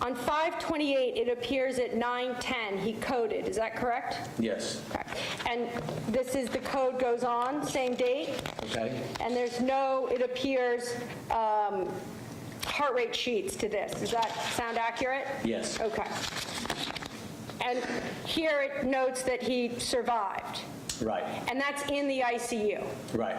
On 5/28, it appears at 9/10, he coded, is that correct? Yes. Okay. And this is, the code goes on, same date? Okay. And there's no, it appears, heart rate sheets to this. Does that sound accurate? Yes. Okay. And here it notes that he survived, Right. and that's in the ICU. Right.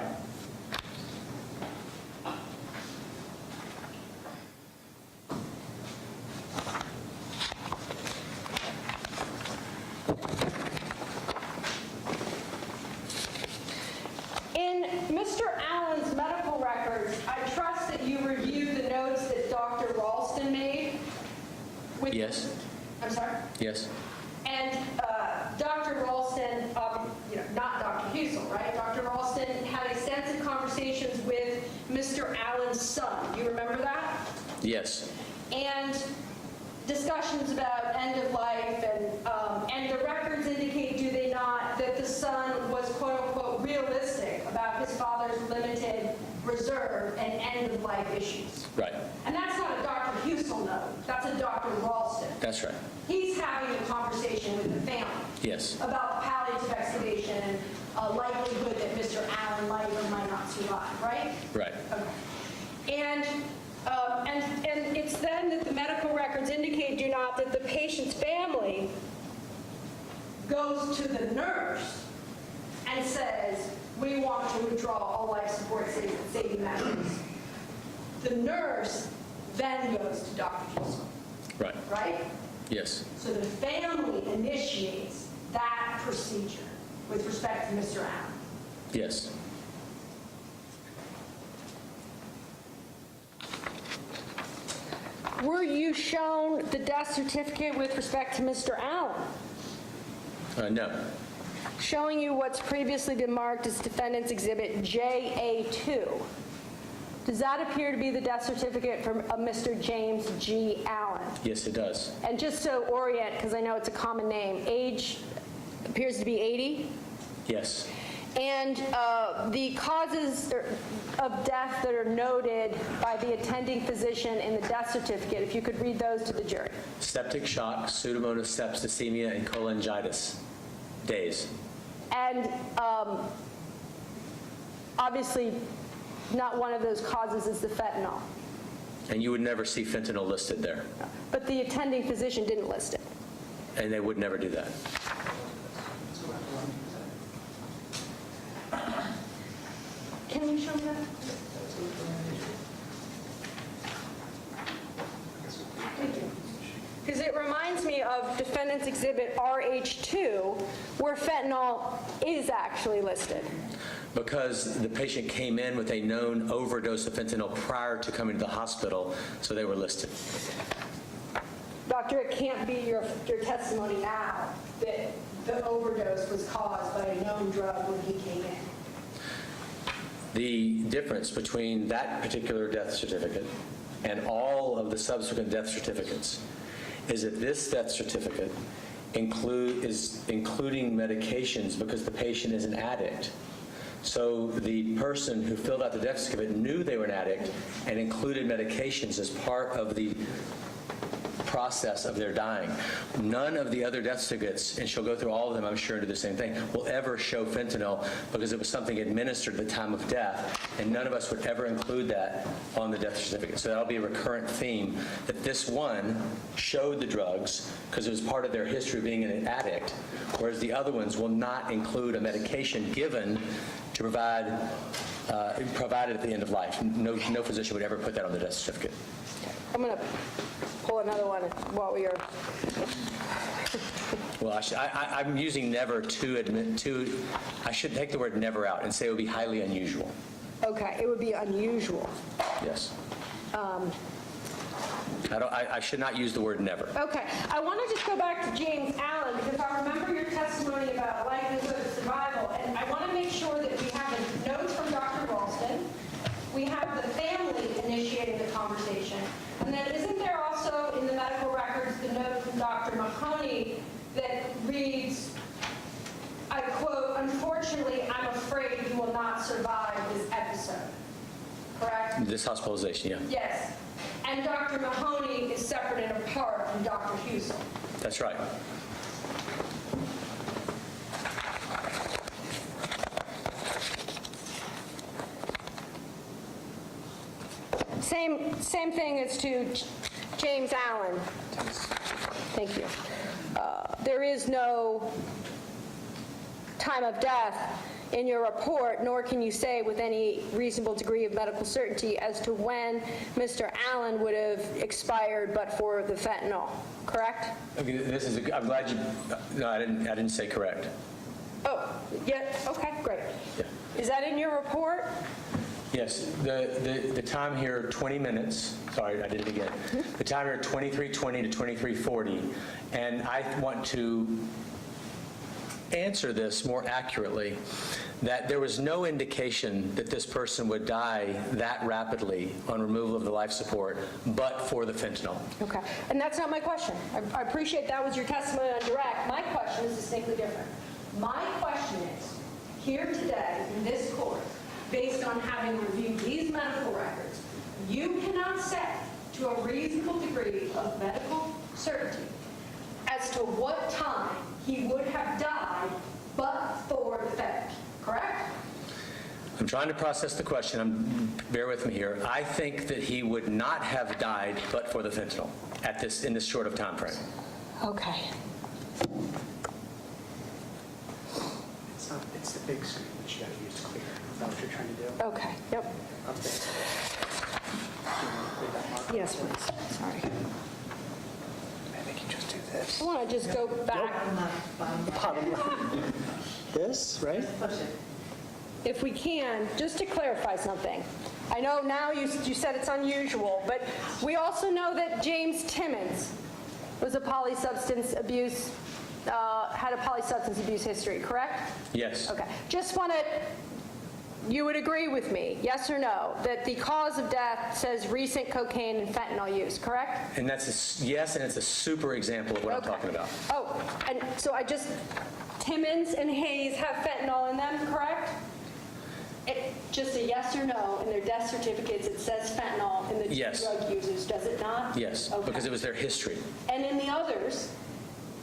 In Mr. Allen's medical records, I trust that you reviewed the notes that Dr. Ralston made with... Yes. I'm sorry? Yes. And Dr. Ralston, not Dr. Husel, right? Dr. Ralston had extensive conversations with Mr. Allen's son. Do you remember that? Yes. And discussions about end of life, and the records indicate, do they not, that the son was quote-unquote realistic about his father's limited reserve and end-of-life issues. Right. And that's not a Dr. Husel note, that's a Dr. Ralston. That's right. He's having a conversation with the family Yes. about palliative extubation and likelihood that Mr. Allen might or might not survive, right? Right. Okay. And it's then that the medical records indicate, do not, that the patient's family goes to the nurse and says, we want to withdraw all life support saving measures. The nurse then goes to Dr. Husel, Right. right? Yes. So the family initiates that procedure with respect to Mr. Allen. Yes. Were you shown the death certificate with respect to Mr. Allen? No. Showing you what's previously been marked as Defendant's Exhibit JA2. Does that appear to be the death certificate from Mr. James G. Allen? Yes, it does. And just so orient, because I know it's a common name, age appears to be 80? Yes. And the causes of death that are noted by the attending physician in the death certificate, if you could read those to the jury. Septic shock, pseudomonas septicemia, and cholangitis. Days. And obviously, not one of those causes is the fentanyl. And you would never see fentanyl listed there. But the attending physician didn't list it. And they would never do that. Can you show me that? Thank you. Because it reminds me of Defendant's Exhibit RH2, where fentanyl is actually listed. Because the patient came in with a known overdose of fentanyl prior to coming to the hospital, so they were listed. Doctor, it can't be your testimony now that the overdose was caused by a known drug when he came in. The difference between that particular death certificate and all of the subsequent death certificates is that this death certificate is including medications because the patient is an addict. So the person who filled out the death certificate knew they were an addict and included medications as part of the process of their dying. None of the other death certificates, and she'll go through all of them, I'm sure, and do the same thing, will ever show fentanyl because it was something administered at the time of death, and none of us would ever include that on the death certificate. So that'll be a recurrent theme, that this one showed the drugs because it was part of their history of being an addict, whereas the other ones will not include a medication given to provided at the end of life. No physician would ever put that on the death certificate. I'm going to pull another one while we are... Well, I'm using never to admit to. I should take the word never out and say it would be highly unusual. Okay, it would be unusual. Yes. I should not use the word never. Okay, I want to just go back to James Allen because I remember your testimony about likelihood of survival, and I want to make sure that we have the notes from Dr. Ralston, we have the family initiating the conversation, and then isn't there also in the medical records the note from Dr. Mahoney that reads this hospitalization, yeah. Yes. And Dr. Mahoney is separate and apart from Dr. Husel. That's right. Same thing as to James Allen. Thank you. There is no time of death in your report, nor can you say with any reasonable degree of medical certainty as to when Mr. Allen would have expired but for the fentanyl, correct? Okay, I'm glad you, no, I didn't say correct. Oh, yeah, okay, great. Yeah. Is that in your report? Yes, the time here, 20 minutes, sorry, I did it again. The time here, 23:20 to 23:40, and I want to answer this more accurately, that there was no indication that this person would die that rapidly on removal of the life support, but for the fentanyl. Okay, and that's not my question. I appreciate that was your testimony on direct. My question is distinctly different. My question is, here today in this court, based on having reviewed these medical records, you cannot say to a reasonable degree of medical certainty as to what time he would have died but for the fentanyl, correct? I'm trying to process the question. Bear with me here. I think that he would not have died but for the fentanyl in this short of time frame. Okay. It's the big screen that you got to use clear. Is that what you're trying to do? Okay, yep. Up there. Do you want to clear that marker? Yes, please. Sorry. Maybe you can just do this. I want to just go back, Bottom line. This, right? if we can, just to clarify something. I know now you said it's unusual, but we also know that James Timmons was a polysubstance abuse, had a polysubstance abuse history, correct? Yes. Okay. Just want to, you would agree with me, yes or no, that the cause of death says recent cocaine and fentanyl use, correct? And that's yes, and it's a super example of what I'm talking about. Oh, and so Timmons and Hayes have fentanyl in them, correct? Just a yes or no, in their death certificates, it says fentanyl in the Yes. drug users, does it not? Yes, Okay. because it was their history. And in the others,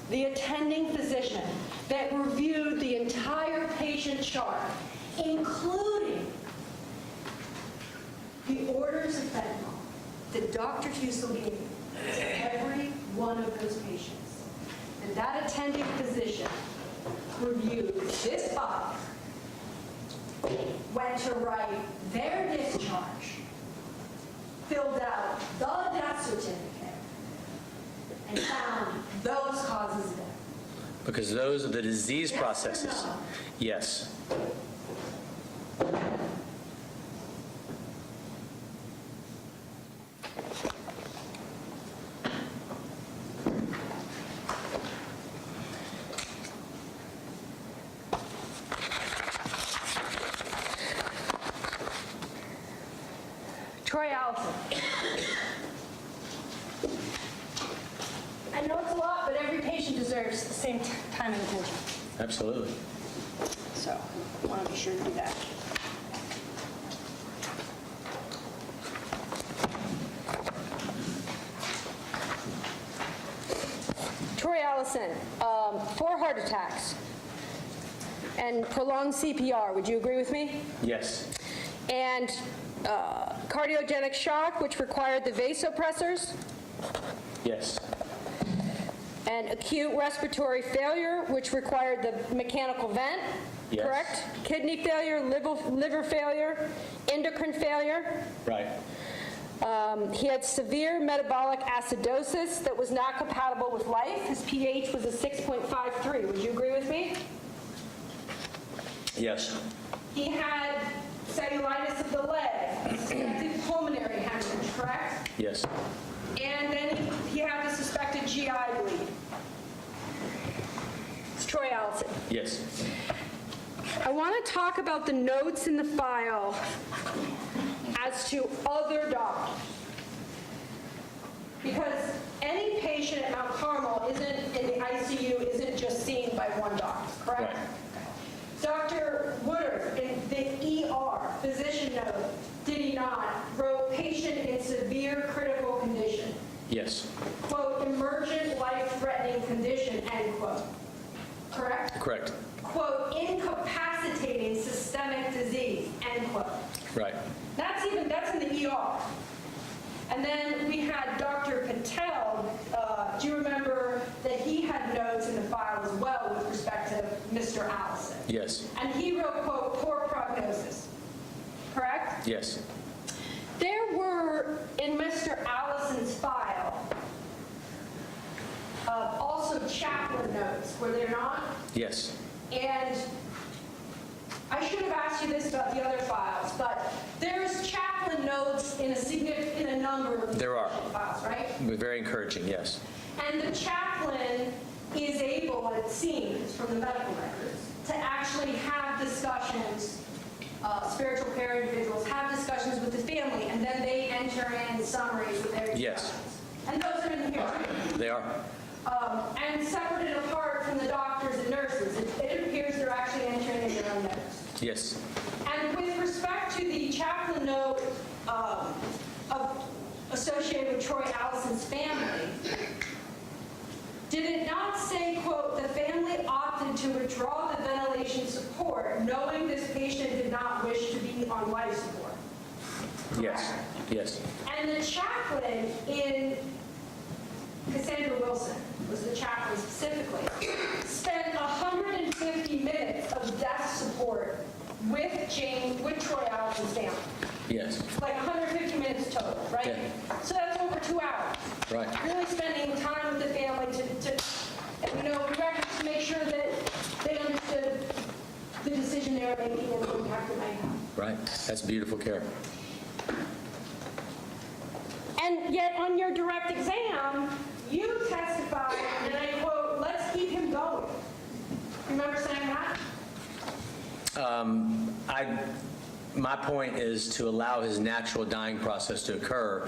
the attending physician that reviewed the entire patient chart, including the orders of fentanyl that Dr. Husel gave to every one of those patients. And that attending physician reviewed this file, went to write their discharge, filled out the death certificate, and found those causes of death. Because those are the disease Yes or processes. no? Yes. Troy Allison. I know it's a lot, but every patient deserves the same time and attention. Absolutely. So I want to be sure to do that. Troy Allison, 4 heart attacks and prolonged CPR. Would you agree with me? Yes. And cardiogenic shock, which required the vasopressors, Yes. and acute respiratory failure, which required the mechanical vent, Yes. correct? Kidney failure, liver failure, endocrine failure. Right. He had severe metabolic acidosis that was not compatible with life. His pH was a 6.53. Would you agree with me? Yes. He had cellulitis of the leg, suspected pulmonary hemorrhage, correct? Yes. And then he had the suspected GI bleed. It's Troy Allison. Yes. I want to talk about the notes in the file as to other doctors. Because any patient at Mount Carmel isn't in the ICU, isn't just seen by one doctor, correct? Right. Dr. Woodard, in the ER physician note, did he not, wrote Yes, quote, emergent life-threatening condition, end quote. Correct? correct. Quote, incapacitating systemic disease, end quote. Right. That's in the ER. And then we had Dr. Patel, do you remember that he had notes in the file as well with respect to Mr. Allison? Yes, And he wrote, quote, poor prognosis, correct? yes, There were, in Mr. Allison's file, also chaplain notes, were there not? yes. And I should have asked you this about the other files, but there's chaplain notes in a number of these There are. files, right? Very encouraging, yes. And the chaplain is able, it seems, from the medical records, to actually have discussions, spiritual care individuals have discussions with the family, and then they enter in summaries with their discussions. Yes. And those are in here, right? They are. And separate and apart from the doctors and nurses, it appears they're actually entering in their own notes. Yes, And with respect to the chaplain note associated with Troy Allison's family, did it not say, quote, the family opted to withdraw the ventilation support knowing this patient did not wish to be on life support? yes, yes, And the chaplain in, Cassandra Wilson was the chaplain specifically, spent 150 minutes of death support with Troy Allison's family. yes, Like 150 minutes total, right? Yeah. So that's over 2 hours. right. Really spending time with the family to make sure that they understood the decision they were making and the impact it might have. Right. That's beautiful care. And yet on your direct exam, you testified, and I quote, let's keep him going. Remember saying that? My point is to allow his natural dying process to occur,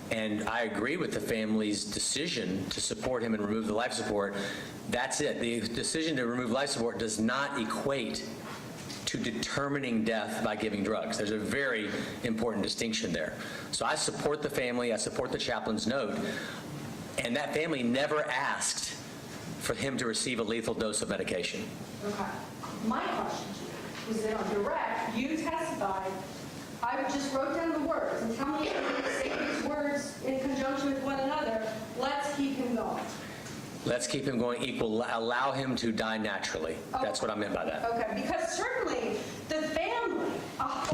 and I agree with the family's decision to support him and remove the life support. That's it. The decision to remove life support does not equate to determining death by giving drugs. There's a very important distinction there. So I support the family, I support the chaplain's note, and that family never asked for him to receive a lethal dose of medication. Okay. My question to you was that on direct, you testified, I just wrote down the words, and tell me if you say these words in conjunction with one another, let's keep him going. Let's keep him going equal, allow him to die naturally. That's what I meant by that. Okay, because certainly the family,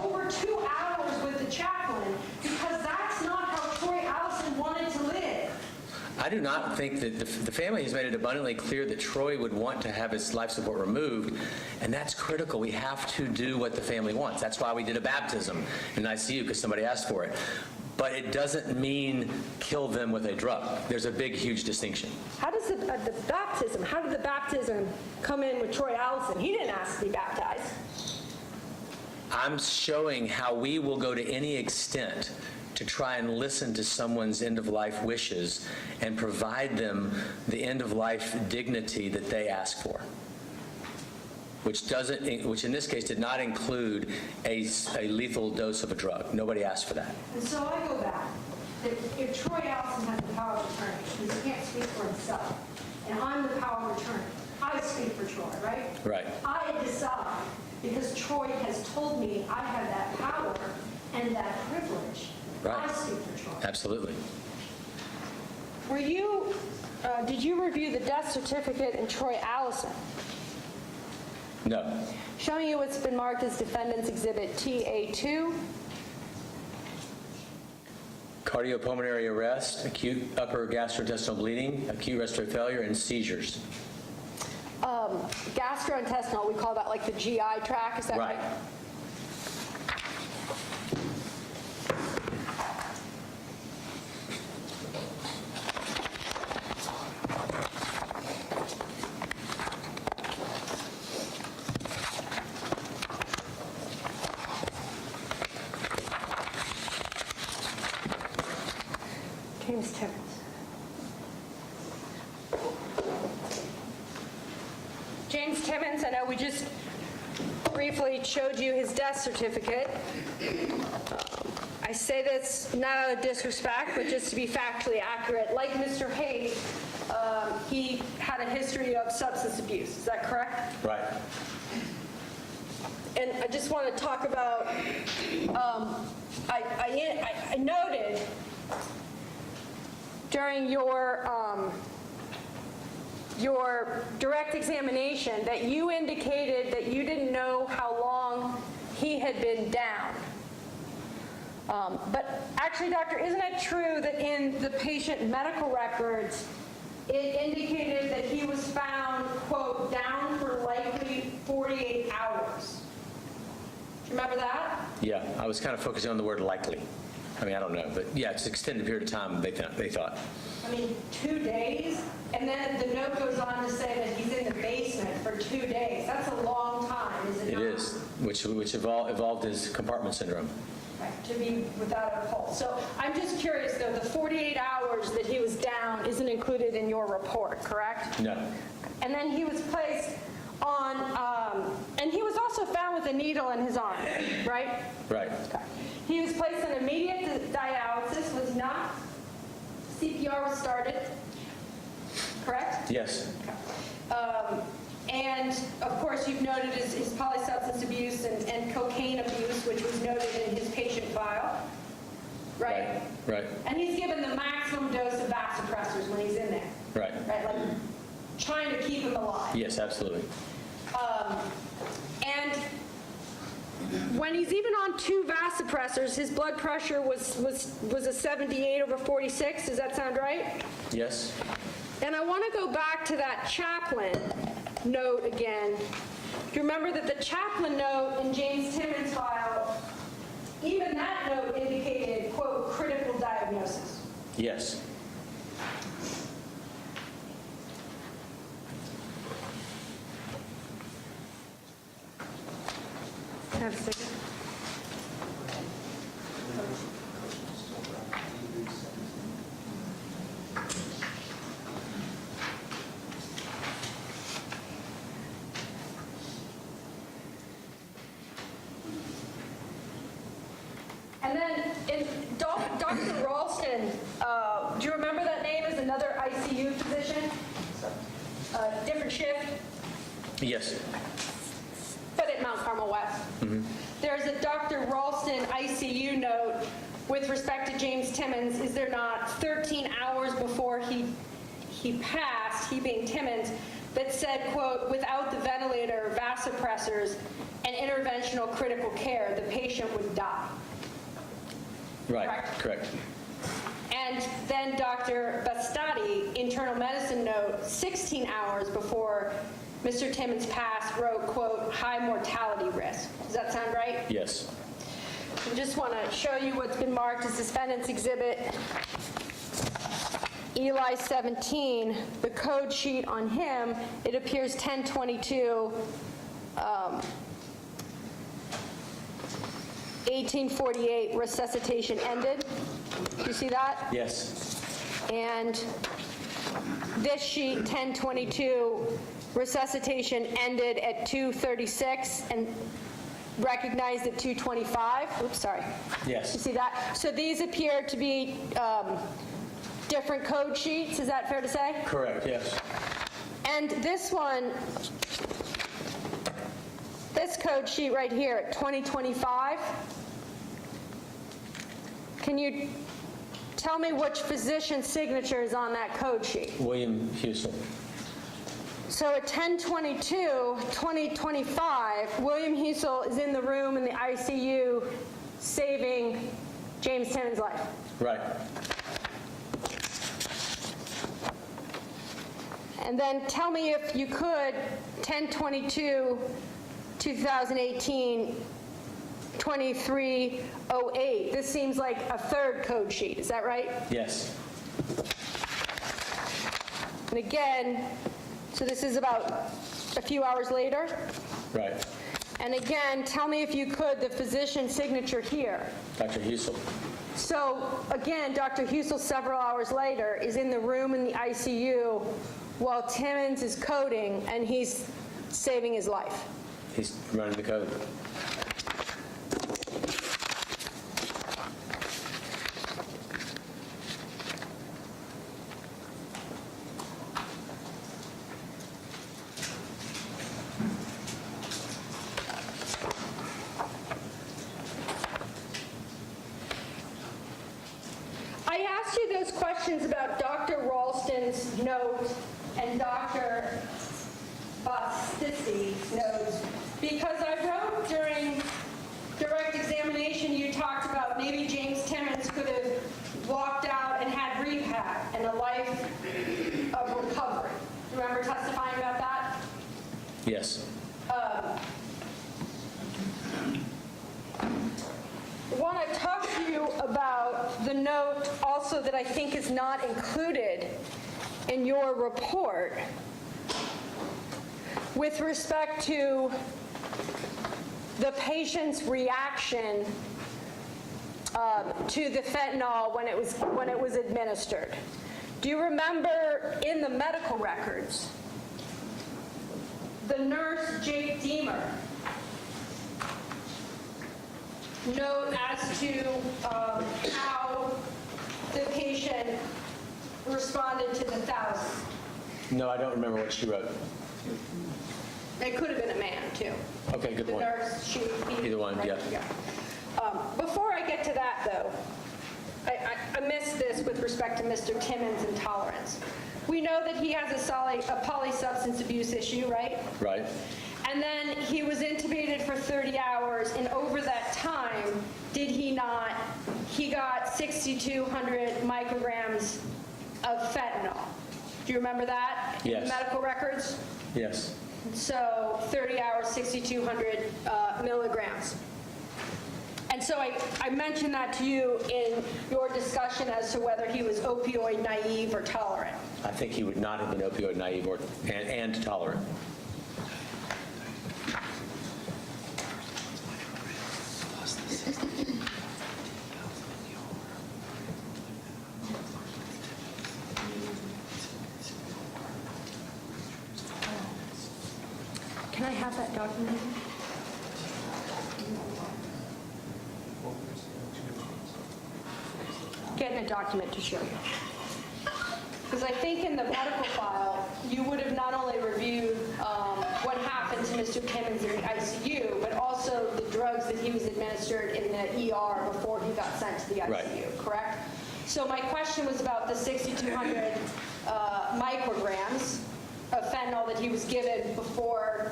over 2 hours with the chaplain, because that's not how Troy Allison wanted to live. I do not think that the family has made it abundantly clear that Troy would want to have his life support removed, and that's critical. We have to do what the family wants. That's why we did a baptism in ICU, because somebody asked for it. But it doesn't mean kill them with a drug. There's a big, huge distinction. How does the baptism, how did the baptism come in with Troy Allison? He didn't ask to be baptized. I'm showing how we will go to any extent to try and listen to someone's end-of-life wishes and provide them the end-of-life dignity that they ask for, which in this case did not include a lethal dose of a drug. Nobody asked for that. And so I go back. If Troy Allison has the power of attorney, because he can't speak for himself, and I'm the power of attorney, I speak for Troy, right? Right. I decide, because Troy has told me I have that power and that privilege. Right. I speak for Troy. Absolutely. Were you, did you review the death certificate in Troy Allison? No. Showing you what's been marked as Defendant's Exhibit TA2. Cardiopulmonary arrest, acute upper gastrointestinal bleeding, acute respiratory failure, and seizures. Gastrointestinal, we call that like the GI tract, is that right? Right. James Timmons. James Timmons, I know we just briefly showed you his death certificate. I say this not out of disrespect, but just to be factually accurate. Like Mr. Hayes, he had a history of substance abuse. Is that correct? Right. And I just want to talk about, I noted during your direct examination that you indicated that you didn't know how long he had been down. But actually, doctor, isn't it true that in the patient medical records, it indicated that he was found, quote, down for likely 48 hours? Do you remember that? Yeah, I was kind of focusing on the word likely. I mean, I don't know, but yeah, it's an extended period of time, they thought. I mean, 2 days? And then the note goes on to say that he's in the basement for 2 days. That's a long time, is it not? It is, which evolved as compartment syndrome. Right, to be without a pulse. So I'm just curious, though, the 48 hours that he was down isn't included in your report, correct? No. And then he was placed on, and he was also found with a needle in his arm, right? Right. Okay. He was placed on immediate dialysis, was not, CPR was started, correct? Yes. And of course, you've noted his polysubstance abuse and cocaine abuse, which was noted in his patient file, right? Right. And he's given the maximum dose of vasopressors when he's in there. Right. Right, like trying to keep him alive. Yes, absolutely. And when he's even on 2 vasopressors, his blood pressure was a 78/46. Does that sound right? Yes. And I want to go back to that chaplain note again. Do you remember that the chaplain note in James Timmons' file, even that note indicated, quote, critical diagnosis? Yes. Have a second. And then Dr. Ralston, do you remember that name as another ICU physician? Different shift? Yes. But at Mount Carmel West. There's a Dr. Ralston ICU note with respect to James Timmons, is there not, 13 hours before he passed, he being Timmons, that said, quote, without the ventilator, vasopressors, and interventional critical care, the patient would die. Right. Correct. And then Dr. Bastati, internal medicine note, 16 hours before Mr. Timmons passed, wrote, quote, high mortality risk. Does that sound right? Yes. I just want to show you what's been marked as defendant's exhibit Eli 17, the code sheet on him, it appears 1022, 1848, resuscitation ended. Do you see that? Yes. And this sheet, 1022, resuscitation ended at 2:36 and recognized at 2:25. Oops, sorry. Yes. You see that? So these appear to be different code sheets. Is that fair to say? Correct, yes. And this one, this code sheet right here at 2025, can you tell me which physician's signature is on that code sheet? William Husel. So at 10/22, 2025, William Husel is in the room in the ICU saving James Timmons' life. Right. And then tell me if you could, 10/22, 2018, 2308. This seems like a third code sheet. Is that right? Yes. And again, so this is about a few hours later. Right. And again, tell me if you could, the physician's signature here. Dr. Husel. So again, Dr. Husel, several hours later, is in the room in the ICU while Timmons is coding and he's saving his life. He's running the code. questions about Dr. Ralston's note and Dr. Bastisti's notes, because I wrote during direct examination, you talked about maybe James Timmons could have walked out and had rehab and a life of recovery. Do you remember testifying about that? Yes. I want to talk to you about the note also that I think is not included in your report with respect to the patient's reaction to the fentanyl when it was administered. Do you remember in the medical records, the nurse, Jake Deemer, note as to how the patient responded to the 1,000? No, I don't remember what she wrote. It could have been a man, too. Okay, good The point. nurse, she... Either one, yeah. Before I get to that, though, I missed this with respect to Mr. Timmons' intolerance. We know that he has a polysubstance abuse issue, right? Right. And then he was intubated for 30 hours, and over that time, did he not, he got 6,200 micrograms of fentanyl. Do you remember that? In Yes. the medical records? Yes. So 30 hours, 6,200 milligrams. And so I mentioned that to you in your discussion as to whether he was opioid naive or tolerant. I think he would not have been opioid naive and tolerant. Can I have that document? Getting a document to show you. Because I think in the medical file, you would have not only reviewed what happened to Mr. Timmons in the ICU, but also the drugs that he was administered in the ER before he got sent to the ICU, Right. correct? So my question was about the 6,200 micrograms of fentanyl that he was given before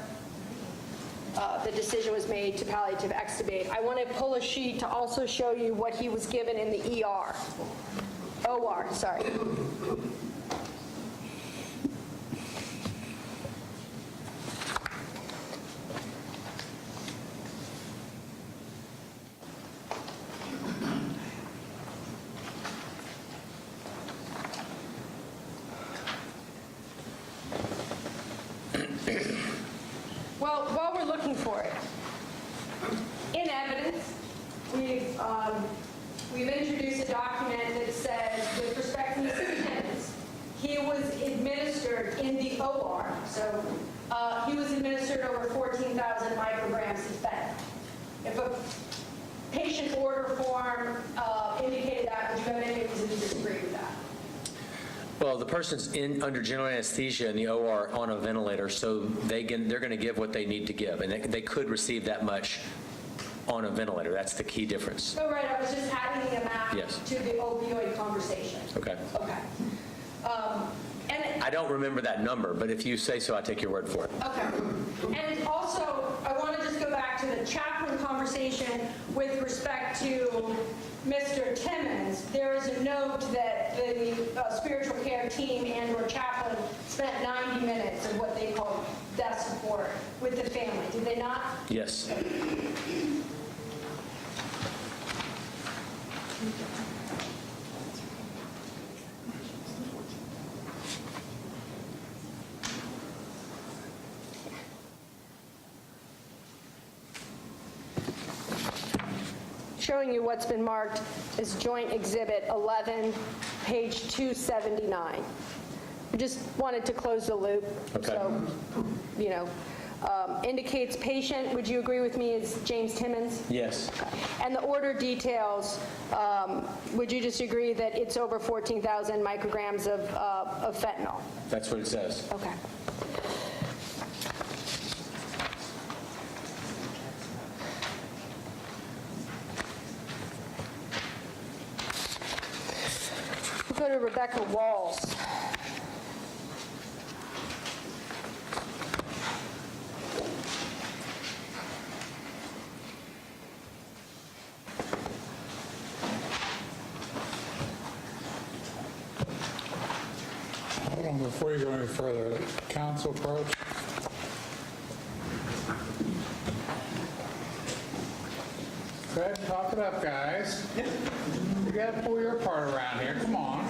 the decision was made to palliative extubate. I want to pull a sheet to also show you what he was given in the ER. OR, sorry. Well, while we're looking for it, in evidence, we've introduced a document that says, with respect to Mr. Timmons, he was administered in the OR, so he was administered over 14,000 micrograms of fentanyl. If a patient order form indicated that, would you have any reason to disagree with that? Well, the person's under general anesthesia in the OR on a ventilator, so they're going to give what they need to give, and they could receive that much on a ventilator. That's the key difference. Oh, right, I was just adding the amount Yes. to the opioid conversation. Okay. Okay. And I don't remember that number, but if you say so, I take your word for it. okay. And also, I want to just go back to the chaplain conversation with respect to Mr. Timmons. There is a note that the spiritual care team and/or chaplain spent 90 minutes of what they call death support with the family. Did they not? Yes. Showing you what's been marked as Joint Exhibit 11, page 279. I just wanted to close the loop. Okay. So, you know, indicates patient, would you agree with me, is James Timmons? Yes. And the order details, would you just agree that it's over 14,000 micrograms of fentanyl? That's what it says. Okay. We'll go to Rebecca Walls. Hold on, before you go any further, council approach. Go ahead and talk it up, guys. You gotta pull your part around here, come on.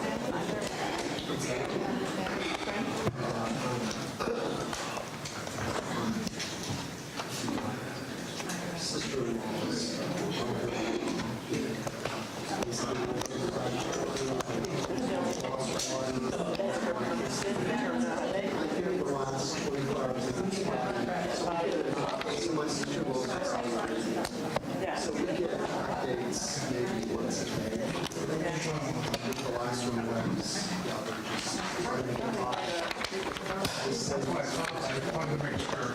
So we get updates maybe once a day. The last one was, I wanted to make sure.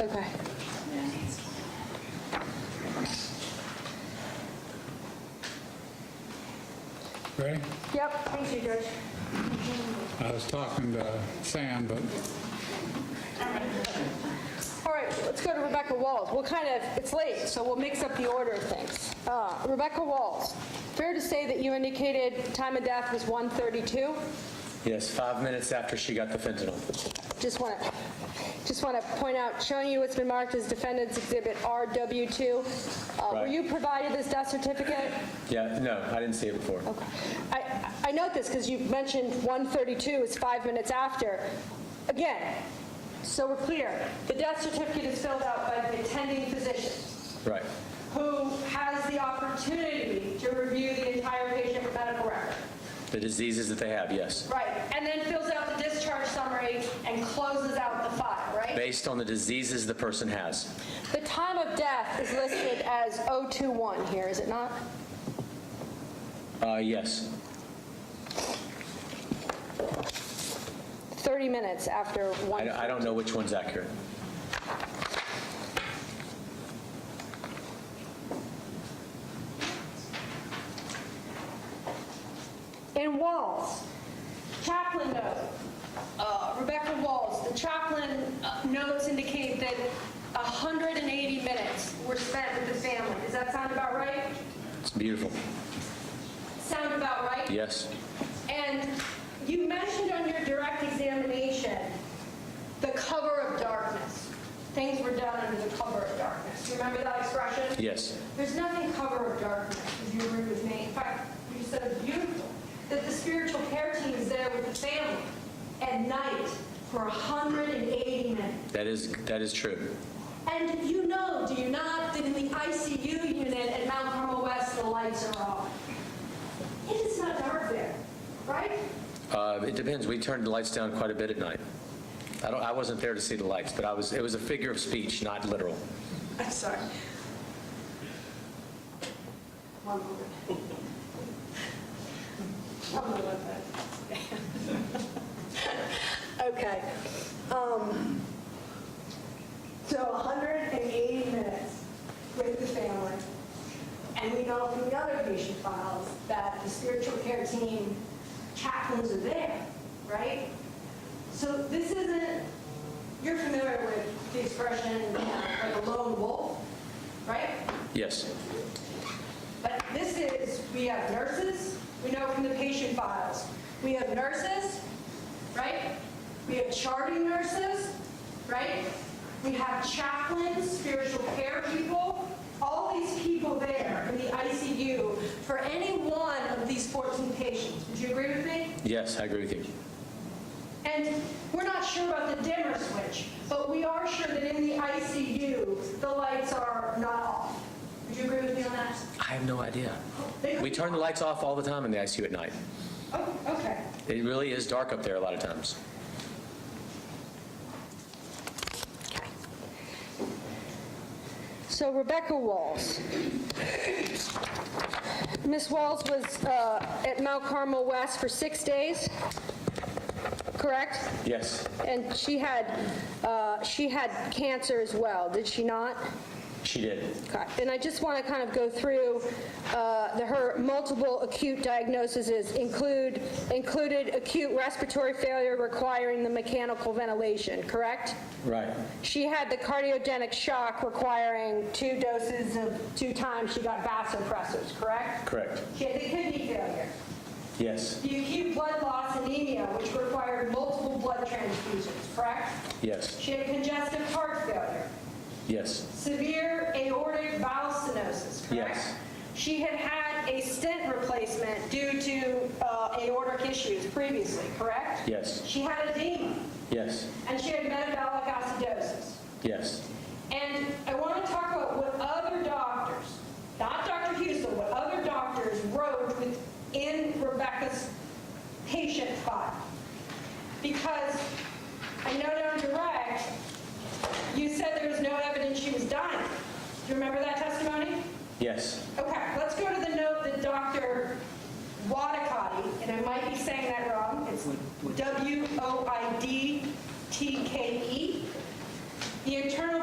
Okay. Ready? Yep, thank you, Judge. I was talking to Sam, but All right, let's go to Rebecca Walls. It's late, so we'll mix up the order of things. Rebecca Walls, fair to say that you indicated time of death was 1:32? Yes, 5 minutes after she got the fentanyl. Just want to point out, showing you what's been marked as Defendant's Exhibit RW2. Were Right. you provided this death certificate? Yeah, no, I didn't see it before. Okay. I note this because you mentioned 1:32 is 5 minutes after. Again, so we're clear, the death certificate is filled out by the attending physician Right. who has the opportunity to review the entire patient medical record. The diseases that they have, yes. Right, and then fills out the discharge summary and closes out the file, right? Based on the diseases the person has. The time of death is listed as 021 here, is it not? Yes. 30 minutes after one. I don't know which one's accurate. In Walls, chaplain note, Rebecca Walls, the chaplain notes indicate that 180 minutes were spent with the family. Does that sound about right? It's beautiful. Sound about right? Yes. And you mentioned on your direct examination the cover of darkness. Things were done under the cover of darkness. Do you remember that expression? Yes. There's nothing cover of darkness, if you agree with me. In fact, you said it's beautiful that the spiritual care team is there with the family at night for 180 minutes. That is true. And you know, do you not, that in the ICU unit at Mount Carmel West, the lights are on. It is not dark there, right? It depends. We turned the lights down quite a bit at night. I wasn't there to see the lights, but it was a figure of speech, not literal. I'm sorry. One moment. Okay. So 180 minutes with the family. And we know from the other patient files that the spiritual care team chaplains are there, right? So this isn't, you're familiar with the expression, like a lone wolf, right? Yes. But this is, we have nurses, we know from the patient files. We have nurses, right? We have charting nurses, right? We have chaplains, spiritual care people, all these people there in the ICU for any one of these 14 patients. Would you agree with me? Yes, I agree with you. And we're not sure about the dimmer switch, but we are sure that in the ICU, the lights are not off. Would you agree with me on that? I have no idea. We turn the lights off all the time in the ICU at night. Oh, okay. It really is dark up there a lot of times. So Rebecca Walls. Ms. Walls was at Mount Carmel West for 6 days, correct? Yes, And she had cancer as well, did she not? she did. Okay. And I just want to kind of go through her multiple acute diagnoses included acute respiratory failure requiring the mechanical ventilation, correct? Right, She had the cardiogenic shock requiring 2 doses of 2 times she got vasopressors, correct? correct. She had the kidney failure. Yes, The acute blood loss anemia, which required multiple blood transfusions, correct? yes, She had congestive heart failure. yes, Severe aortic valve stenosis, correct? Yes. She had had a stent replacement due to aortic issues previously, correct? yes, She had edema, yes, and she had metabolic acidosis. yes, And I want to talk about what other doctors, not Dr. Houston, what other doctors wrote within Rebecca's patient file. Because I know down direct, you said there was no evidence she was dying. Do you remember that testimony? yes, Okay, let's go to the note that Dr. Wadakati, and I might be saying that wrong, it's Woidtke. The internal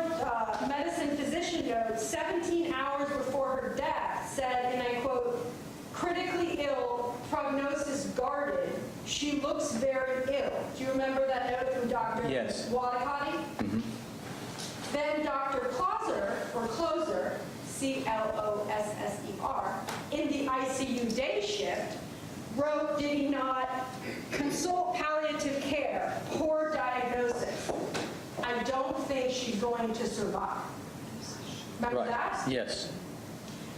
medicine physician note 17 hours before her death said, and I quote, critically ill, prognosis guarded, she looks very ill. Do you remember that note from Dr. Yes. Wadakati? Then Dr. Closer, C-L-O-S-S-E-R, in the ICU day shift, wrote, did he not, consult palliative care, poor diagnosis. I don't think she's going to survive. Remember right, that? yes,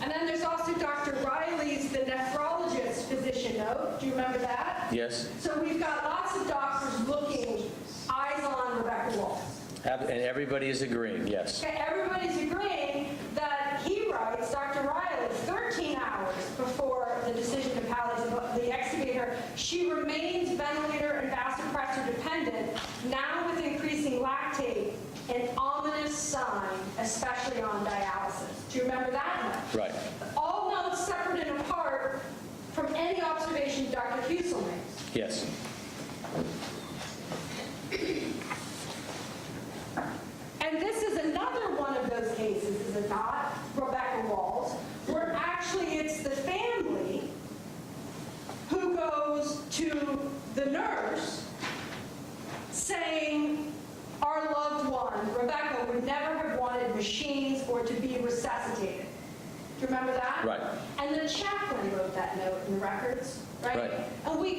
And then there's also Dr. Riley's, the nephrologist physician note. Do you remember that? yes. So we've got lots of doctors looking, eyes on Rebecca Walls. And everybody is agreeing, yes. Okay, everybody's agreeing that he writes, Dr. Riley, 13 hours before the decision to palliatively extubate her, she remains ventilator and vasopressor dependent, now with increasing lactate, an ominous sign, especially on dialysis. Do you remember that note? Right, All notes separate and apart from any observation Dr. Husel makes. yes, And this is another one of those cases, is it not, Rebecca Walls, where actually it's the family who goes to the nurse saying, our loved one, Rebecca, would never have wanted machines or to be resuscitated. Do you remember that? Right. And the chaplain wrote that note in the records, right? Right. And we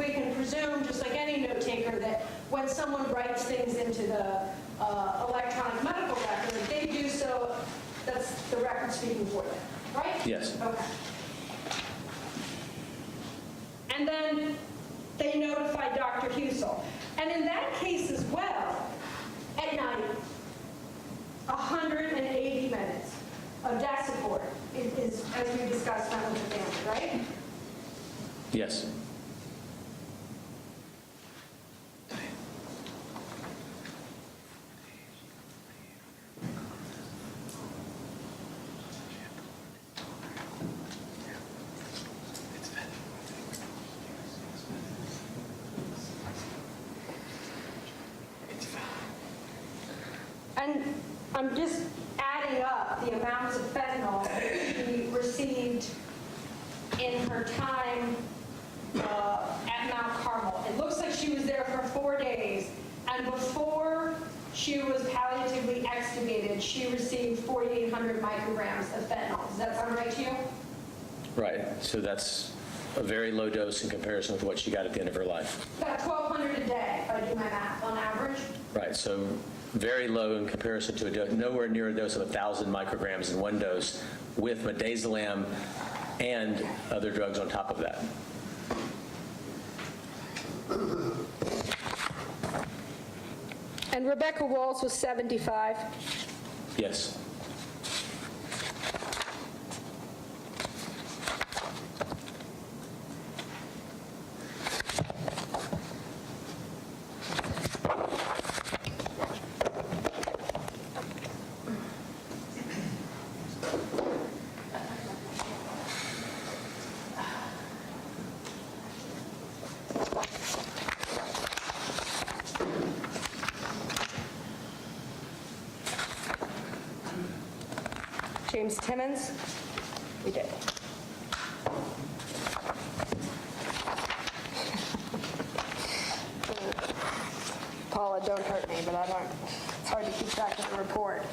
can presume, just like any note taker, that when someone writes things into the electronic medical record, they do so, that's the record speaking for them, right? yes, Okay. And then they notified Dr. Husel. And in that case as well, at night, 180 minutes of death support is, as we discussed, done with the family, right? yes. And I'm just adding up the amounts of fentanyl she received in her time at Mount Carmel. It looks like she was there for 4 days, and before she was palliatively extubated, she received 4,800 micrograms of fentanyl. Does that sound right to you? Right, so that's a very low dose in comparison with what she got at the end of her life. About 1,200 a day, if I do my math, on average. Right, so very low in comparison to a dose, nowhere near a dose of 1,000 micrograms in one dose with midazolam and other drugs on top of that. And Rebecca Walls was 75. Yes, James Timmons? We did. Paula, don't hurt me, but it's hard to keep track of the report.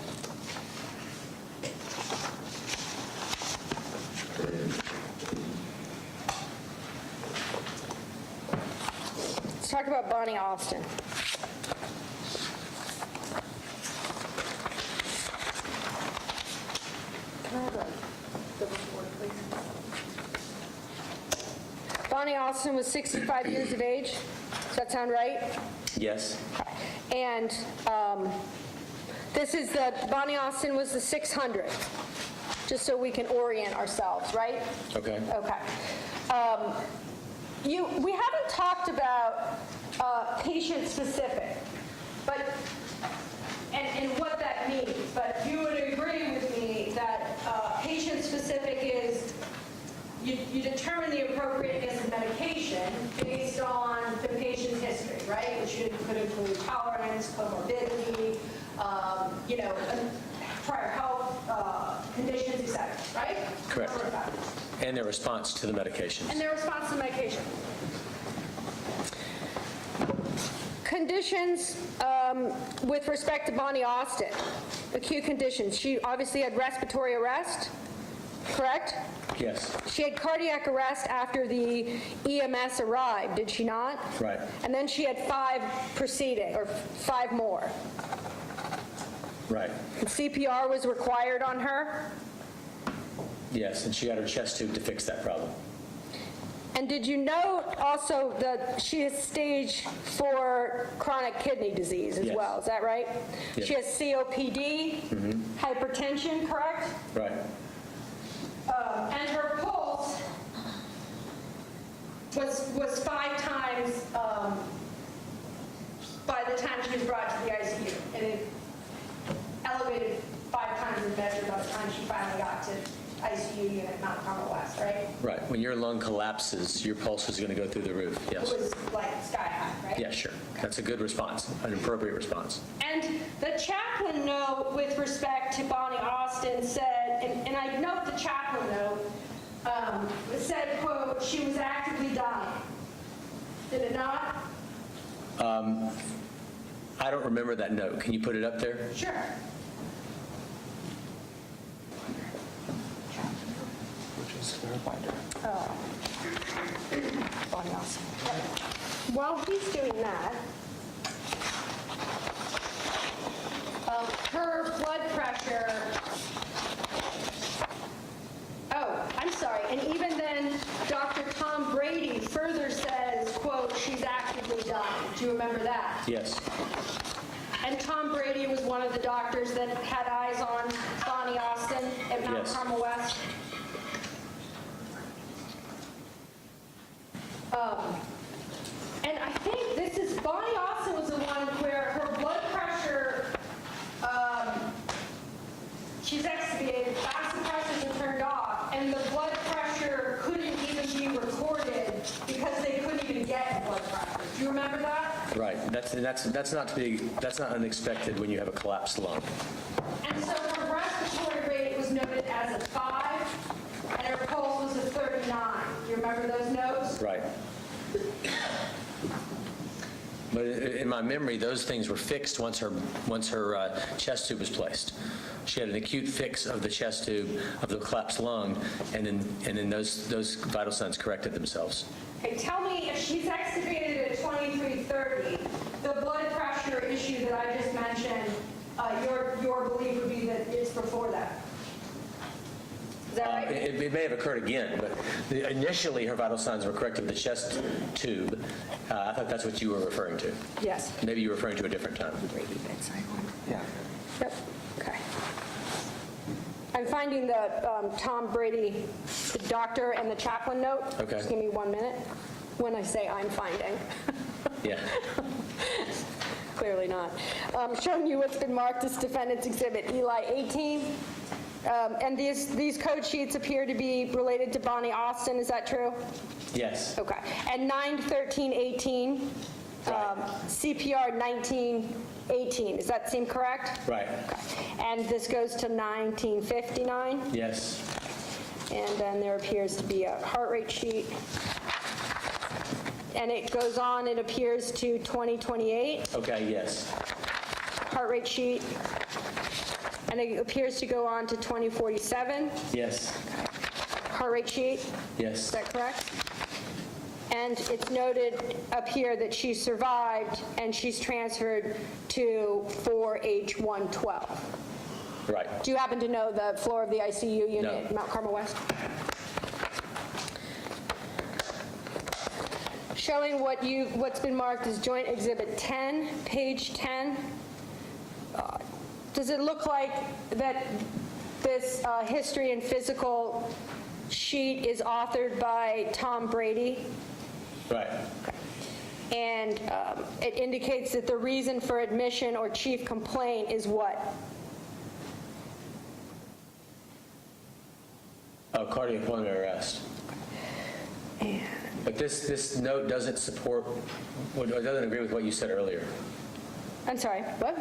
Let's talk about Bonnie Austin. Can I have the report, please? Bonnie Austin was 65 years of age. Does that sound right? Yes? And this is Bonnie Austin was the 600, just so we can orient ourselves, right? Okay. Okay. We haven't talked about patient-specific, but and what that means, but you would agree with me that patient-specific is you determine the appropriateness of medication based on the patient's history, right? Which could include tolerance, comorbidity, prior health conditions, etc., right? Correct. And their response to the medications. And their response to medication. Conditions with respect to Bonnie Austin, acute conditions. She obviously had respiratory arrest, correct? Yes. She had cardiac arrest after the EMS arrived, did she not? Right. And then she had 5 more. Right. And CPR was required on her? Yes, and she got her chest tube to fix that problem. And did you note also that she has stage 4 chronic kidney disease as Yes. well? Is that right? Yes. She has COPD, hypertension, correct? Right. And her pulse was 5 times by the time she was brought to the ICU. And it elevated 5 times as measured by the time she finally got to ICU unit, Mount Carmel West, right? Right. When your lung collapses, your pulse is going to go through the roof. Yes. It was like sky high, right? Yeah, sure. That's a good response, an appropriate response. And the chaplain note with respect to Bonnie Austin said, and I note the chaplain note, said, quote, she was actively dying. Did it not? I don't remember that note. Can you put it up there? Sure. Bonnie Austin. While he's doing that, her blood pressure, I'm sorry, and even then, Dr. Tom Brady further says, quote, she's actively dying. Do you remember that? Yes. And Tom Brady was one of the doctors that had eyes on Bonnie Austin at Mount Yes. Carmel West. And I think this is, Bonnie Austin was the one where her blood pressure, she's extubated, vasopressors are turned off, and the blood pressure couldn't even be recorded because they couldn't even get blood pressure. Do you remember that? Right. That's not unexpected when you have a collapsed lung. And so her respiratory rate was noted as a 5, and her pulse was a 39. Do you remember those notes? Right. But in my memory, those things were fixed once her chest tube was placed. She had an acute fix of the chest tube of the collapsed lung, and then those vital signs corrected themselves. Okay, tell me if she's extubated at 2330, the blood pressure issue that I just mentioned, your belief would be that it's before that. Is that right? It may have occurred again, but initially her vital signs were corrected with the chest tube. I thought that's what you were referring to. Yes. Maybe you were referring to a different time. Yeah. Yep. Okay. I'm finding the Tom Brady, the doctor and the chaplain note. Okay. Just give me 1 minute. When I say I'm finding. Yeah. Clearly not. Showing you what's been marked as Defendant's Exhibit Eli 18. And these code sheets appear to be related to Bonnie Austin. Is that true? Yes. Okay. And 9/13/18 CPR 1918. Does that seem correct? Right. And this goes to 1959? Yes. And then there appears to be a heart rate sheet. And it goes on, it appears to 2028, Okay, yes. heart rate sheet. And it appears to go on to 2047, Yes. heart rate sheet. Is Yes. that correct? And it's noted up here that she survived and she's transferred to 4H112. Right. Do you happen to know the floor of the ICU unit No. at Mount Carmel West? Showing what's been marked as Joint Exhibit 10, page 10. Does it look like that this history and physical sheet is authored by Tom Brady? Right. And it indicates that the reason for admission or chief complaint is what? Cardiac pulmonary arrest. But this note doesn't support, it doesn't agree with what you said earlier. I'm sorry, what?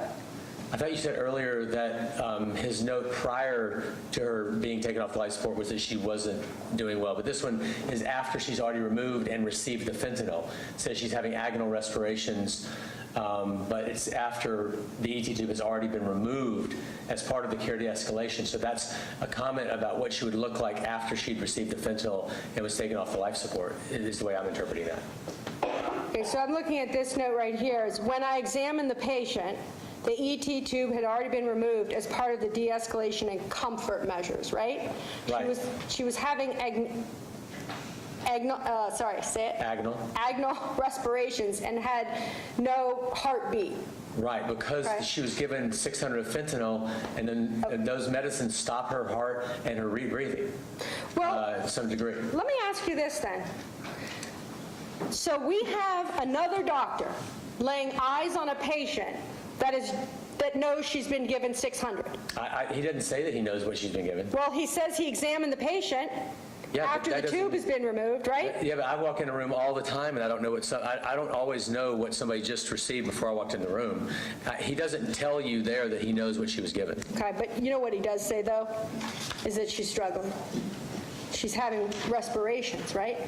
I thought you said earlier that his note prior to her being taken off life support was that she wasn't doing well. But this one is after she's already removed and received the fentanyl. It says she's having agonal respirations, but it's after the ET tube has already been removed as part of the care de-escalation. So that's a comment about what she would look like after she'd received the fentanyl and was taken off the life support, is the way I'm interpreting that. Okay, so I'm looking at this note right here. Is when I examined the patient, the ET tube had already been removed as part of the de-escalation and comfort measures, right? Right. She was having agonal respirations and had no heartbeat. Right, because Okay. she was given 600 of fentanyl, and then those medicines stop her heart and her rebreathing to some degree. Let me ask you this then. So we have another doctor laying eyes on a patient that knows she's been given 600. He didn't say that he knows what she's been given. Well, he says he examined the patient Yeah, but after that the tube has doesn't- been removed, right? Yeah, but I walk in a room all the time, and I don't know I don't always know what somebody just received before I walked in the room. He doesn't tell you there that he knows what she was given. Okay, but you know what he does say, though, is that she's She's having respirations, right?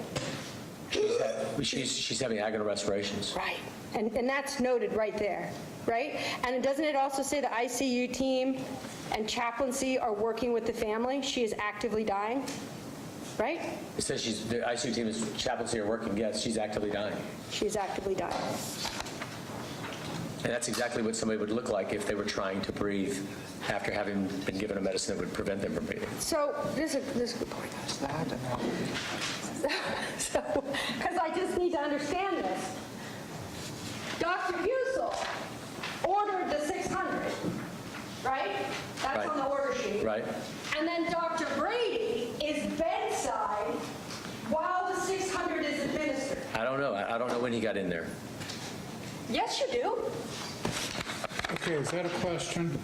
She's having agonal respirations. Right. And that's noted right there, right? And doesn't it also say the ICU team and chaplaincy are working with the family? She is actively dying, right? It says the ICU team is chaplaincy are working. Yes, she's actively dying. She's actively dying. And that's exactly what somebody would look like if they were trying to breathe after having been given a medicine that would prevent them from breathing. So this is a good point. So, because I just need to understand this. Dr. Husel ordered the 600, right? That's Right. on the order sheet. Right? And then Dr. Brady is bedside while the 600 is administered. I don't know. I don't know when he got in there. Yes, you do. Okay, is that a question?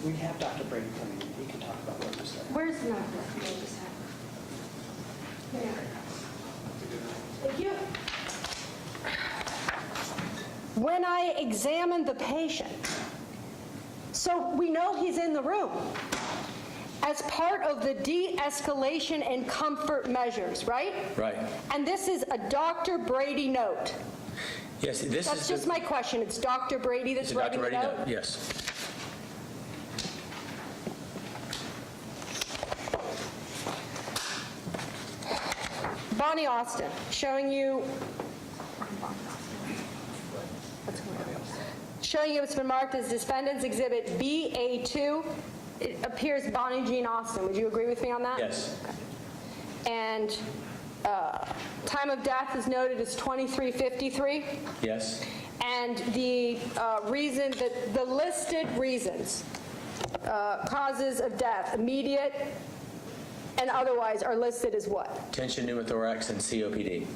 We have Dr. Brady coming in. He can talk about what was there. Where's the number? Thank you. When I examined the patient, so we know he's in the room, as part of the de-escalation and comfort measures, right? Right. And this is a Dr. Brady note. Yes, this That's is just my question. It's Dr. Brady that's Dr. writing the Brady note? note. Yes. Bonnie Austin, showing you it's been marked as Defendant's Exhibit BA2. It appears Bonnie Jean Austin. Would you agree with me on that? Yes. And time of death is noted as 23:53. Yes. And the reason that the listed reasons, causes of death, immediate and otherwise, are listed as what? Tension, pneumothorax, and COPD.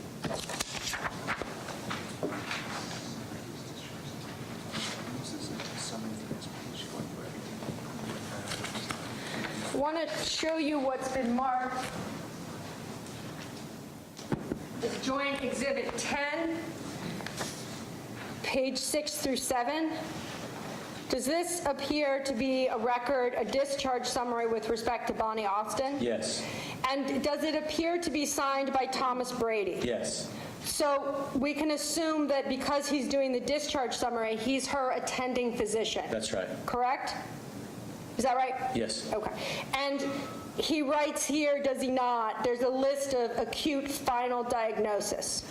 I want to show you what's been marked as Joint Exhibit 10. page 6 through 7. Does this appear to be a record, a discharge summary with respect to Bonnie Austin? Yes, And does it appear to be signed by Thomas Brady? yes, So we can assume that because he's doing the discharge summary, he's her attending physician? that's right. Correct? Is that right? Yes, Okay. And he writes here, does he not, there's a list of acute final diagnosis.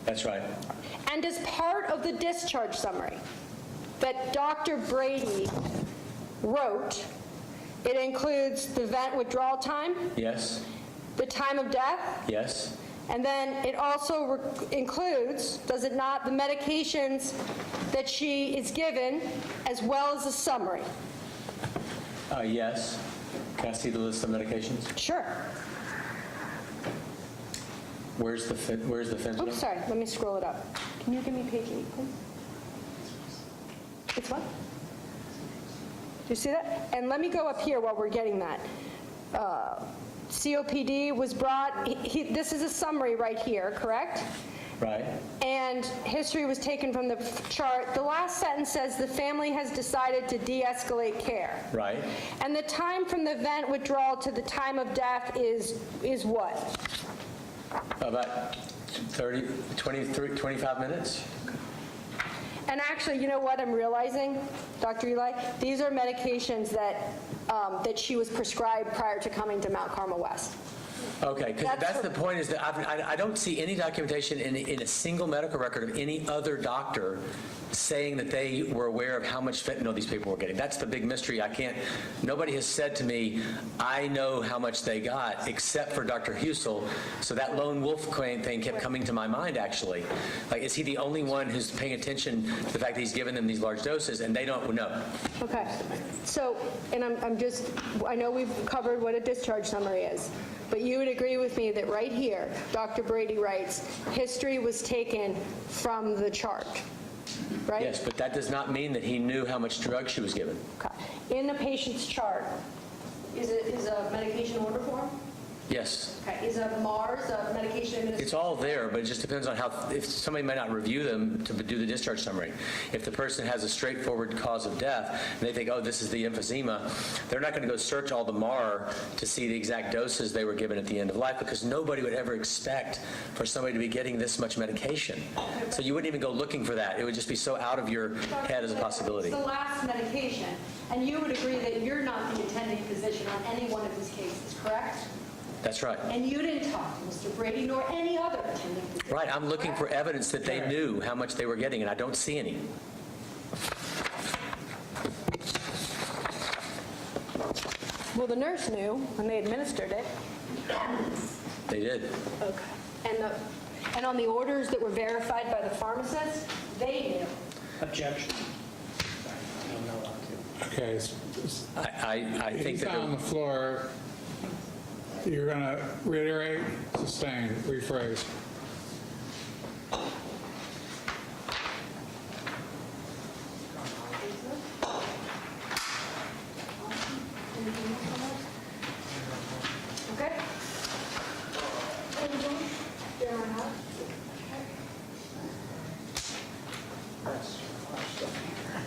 that's right. And as part of the discharge summary that Dr. Brady wrote, it includes the vent withdrawal time, Yes, the time of death, yes, and then it also includes, does it not, the medications that she is given, as well as a summary. yes. Can I see the list of medications? Sure. Where's the fentanyl? Oops, sorry, let me scroll it up. Can you give me page 8, please? It's what? Do you see that? And let me go up here while we're getting that. COPD was brought, this is a summary right here, correct? Right, And history was taken from the chart. The last sentence says the family has decided to de-escalate care. right. And the time from the vent withdrawal to the time of death is what? About 30, 23, 25 minutes? And actually, you know what I'm realizing, Dr. Eli? These are medications that, that she was prescribed prior to coming to Mount Carmel West. Okay, because That's that's her- the point, is that I don't see any documentation in a single medical record of any other doctor saying that they were aware of how much fentanyl these people were getting. That's the big mystery. Nobody has said to me, I know how much they got, except for Dr. Husel. So that lone wolf thing kept coming to my mind, actually. Like, is he the only one who's paying attention to the fact that he's given them these large doses, and they don't know? Okay. So, and I know we've covered what a discharge summary is, but you would agree with me that right here, Dr. Brady writes, history was taken from the chart, right? Yes, but that does not mean that he knew how much drug she was given. Okay. In the patient's chart, is a medication order form? Yes. Okay. Is a MARS, a medication administration? It's all there, but it just depends on if somebody might not review them to do the discharge summary. If the person has a straightforward cause of death, and they think, oh, this is the emphysema, they're not going to go search all the MAR to see the exact doses they were given at the end of life, because nobody would ever expect for somebody to be getting this much medication. So you wouldn't even go looking for that. It would just be so out of your head as a possibility. It's the last medication, and you would agree that you're not the attending physician on any one of these cases, correct? That's right. And you didn't talk to Mr. Brady nor any other attending physician. Right, I'm looking for evidence that they knew how much they were getting, and I don't see any. Well, the nurse knew when they administered it. They did. Okay. And on the orders that were verified by the pharmacist, they knew. Objection. Okay, I think he's that on the floor. You're going to reiterate, sustain, rephrase. Okay?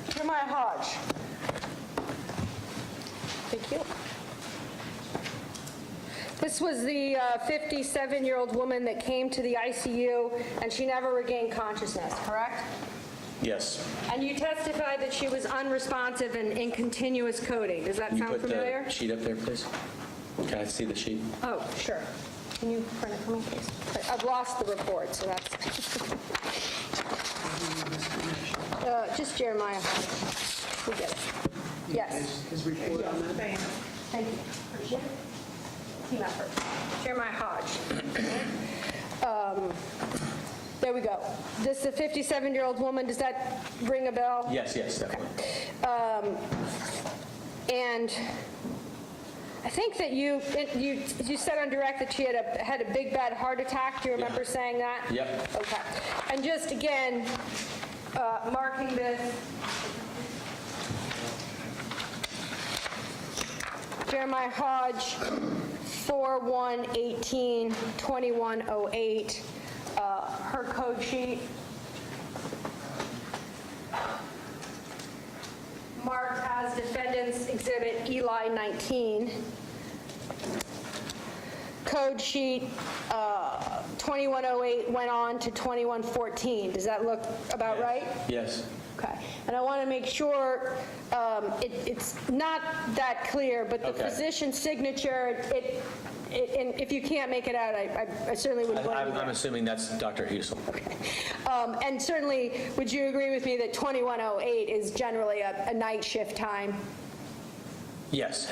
Jeremiah Hodge. Thank you. This was the 57-year-old woman that came to the ICU, and she never regained consciousness, correct? yes. And you testified that she was unresponsive and in continuous coding. Does that Can you sound put familiar? the sheet up there, please? Can I see the sheet? Oh, sure. Can you print it for me, please? I've lost the report, so that's... just Jeremiah. We get it. Yes. His report on that? Thank you. Appreciate it. Team effort. Jeremiah Hodge. There we go. This is a 57-year-old woman. Does that ring a bell? Yes, definitely. And I think that you said on direct that she had a big bad heart attack. Do you remember saying that? Yep. Okay. And just again, marking this. Jeremiah Hodge, 4/1/18/2108. Her code sheet. Eli 19. Code sheet 2108 went on to 2114. Does that look about right? Yes. Okay. And I want to make sure, it's not that clear, but the Okay. physician's signature, and if you can't make it out, I certainly wouldn't blame you. I'm assuming that's Dr. Husel. Okay. And certainly, would you agree with me that 2108 is generally a night shift time? Yes.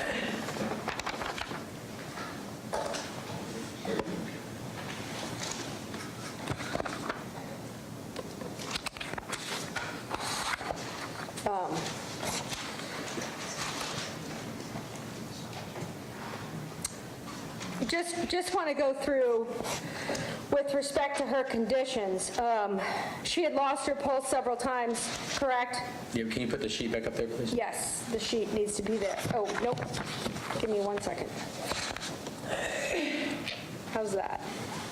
Just want to go through with respect to her conditions. She had lost her pulse several times, correct? Yeah, can you put the sheet back up there, please? Yes, the sheet needs to be there. Oh, nope. Give me 1 second. How's that?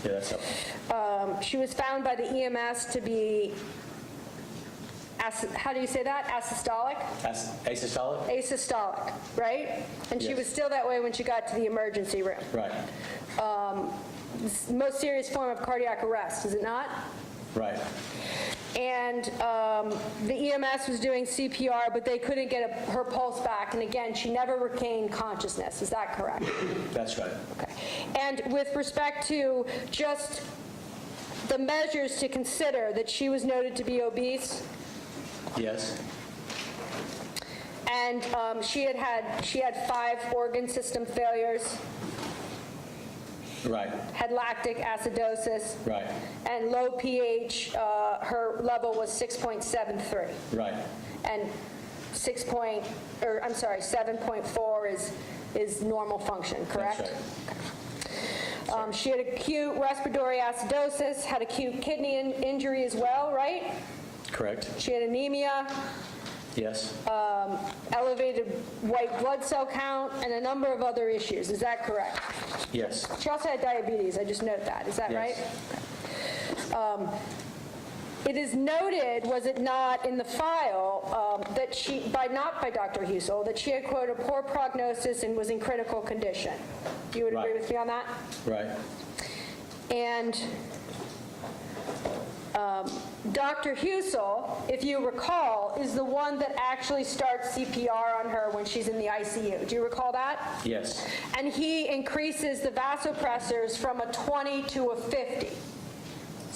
Yeah, that's helpful. She was found by the EMS to be, how do you say that? Asystolic? Asystolic? Asystolic, right? And she Yes. was still that way when she got to the emergency room. Right. Most serious form of cardiac arrest, is it not? Right. And the EMS was doing CPR, but they couldn't get her pulse back. And again, she never regained consciousness. Is that correct? That's right. Okay. And with respect to just the measures to consider, that she was noted to be obese, Yes. and she had 5 organ system failures, Right. had lactic acidosis, Right. and low pH. Her level was 6.73, Right. and 7.4 is normal function, correct? That's right. She had acute respiratory acidosis, had acute kidney injury as well, right? Correct. She had anemia, Yes. elevated white blood cell count, and a number of other issues. Is that correct? Yes. She also had diabetes. I just note that. Is that right? Yes. It is noted, was it not, in the file that she, not by Dr. Husel, that she had, quote, a poor prognosis and was in critical condition. You would agree Right. with me on that? Right. And Dr. Husel, if you recall, is the one that actually starts CPR on her when she's in the ICU. Do you recall that? Yes. And he increases the vasopressors from a 20 to a 50.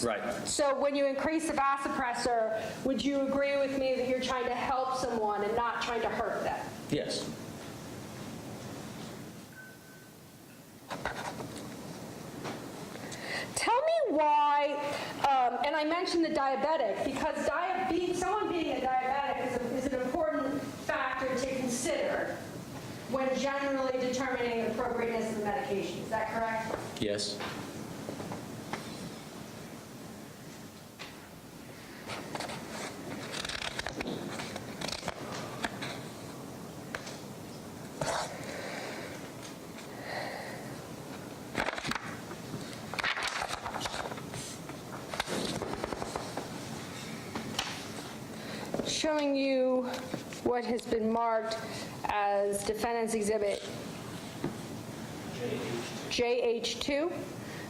Right. So when you increase the vasopressor, would you agree with me that you're trying to help someone and not trying to hurt them? Yes. Tell me why, and I mentioned the diabetic, because someone being a diabetic is an important factor to consider when generally determining the appropriateness of the medication. Is that correct? Yes. Showing you what has been marked as Defendant's Exhibit JH2.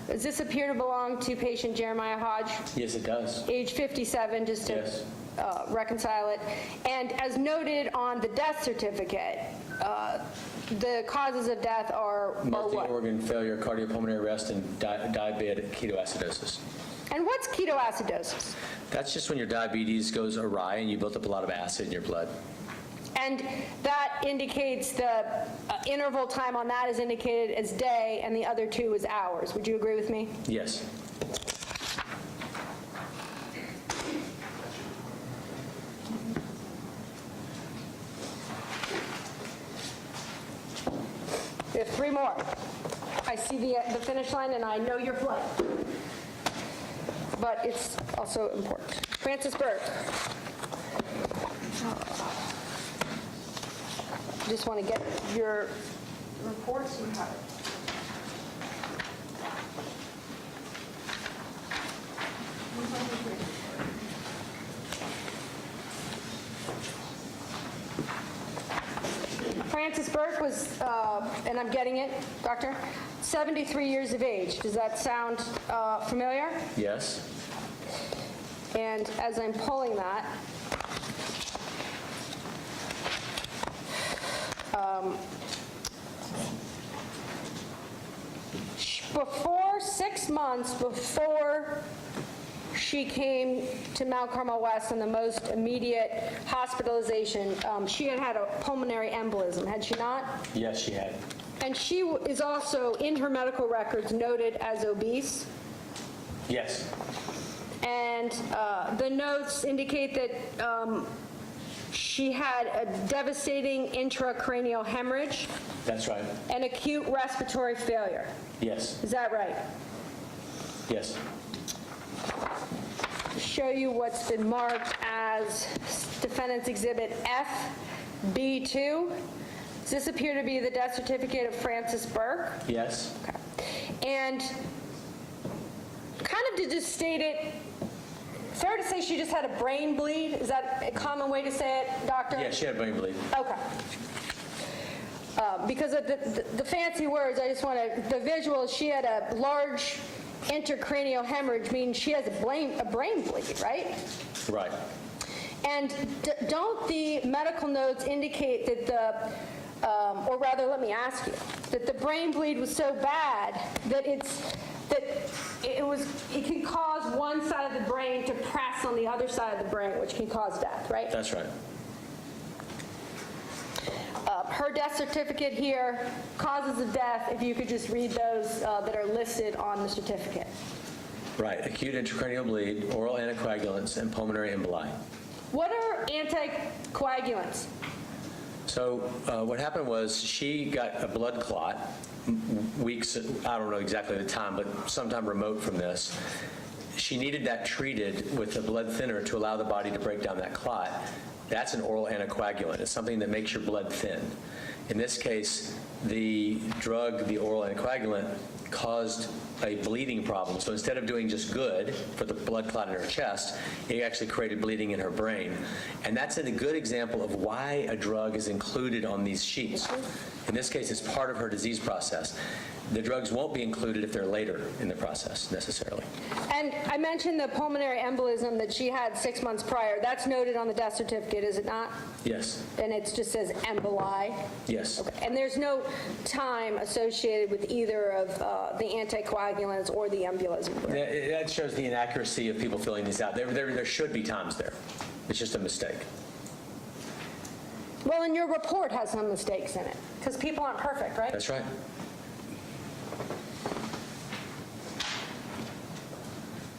Does this appear to belong to patient Jeremiah Hodge, Yes, it does. age 57, just to Yes. reconcile it? And as noted on the death certificate, the causes of death are what? Multi-organ failure, cardiopulmonary arrest, and diabetic ketoacidosis. And what's ketoacidosis? That's just when your diabetes goes awry and you built up a lot of acid in your blood. And that indicates the interval time on that is indicated as day, and the other 2 is hours. Would you agree with me? Yes. We have 3 more. I see the finish line, and I know your flight. But it's also important. Francis Berg. Just want to get your reports. You have it. Frances Burke was, and I'm getting it, Doctor, 73 years of age. Does that sound familiar? Yes. And as I'm pulling that, before 6 months before she came to Mount Carmel West on the most immediate hospitalization, she had a pulmonary embolism, had she not? Yes, she had. And she is also, in her medical records, noted as obese. Yes. And the notes indicate that she had a devastating intracranial hemorrhage That's right. and acute respiratory failure. Yes. Is that right? Yes. Show you what's been marked as Defendant's Exhibit FB2. Does this appear to be the death certificate of Frances Burke? Yes. Okay. And kind of to just state it, fair to say she just had a brain bleed? Is that a common way to say it, Doctor? Yes, she had a brain bleed. Okay. Because of the fancy words, I just want to, the visual, she had a large intracranial hemorrhage, means she has a brain bleed, right? Right. And don't the medical notes indicate that the, or rather, let me ask you, that the brain bleed was so bad that it can cause one side of the brain to press on the other side of the brain, which can cause death, right? That's right. Her death certificate here, causes of death, if you could just read those that are listed on the certificate. Right. Acute intracranial bleed, oral anticoagulants, and pulmonary emboli. What are anticoagulants? So what happened was she got a blood clot weeks, I don't know exactly the time, but sometime remote from this. She needed that treated with a blood thinner to allow the body to break down that clot. That's an oral anticoagulant. It's something that makes your blood thin. In this case, the drug, the oral anticoagulant, caused a bleeding problem. So instead of doing just good for the blood clot in her chest, it actually created bleeding in her brain. And that's a good example of why a drug is included on these sheets. In this case, it's part of her disease process. The drugs won't be included if they're later in the process, necessarily. And I mentioned the pulmonary embolism that she had 6 months prior. That's noted on the death certificate, is it not? Yes. And it just says emboli? Yes. Okay. And there's no time associated with either of the anticoagulants or the embolism? That shows the inaccuracy of people filling these out. There should be times there. It's just a mistake. Well, and your report has some mistakes in it, because people aren't perfect, right? That's right.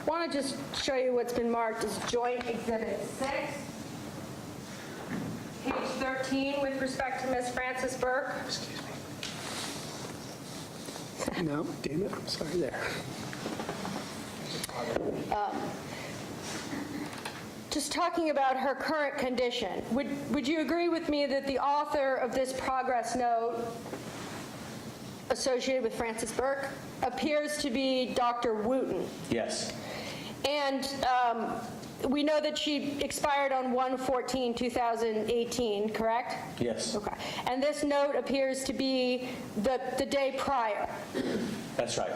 I want to just show you what's been marked as Joint Exhibit 6, page 13, with respect to Ms. Frances Burke. Excuse me. No, damn it, I'm sorry there. Just talking about her current condition, would you agree with me that the author of this progress note associated with Frances Burke appears to be Dr. Wooten? Yes. And we know that she expired on 1/14/2018, correct? Yes. Okay. And this note appears to be the day prior. That's right.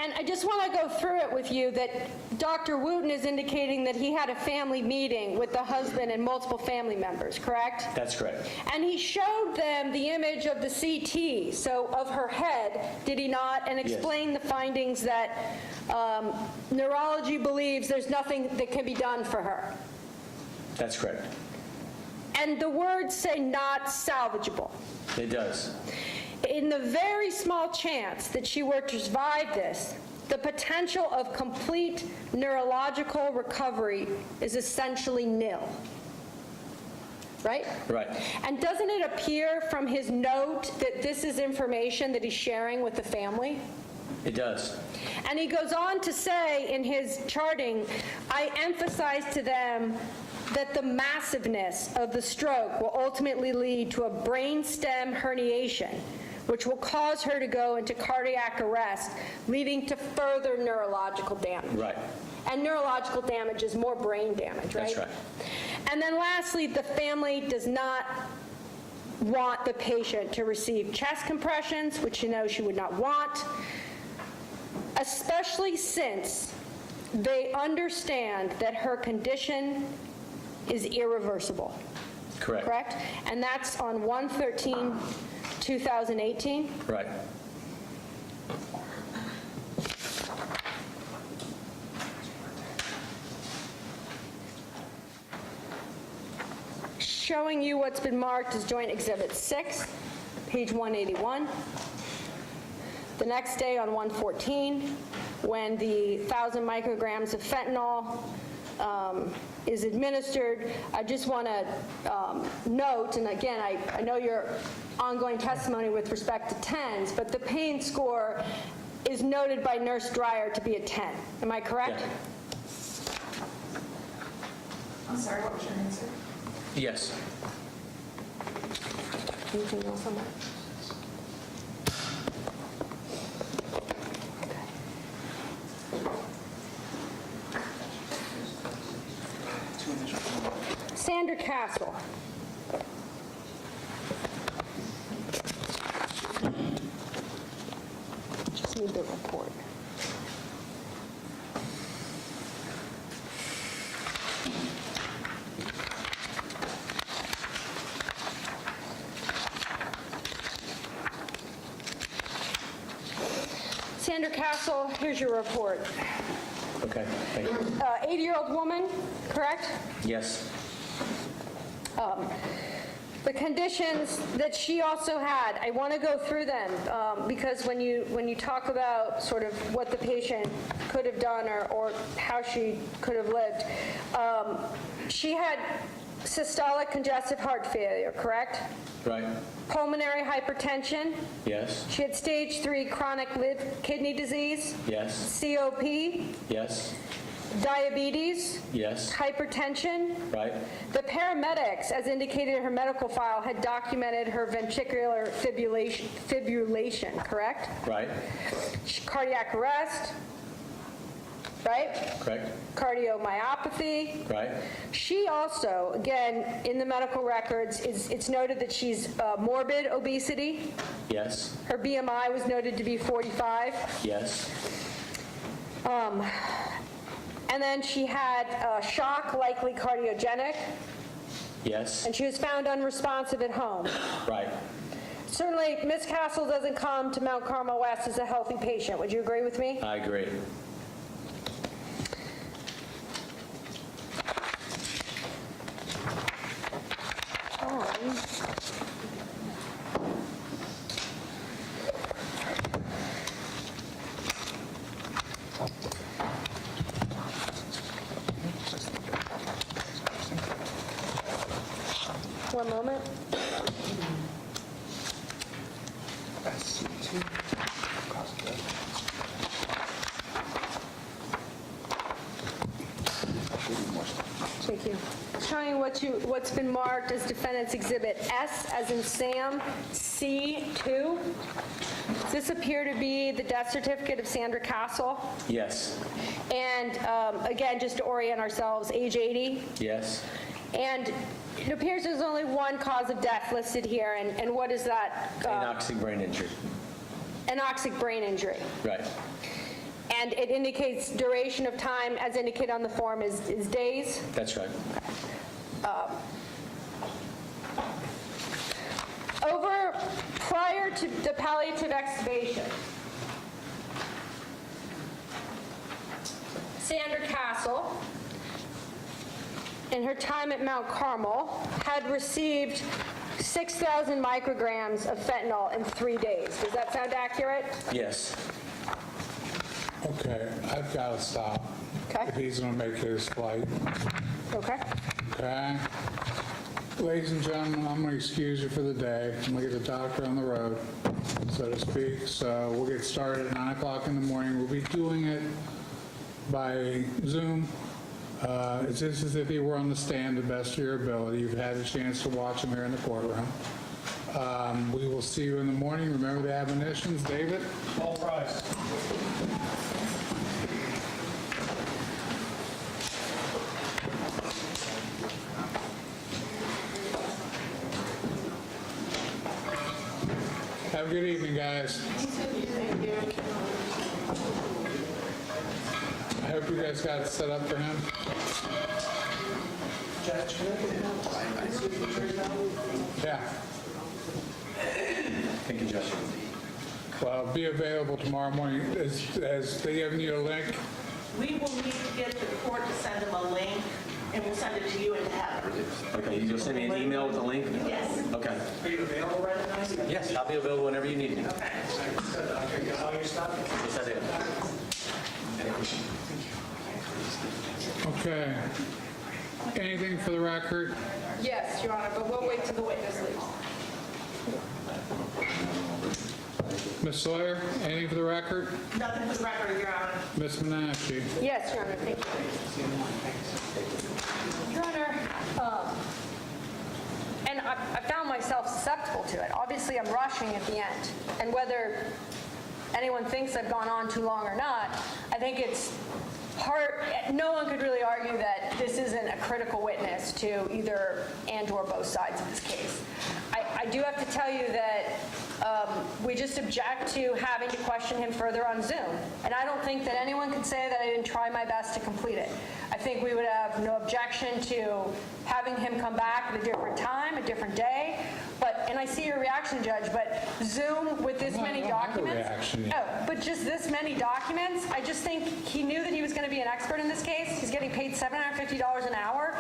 And I just want to go through it with you that Dr. Wooten is indicating that he had a family meeting with the husband and multiple family members, correct? That's correct. And he showed them the image of the CT, so of her head, did he not? And explained the findings that neurology believes there's nothing that can be done for her. That's correct. And the words say not salvageable. It does. In the very small chance that she were to survive this, the potential of complete neurological recovery is essentially nil. Right? Right. And doesn't it appear from his note that this is information that he's sharing with the family? It does. And he goes on to say in his charting, I emphasize to them that the massiveness of the stroke will ultimately lead to a brainstem herniation, which will cause her to go into cardiac arrest, leading to further neurological damage. Right. And neurological damage is more brain damage, right? That's right. And then lastly, the family does not want the patient to receive chest compressions, which she knows she would not want, especially since they understand that her condition is irreversible. Correct. Correct? And that's on 1/13/2018. Right. Showing you what's been marked as Joint Exhibit 6, page 181. The next day on 1/14, when the 1,000 micrograms of fentanyl is administered, I just want to note, and again, I know your ongoing testimony with respect to 10s, but the pain score is noted by Nurse Dreyer to be a 10. Am I correct? Yeah. I'm sorry, what was your name, sir? Yes. Anything else on that? Sandra Castle. Just need the report. Sandra Castle, here's your report. Okay, thank you. 80-year-old woman, correct? Yes. The conditions that she also had, I want to go through them because when you talk about sort of what the patient could have done or how she could have lived, she had systolic congestive heart failure, correct? Right. Pulmonary hypertension. Yes. She had stage 3 chronic kidney disease. Yes. COP. Yes. Diabetes. Yes. Hypertension. Right. The paramedics, as indicated in her medical file, had documented her ventricular fibrillation, correct? Right. Cardiac arrest, right? Correct. Cardiomyopathy. Right. She also, again, in the medical records, it's noted that she's morbid obesity. Yes. Her BMI was noted to be 45. Yes. And then she had shock, likely cardiogenic, Yes. and she was found unresponsive at home. Right. Certainly, Ms. Castle doesn't come to Mount Carmel West as a healthy patient. Would you agree with me? I agree. One moment. Thank you. Showing what's been marked as Defendant's Exhibit S, as in Sam, C2. Does this appear to be the death certificate of Sandra Castle? Yes. And again, just to orient ourselves, age 80. Yes. And it appears there's only one cause of death listed here, and what is that? Anoxic brain injury. Anoxic brain injury. Right. And it indicates duration of time, as indicated on the form, is days. That's right. Prior to the palliative extubation, Sandra Castle, in her time at Mount Carmel, had received 6,000 micrograms of fentanyl in 3 days. Does that sound accurate? Yes. Okay, I've got to stop. Okay. If he's going to make his flight. Okay. Okay? Ladies and gentlemen, I'm going to excuse you for the day. I'm going to get the doctor on the road, so to speak. So we'll get started at 9 o'clock in the morning. We'll be doing it by Zoom. It's just as if you were on the stand to the best of your ability. You've had a chance to watch him here in the courtroom. We will see you in the morning. Remember the admonitions, David? All rise. Have a good evening, guys. I hope you guys got it set up for him. Yeah. Thank you, Judge. Well, be available tomorrow morning. Has they given you a link? We will need to get the court to send them a link, and we'll send it to you and to Heather. Okay, you'll send me an email with the link? Yes. Okay. Are you available right now? Yes, I'll be available whenever you need me. Okay. Doctor, you got all your stuff? Yes, I do. Okay. Anything for the record? Yes, Your Honor, but we'll wait till the witness leaves. Ms. Sawyer, anything for the record? Nothing for the record, Your Honor. Ms. Menasche? Yes, Your Honor, thank you. Your Honor, and I found myself susceptible to it. Obviously, I'm rushing at the end. And whether anyone thinks I've gone on too long or not, I think it's hard. No one could really argue that this isn't a critical witness to either and or both sides of this case. I do have to tell you that we just object to having to question him further on Zoom. And I don't think that anyone could say that I didn't try my best to complete it. I think we would have no objection to having him come back at a different time, a different day. And I see your reaction, Judge, but Zoom with this many documents. Reaction yet. Oh, but just this many documents, I just think he knew that he was going to be an expert in this case. He's getting paid $750 an hour.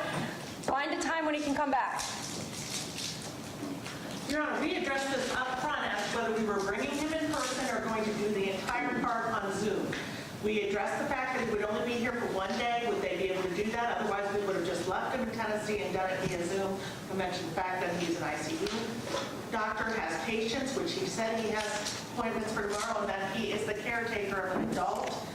Find a time when he can come back. Your Honor, we addressed this up front as to whether we were bringing him in person or going to do the entire part on Zoom. We addressed the fact that he would only be here for one day. Would they be able to do that? Otherwise, we would have just left him in Tennessee and done it via Zoom. I mentioned the fact that he's an ICU doctor, has patients, which he said he has appointments for tomorrow, and that he is the caretaker of an adult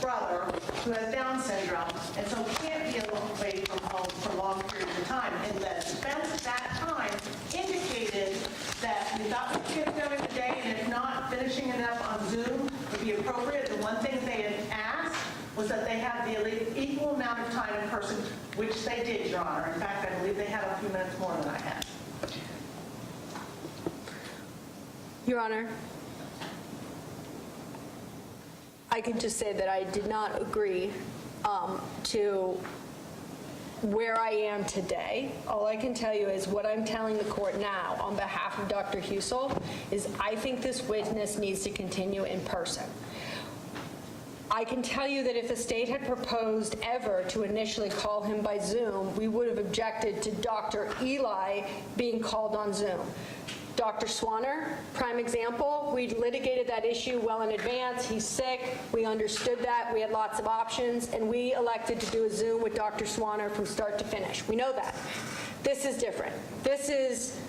brother who has Down syndrome, and so can't be away from home for long periods of time. And the defense at that time indicated that we thought we could get going today, and if not, finishing it up on Zoom would be appropriate. The one thing they had asked was that they have the equal amount of time in person, which they did, Your Honor. In fact, I believe they had a few minutes more than I had. Your Honor, I can just say that I did not agree to where I am today. All I can tell you is what I'm telling the court now on behalf of Dr. Husel is I think this witness needs to continue in person. I can tell you that if the state had proposed ever to initially call him by Zoom, we would have objected to Dr. Eli being called on Zoom. Dr. Swanner, prime example, we litigated that issue well in advance. He's sick. We understood that. We had lots of options, and we elected to do a Zoom with Dr. Swanner from start to finish. We know that. This is different. This is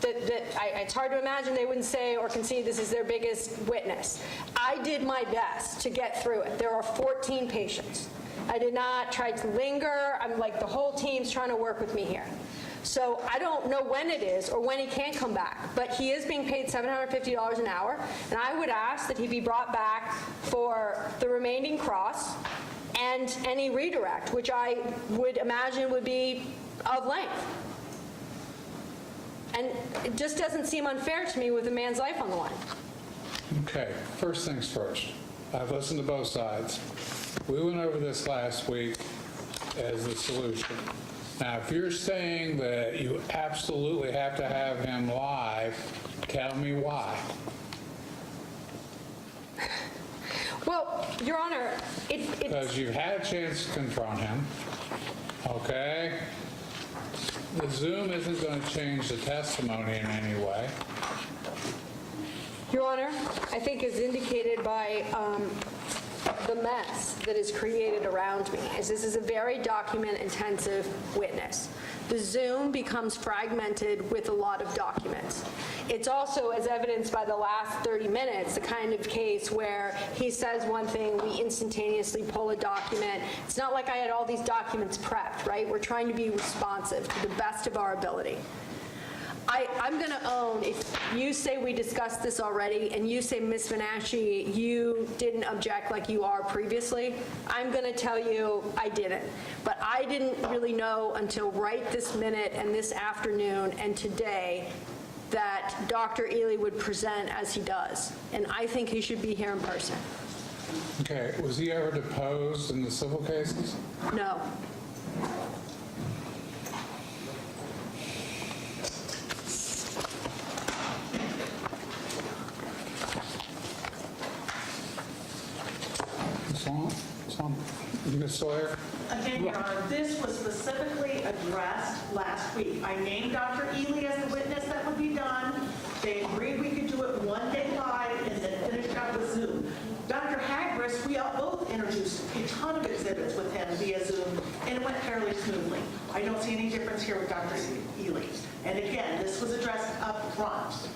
it's hard to imagine they wouldn't say or concede this is their biggest witness. I did my best to get through it. There are 14 patients. I did not try to linger. I'm like, the whole team's trying to work with me here. So I don't know when it is or when he can come back, but he is being paid $750 an hour, and I would ask that he be brought back for the remaining cross and any redirect, which I would imagine would be of length. And it just doesn't seem unfair to me with a man's life on the line. Okay, first things first. I've listened to both sides. We went over this last week as the solution. Now, if you're saying that you absolutely have to have him live, tell me why. Well, Your Honor, because you've had a chance to confront him, okay? The Zoom isn't going to change the testimony in any way. Your Honor, I think as indicated by the mess that is created around me, is this is a very document-intensive witness. The Zoom becomes fragmented with a lot of documents. It's also, as evidenced by the last 30 minutes, the kind of case where he says one thing, we instantaneously pull a document. It's not like I had all these documents prepped, right? We're trying to be responsive to the best of our ability. I'm going to own, if you say we discussed this already, and you say, Ms. Menasche, you didn't object like you are previously, I'm going to tell you I didn't. But I didn't really know until right this minute and this afternoon and today that Dr. Ely would present as he does. And I think he should be here in person. Okay, was he ever deposed in the civil cases? No. Ms. Sawyer? Again, Your Honor, this was specifically addressed last week. I named Dr. Ely as the witness that would be done. They agreed we could do it one day live and then finish up with Zoom. Dr. Hagris, we all both introduced a ton of exhibits with him via Zoom, and it went fairly smoothly. I don't see any difference here with Dr. Ely. And again, this was addressed up front.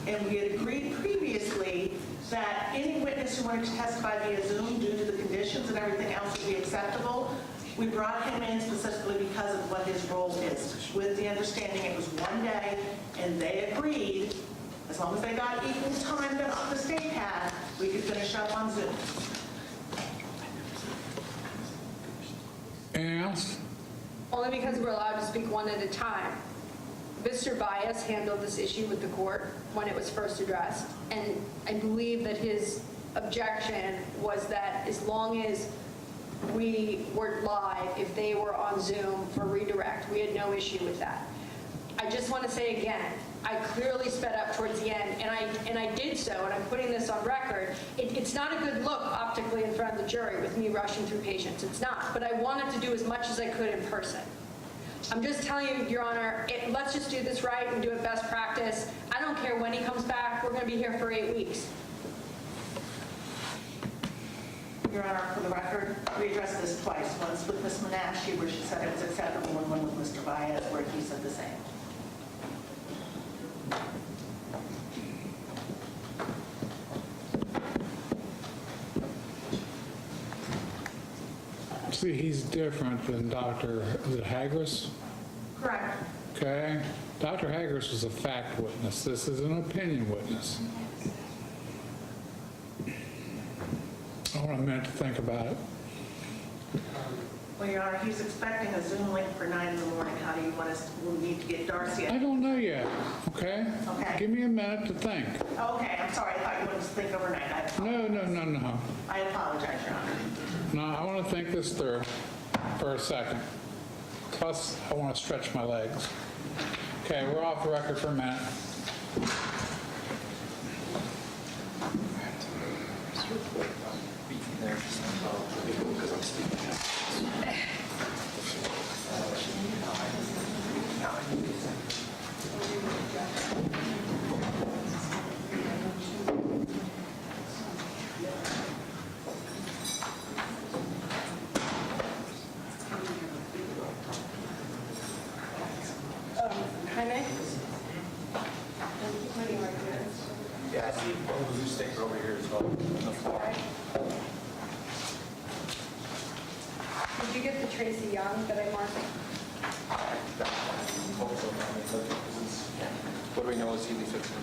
And we had agreed previously that any witness who wanted to testify via Zoom due to the conditions and everything else would be acceptable. We brought him in specifically because of what his role is, with the understanding it was one day, and they agreed, as long as they got equal time that the state had, we could finish up on Zoom. Anything else? Only because we're allowed to speak one at a time. Mr. Bias handled this issue with the court when it was first addressed, and I believe that his objection was that as long as we were live, if they were on Zoom for redirect, we had no issue with that. I just want to say again, I clearly sped up towards the end, and I did so, and I'm putting this on record. It's not a good look optically in front of the jury with me rushing through patients. It's not, but I wanted to do as much as I could in person. I'm just telling you, Your Honor, let's just do this right and do it best practice. I don't care when he comes back. We're going to be here for 8 weeks. Your Honor, for the record, we addressed this twice. Once with Ms. Menashe, where she said it was acceptable, and one with Mr. Bias, where he said the same. See, he's different than Dr. is it Hagris? Correct. Okay? Dr. Hagris was a fact witness. This is an opinion witness. I want a minute to think about it. Well, Your Honor, he's expecting a Zoom link for 9 in the morning. How do you want us, we'll need to get Darcy. I don't know yet, okay? Okay. Give me a minute to think. Okay, I'm sorry. I thought you wanted to think overnight. No. I apologize, Your Honor. No, I want to think this through for a second. Plus, I want to stretch my legs. Okay, we're off the record for a minute. Jaime? Yeah, I see one blue sticker over here as well on the floor. Did you get the Tracy Young that I marked? What do we know is Healy fixing?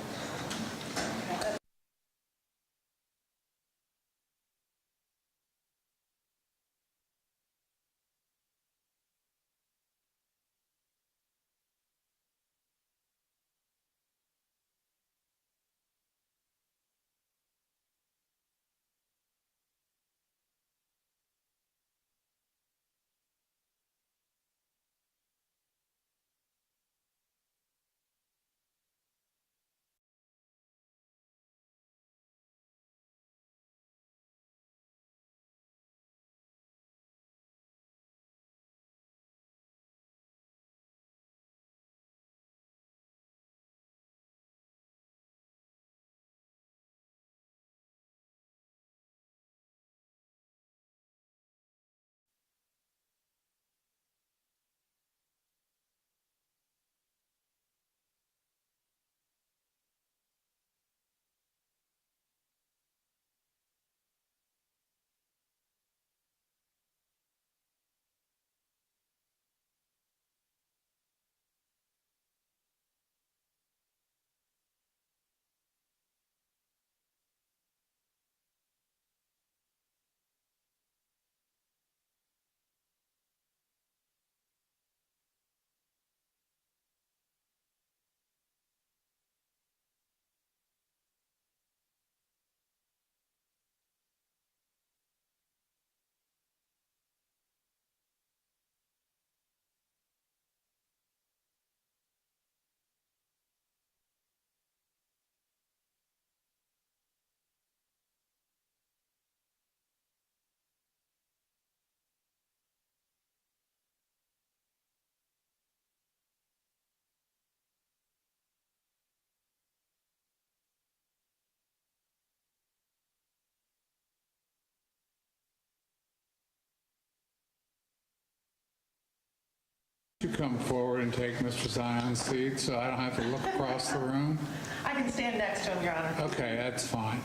you come forward and take Mr. Zion's seat so I don't have to look across the room? I can stand next to him, Your Honor. Okay, that's fine.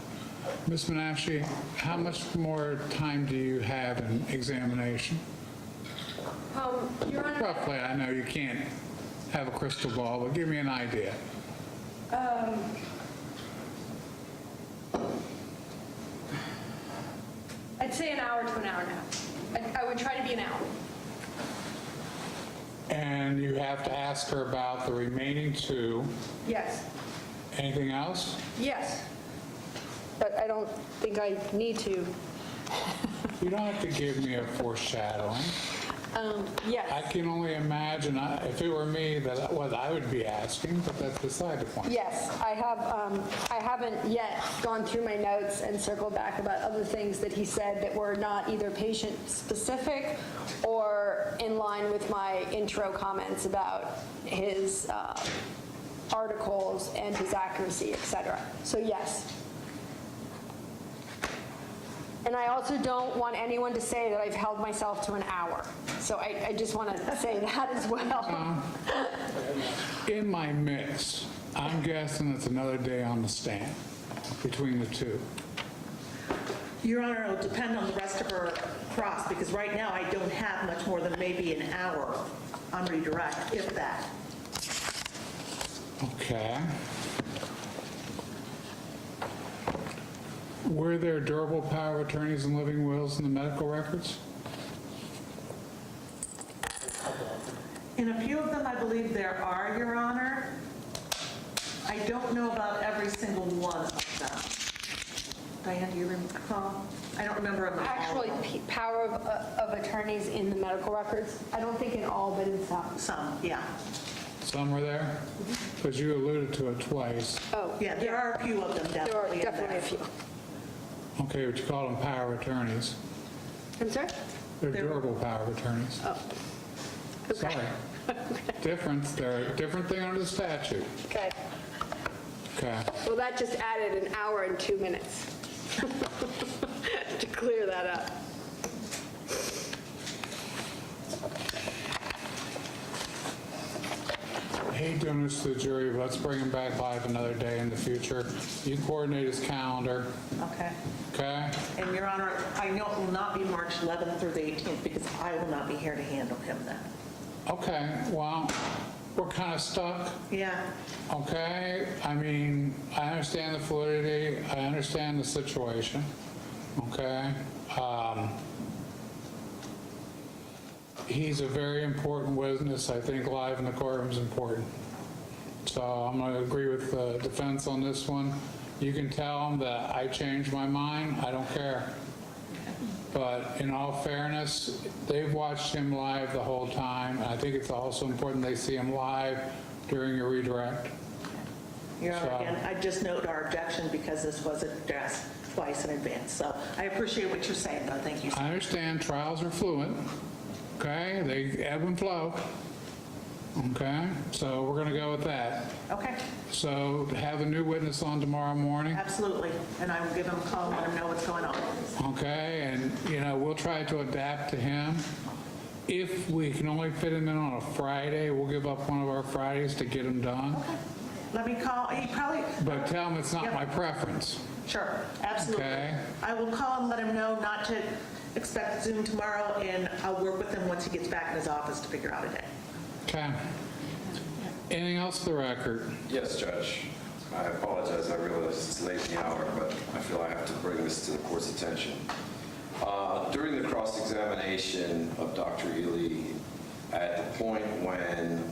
Ms. Menashe, how much more time do you have in examination? Your Honor, Roughly, I know you can't have a crystal ball, but give me an idea. I'd say an hour to an hour and a half. I would try to be an hour. And you have to ask her about the remaining 2. Yes. Anything else? Yes. But I don't think I need to. You don't have to give me a foreshadowing. Yes. I can only imagine, if it were me, that what I would be asking, but that's beside the point. Yes, I haven't yet gone through my notes and circled back about other things that he said that were not either patient-specific or in line with my intro comments about his articles and his accuracy, et cetera. So yes. And I also don't want anyone to say that I've held myself to an hour. So I just want to say that as well. In my mix, I'm guessing it's another day on the stand between the 2. Your Honor, it'll depend on the rest of her cross, because right now I don't have much more than maybe an hour on redirect, if that. Okay. Were there durable power of attorneys and living wills in the medical records? In a few of them, I believe there are, Your Honor. I don't know about every single one of them. Diane, do you recall? I don't remember them all. Actually, power of attorneys in the medical records, I don't think in all, but in some. Some, yeah. Some were there? Because you alluded to it twice. Oh, Yeah, there are a few of them there are definitely in definitely a there. few. Okay, but you call them power of attorneys. I'm sorry? They're durable power of attorneys. Oh, Sorry. Difference, they're a different thing under the statute. okay. Okay. Well, that just added an hour and 2 minutes to clear that up. I hate doing this to the jury, but let's bring him back live another day in the future. You coordinate his calendar, Okay. okay? And Your Honor, I know it will not be March 11th through the 18th because I will not be here to handle him then. Okay, well, we're kind of stuck, Yeah. okay? I mean, I understand the fluidity, I understand the situation, okay? He's a very important witness. I think live in the courtroom is important. So I'm going to agree with the defense on this one. You can tell him that I changed my mind. I don't care. But in all fairness, they've watched him live the whole time. I think it's also important they see him live during your redirect. Your Honor, So- again, I just note our objection because this was addressed twice in advance. So I appreciate what you're saying, though. Thank you. I understand trials are fluid, okay? They ebb and flow, okay? So we're going to go with that. Okay, So have a new witness on tomorrow morning, absolutely. And I will give him a call and let him know what's going on. okay? And, we'll try to adapt to him. If we can only fit him in on a Friday, we'll give up one of our Fridays to get him done. Let me call, he probably, But tell him it's not Yep. my preference, sure, absolutely. okay? I will call and let him know not to expect Zoom tomorrow, and I'll work with him once he gets back in his office to figure out a day. Okay. Anything else for the record? Yes, Judge. I apologize. I realize it's late in the hour, but I feel I have to bring this to the court's attention. During the cross-examination of Dr. Ely, at the point when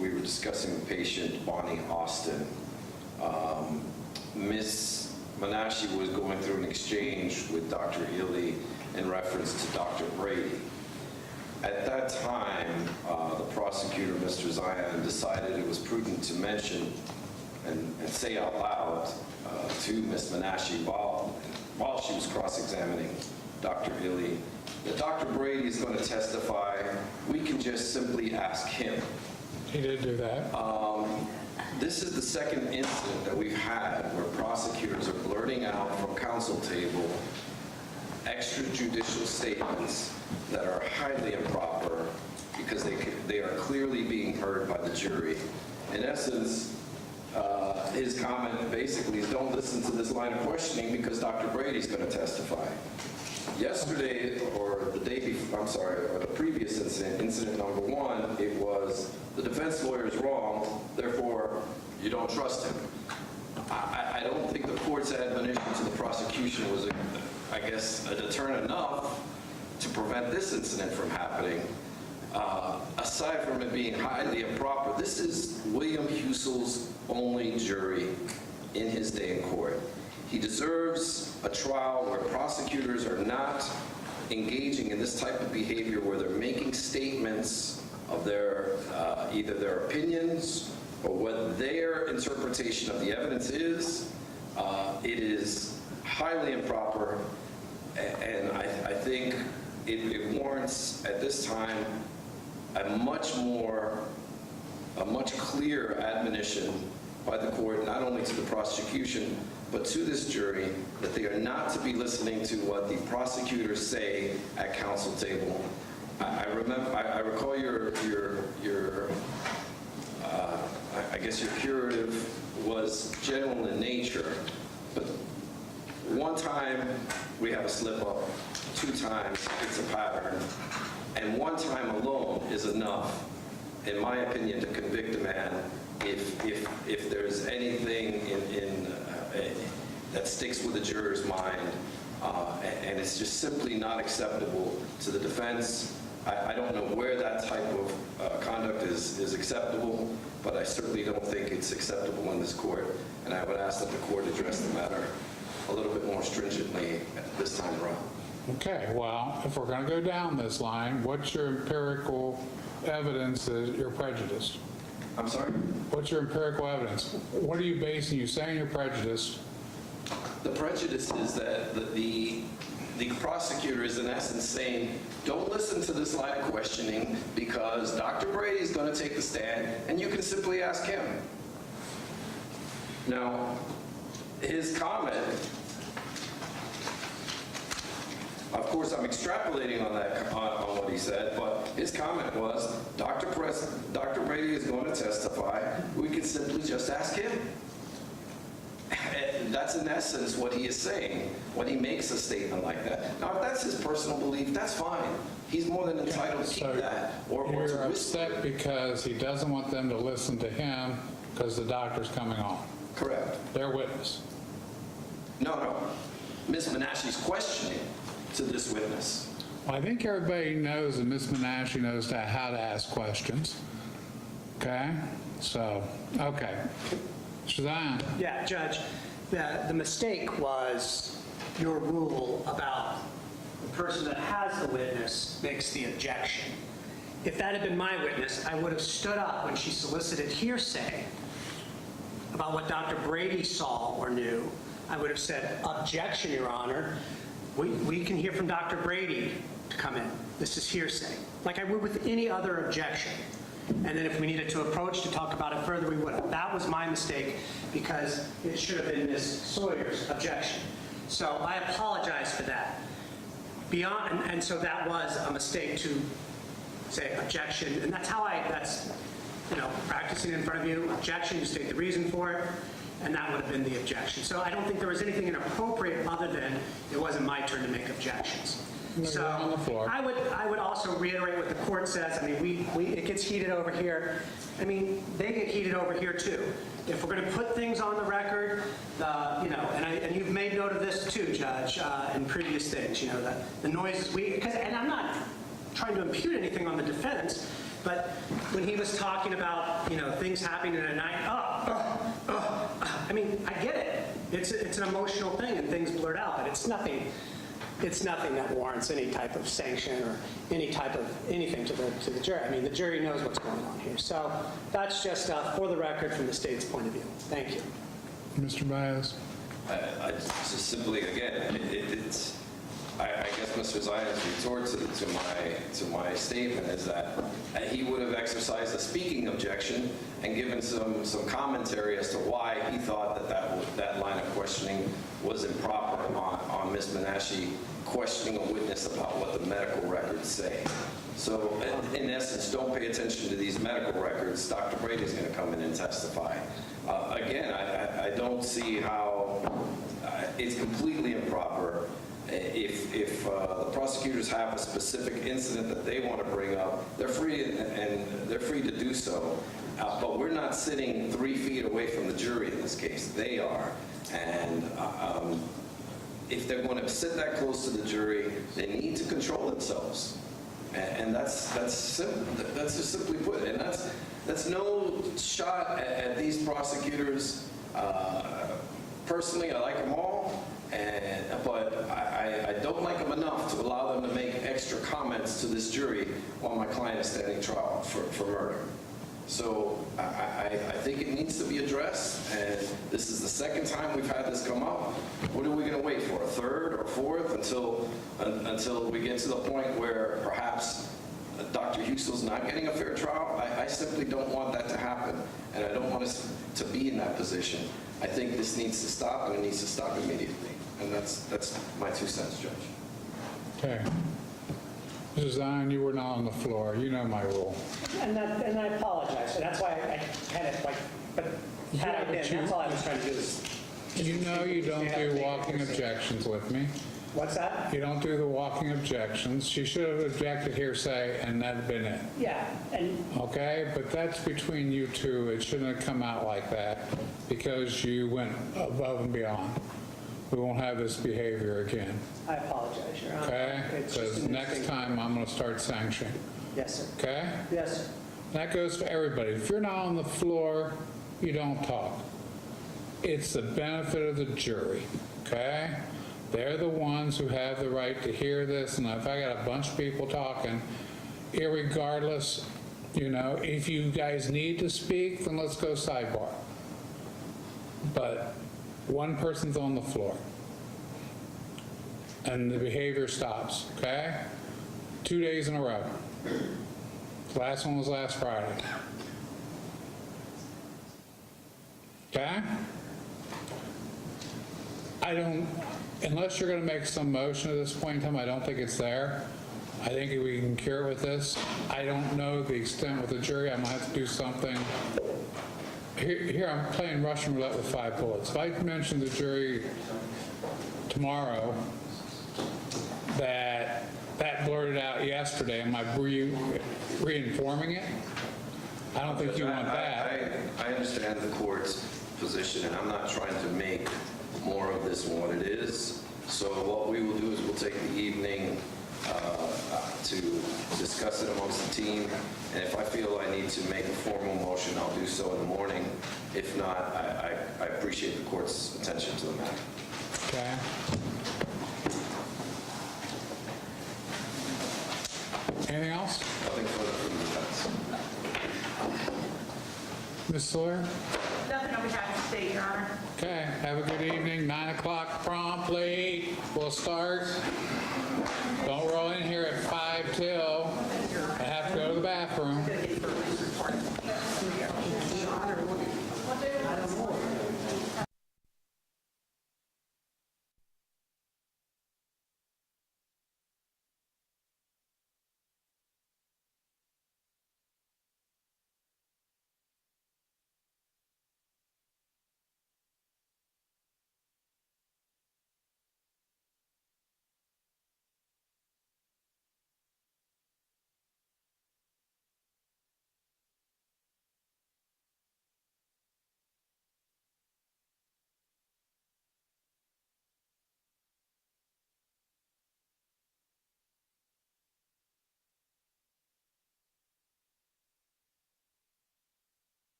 we were discussing the patient, Bonnie Austin, Ms. Menashe was going through an exchange with Dr. Ely in reference to Dr. Brady. At that time, the prosecutor, Mr. Zion, decided it was prudent to mention and say out loud to Ms. Menashe while she was cross-examining Dr. Ely that Dr. Brady is going to testify. We can just simply ask him. He did do that. This is the second incident that we've had where prosecutors are blurting out from counsel table extrajudicial statements that are highly improper because they are clearly being heard by the jury. In essence, his comment basically is don't listen to this line of questioning because Dr. Brady's going to testify. Yesterday, or the day before, I'm sorry, or the previous incident number one, it was the defense lawyer is wrong, therefore you don't trust him. I don't think the court's admonition to the prosecution was, I guess, a deterrent enough to prevent this incident from happening. Aside from it being highly improper, this is William Husel's only jury in his day in court. He deserves a trial where prosecutors are not engaging in this type of behavior where they're making statements of their either their opinions or what their interpretation of the evidence is. It is highly improper, and I think it warrants at this time a much clearer admonition by the court, not only to the prosecution, but to this jury, that they are not to be listening to what the prosecutors say at counsel table. I recall your I guess your curative was general in nature, but one time we have a slip up, 2 times it's a pattern, and 1 time alone is enough, in my opinion, to convict a man if there's anything that sticks with the juror's mind, and it's just simply not acceptable to the defense. I don't know where that type of conduct is acceptable, but I certainly don't think it's acceptable in this court, and I would ask that the court address the matter a little bit more stringently this time around. Okay, well, if we're going to go down this line, what's your empirical evidence that you're prejudiced? I'm sorry? What's your empirical evidence? What are you basing? You saying you're prejudiced? The prejudice is that the prosecutor is in essence saying, don't listen to this line of questioning because Dr. Brady is going to take the stand and you can simply ask him. Now, his comment, of course I'm extrapolating on that on what he said, but his comment was, Dr. Brady is going to testify, we can simply just ask him. That's in essence what he is saying when he makes a statement like that. Now, if that's his personal belief, that's fine. He's more than entitled to keep that. Or you're upset because he doesn't want them to listen to him because the doctor's coming on. Correct. Their witness. No. Ms. Menashe's questioning to this witness. Well, I think everybody knows that Ms. Menashe knows how to ask questions. Okay? So, okay. Shazan. Yeah, Judge, the mistake was your rule about the person that has the witness makes the objection. If that had been my witness, I would have stood up when she solicited hearsay about what Dr. Brady saw or knew. I would have said, objection, Your Honor. We can hear from Dr. Brady to come in. This is hearsay. Like I would with any other objection. And then if we needed to approach to talk about it further, we would have. That was my mistake because it should have been Ms. Sawyer's objection. So I apologize for that. And so that was a mistake to say objection. And that's how that's practicing in front of you. Objection, you state the reason for it. And that would have been the objection. So I don't think there was anything inappropriate other than it wasn't my turn to make objections. So I would also reiterate what the court says. I mean, it gets heated over here. I mean, they get heated over here too. If we're going to put things on the record, and you've made note of this too, Judge, in previous things, the noises and I'm not trying to impute anything on the defense, but when he was talking about, things happening in a night, I mean, I get it. It's an emotional thing and things blurt out, but it's nothing that warrants any type of sanction or any type of anything to the jury. I mean, the jury knows what's going on here. So that's just for the record from the state's point of view. Thank you. Mr. Baez. I just simply, again, I guess Mr. Zion's retort to my statement is that he would have exercised a speaking objection and given some commentary as to why he thought that line of questioning was improper on Ms. Menashe questioning a witness about what the medical records say. So in essence, don't pay attention to these medical records. Dr. Brady is going to come in and testify. Again, I don't see how it's completely improper. If the prosecutors have a specific incident that they want to bring up, they're free to do so. But we're not sitting 3 feet away from the jury in this case. They are. And if they're going to sit that close to the jury, they need to control themselves. And that's just simply put it. And that's no shot at these prosecutors. Personally, I like them all, but I don't like them enough to allow them to make extra comments to this jury while my client is standing trial for murder. So I think it needs to be addressed, and this is the second time we've had this come up. What are we going to wait for, a third or fourth, until we get to the point where perhaps Dr. Huxell's not getting a fair trial? I simply don't want that to happen, and I don't want us to be in that position. I think this needs to stop, and it needs to stop immediately. And that's my 2 cents, Judge. Okay. Mrs. Zion, you were not on the floor. You know my rule. And I apologize, and that's why I kind of like, but had I been, that's all I was trying to do is. You know you don't do walking objections with me. What's that? You don't do the walking objections. She should have objected hearsay, and that'd been it. Yeah, and Okay? But that's between you two. It shouldn't have come out like that because you went above and beyond. We won't have this behavior again. I apologize, Your Honor. Okay? It's just Because a next mistake. time I'm going to start sanctioning. Yes, sir. Okay? Yes, sir. That goes for everybody. If you're not on the floor, you don't talk. It's the benefit of the jury, okay? They're the ones who have the right to hear this, and if I got a bunch of people talking, irregardless, if you guys need to speak, then let's go sidebar. But one person's on the floor, and the behavior stops, okay? 2 days in a row. The last one was last Friday. Okay? Unless you're going to make some motion at this point in time, I don't think it's there. I think we can cure it with this. I don't know the extent with the jury. I might have to do something. Here I'm playing Russian roulette with 5 bullets. If I mention the jury tomorrow that blurted out yesterday, am I re-informing it? I don't think you want that. I understand the court's position, and I'm not trying to make more of this than what it is. So what we will do is we'll take the evening to discuss it amongst the team, and if I feel I need to make a formal motion, I'll do so in the morning. If not, I appreciate the court's attention to the matter. Okay. Anything else? Nothing further from the defense. Ms. Sawyer? Nothing on behalf of the state, Your Honor. Okay, have a good evening, 9 o'clock promptly. We'll start. Don't roll in here at 5 till.